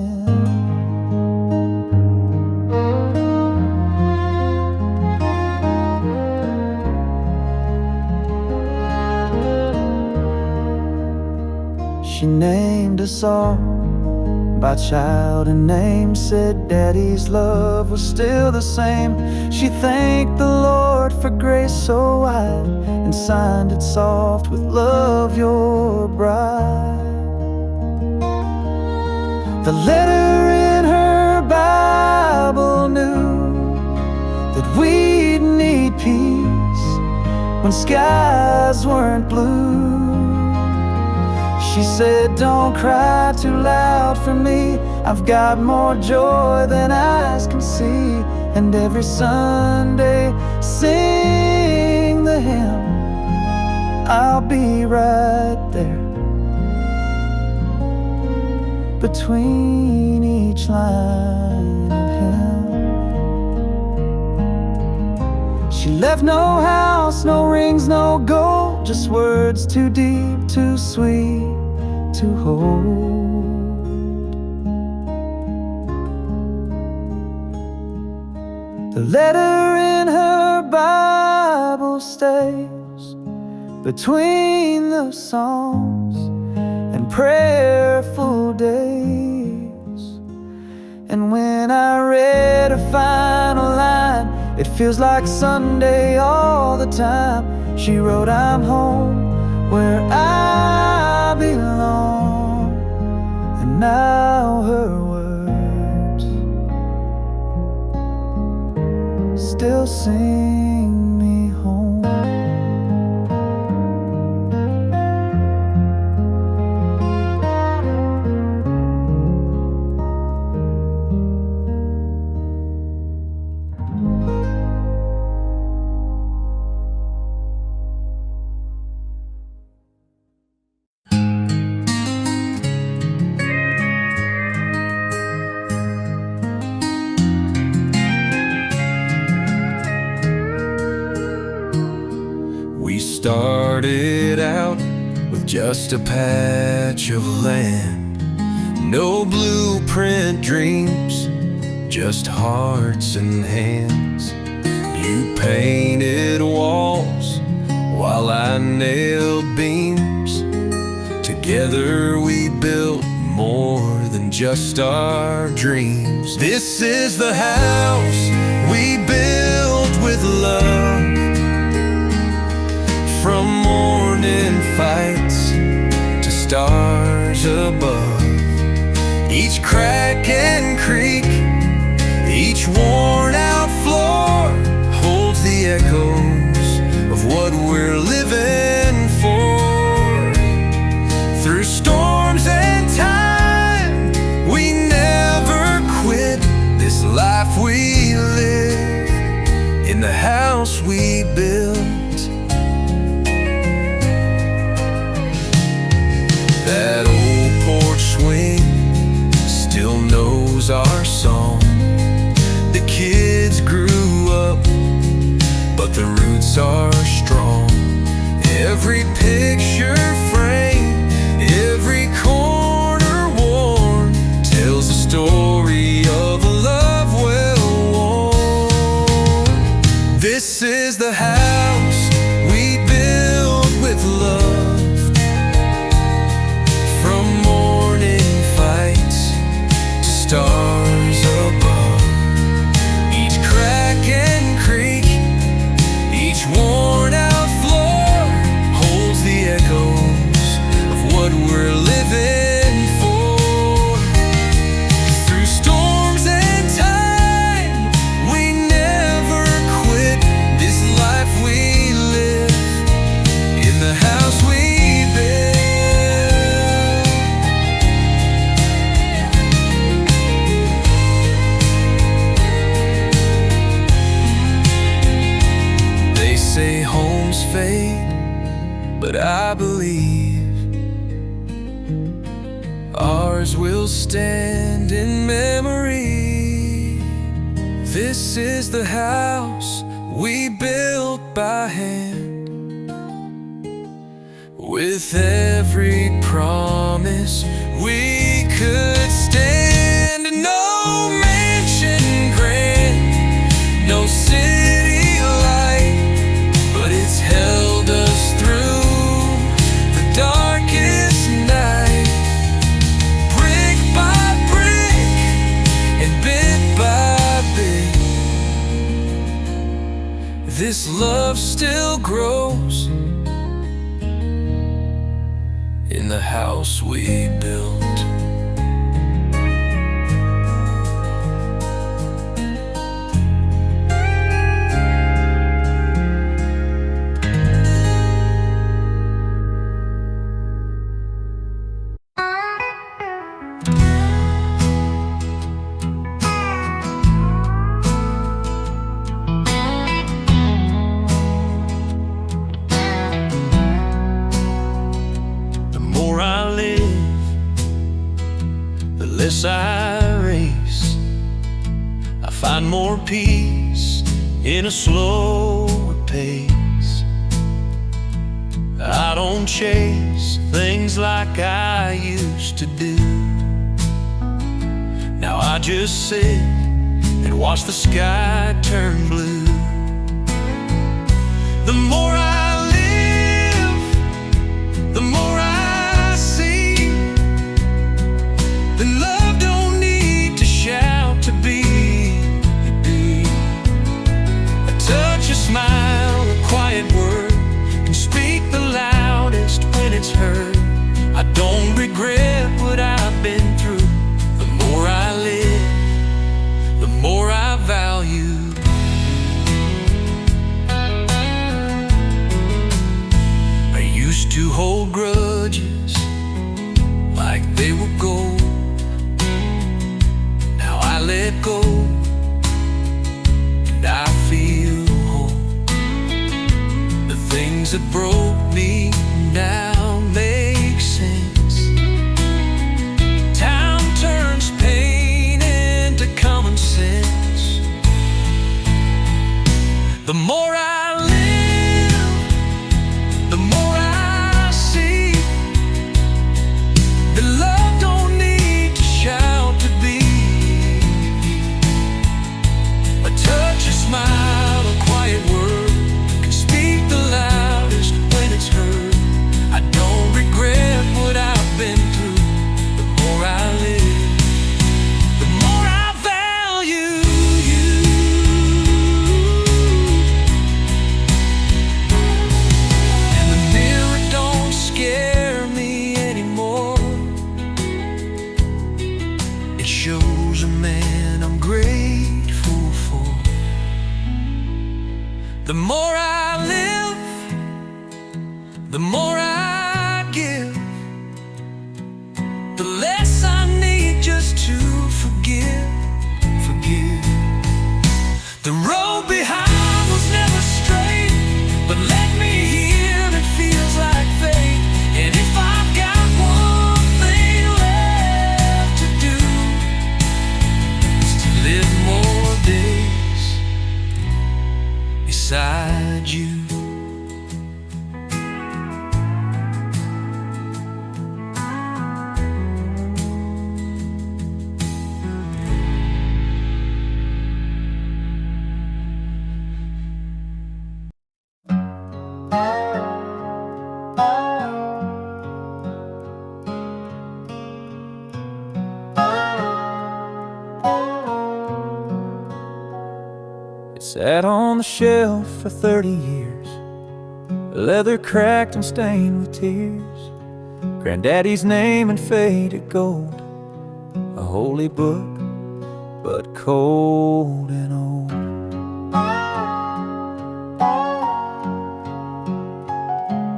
She named us all by child and name, said Daddy's love was still the same. She thanked the Lord for grace so wide and signed it soft with love, your bride. The letter in her Bible knew that we'd need peace when skies weren't blue. She said, don't cry too loud for me. I've got more joy than eyes can see. And every Sunday, sing the hymn. I'll be right there between each line of hymn. She left no house, no rings, no gold, just words too deep, too sweet to hold. The letter in her Bible stays between the Psalms and prayerful days. And when I read a final line, it feels like Sunday all the time. She wrote, I'm home where I belong. And now her words still sing me home. We started out with just a patch of land, no blueprint dreams, just hearts and hands. You painted walls while I nailed beams. Together we built more than just our dreams. This is the house we built with love. From morning fights to stars above, each crack and creak, each worn out floor holds the echoes of what we're living for. Through storms and time, we never quit this life we live in the house we built. That old porch swing still knows our song. The kids grew up, but the roots are strong. Every picture frame, every corner worn, tells the story of a love well worn. This is the house we built with love. colors fade, but I believe ours will stand in memory. This is the house we built by hand, with every promise we could stand. No mansion grand, no city light, but it's held us through the darkest night. Brick by brick and bit by bit, this love still grows in the house we built. Less I race, I find more peace in a slower pace. I don't chase things like I used to do. Now I just sit and watch the sky turn blue. The more I live, the more I see that love don't need to shout to be. A touch, a smile, a quiet word can speak the loudest when it's heard. I don't regret what I've been through. The more I live, the more I value. I used to hold grudges like they were gold. Now I let go and I feel whole. The things that broke me now make sense. Time turns pain into common sense. The more I live, the more I see that love don't need to shout to be. A touch, a smile, a quiet word can speak the loudest when it's heard. I don't regret what I've been through. The more I live, the more I value you. And the mirror don't scare me anymore. It shows a man I'm grateful for. The more I live, the more I give, the less I need just to forgive. The road behind was never straight, but let me hear it feels like fate. And if I've got one thing left to do, it's to live more days beside you. It sat on the shelf for 30 years, leather cracked and stained with tears. Granddaddy's name in faded gold, a holy book, but cold and old.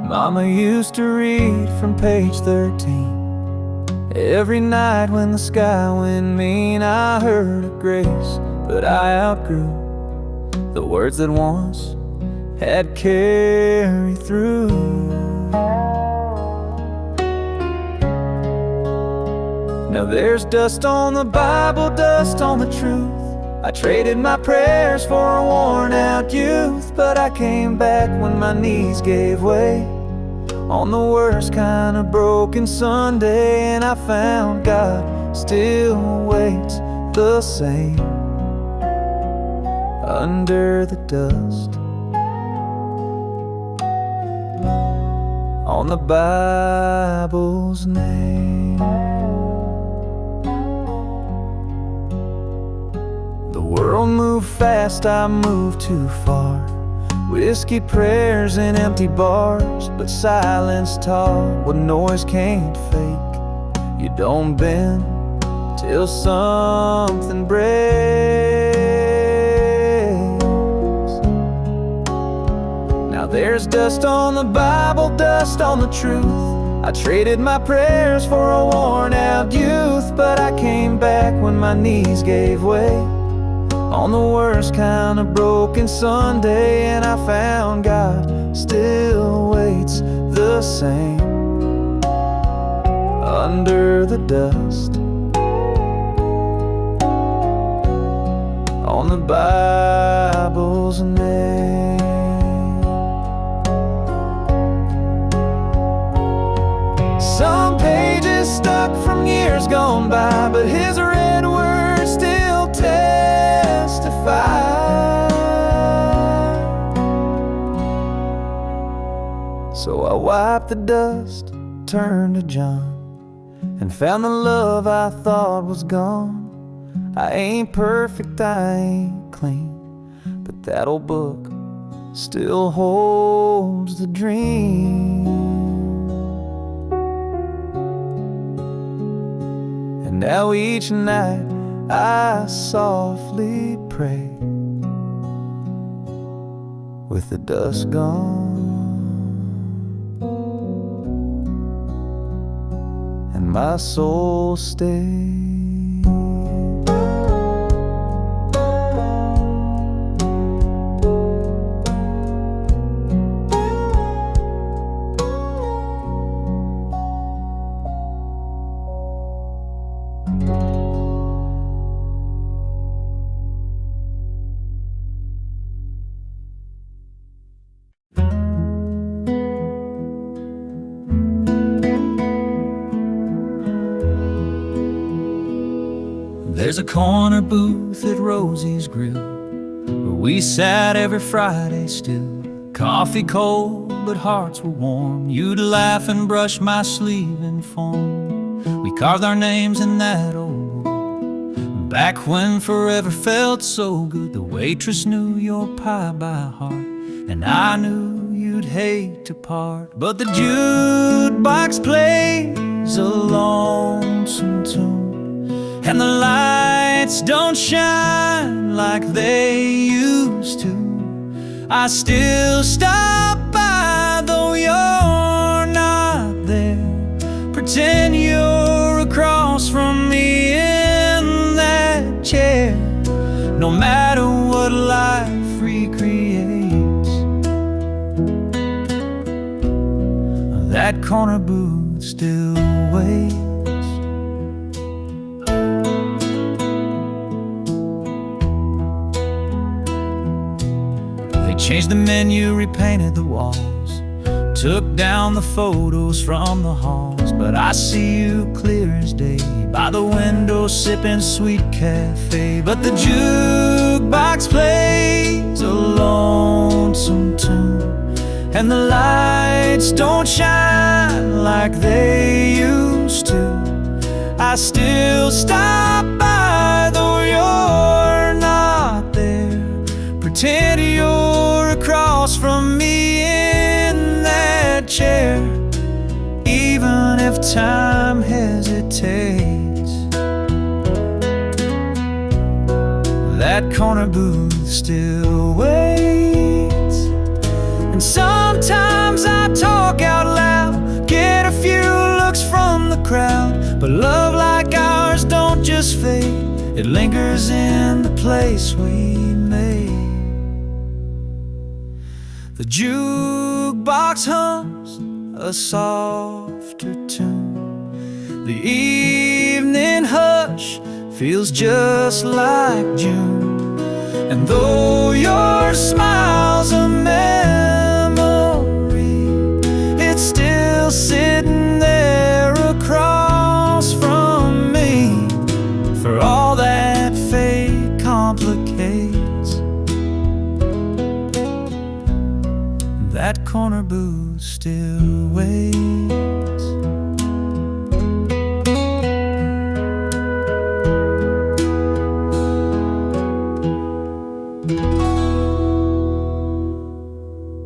Mama used to read from page 13. Every night when the sky went mean, I heard a grace, but I outgrew the words that once had carried through. Now there's dust on the Bible, dust on the truth. I traded my prayers for a worn-out youth, but I came back when my knees gave way on the worst kind of broken Sunday, and I found God still waits the same under the dust on the Bible's name. The world moved fast, I moved too far. Whiskey prayers and empty bars, but silence taught what noise can't fake. You don't bend till something breaks. Now there's dust on the Bible, dust on the truth. I traded my prayers for a worn-out youth, but I came back when my knees gave way on the worst kind of broken Sunday, and I found God still waits the same under the dust on the Bible's name. Some pages stuck from years gone by, but His red word still testify. So I wiped the dust, turned to John, and found the love I thought was gone. I ain't perfect, I ain't clean, but that old book still holds the dream. And now each night I softly pray with the dust gone and my soul stays. There's a corner booth at Rosie's Grill where we sat every Friday still. Coffee cold, but hearts were warm. You'd laugh and brush my sleeve in foam. We carved our names in that old book. Back when forever felt so good. The waitress knew your pie by heart, and I knew you'd hate to part. But the jukebox plays a lonesome tune, and the lights don't shine like they used to. I still stop by, though you're not there. Pretend you're across from me in that chair. No matter what life recreates, that corner booth still waits. Changed the menu, repainted the walls, took down the photos from the halls. But I see you clear as day, by the window sipping sweet cafe. But the jukebox plays a lonesome tune, and the lights don't shine like they used to. I still stop by, though you're not there. Pretend you're across from me in that chair, even if time hesitates. That corner booth still waits. And sometimes I talk out loud, get a few looks from the crowd. But love like ours don't just fade, it lingers in the place we made. The jukebox hums a softer tune. The evening hush feels just like June. And though your smile's a memory, it's still sitting there across from me. For all that fate complicates, that corner booth still waits.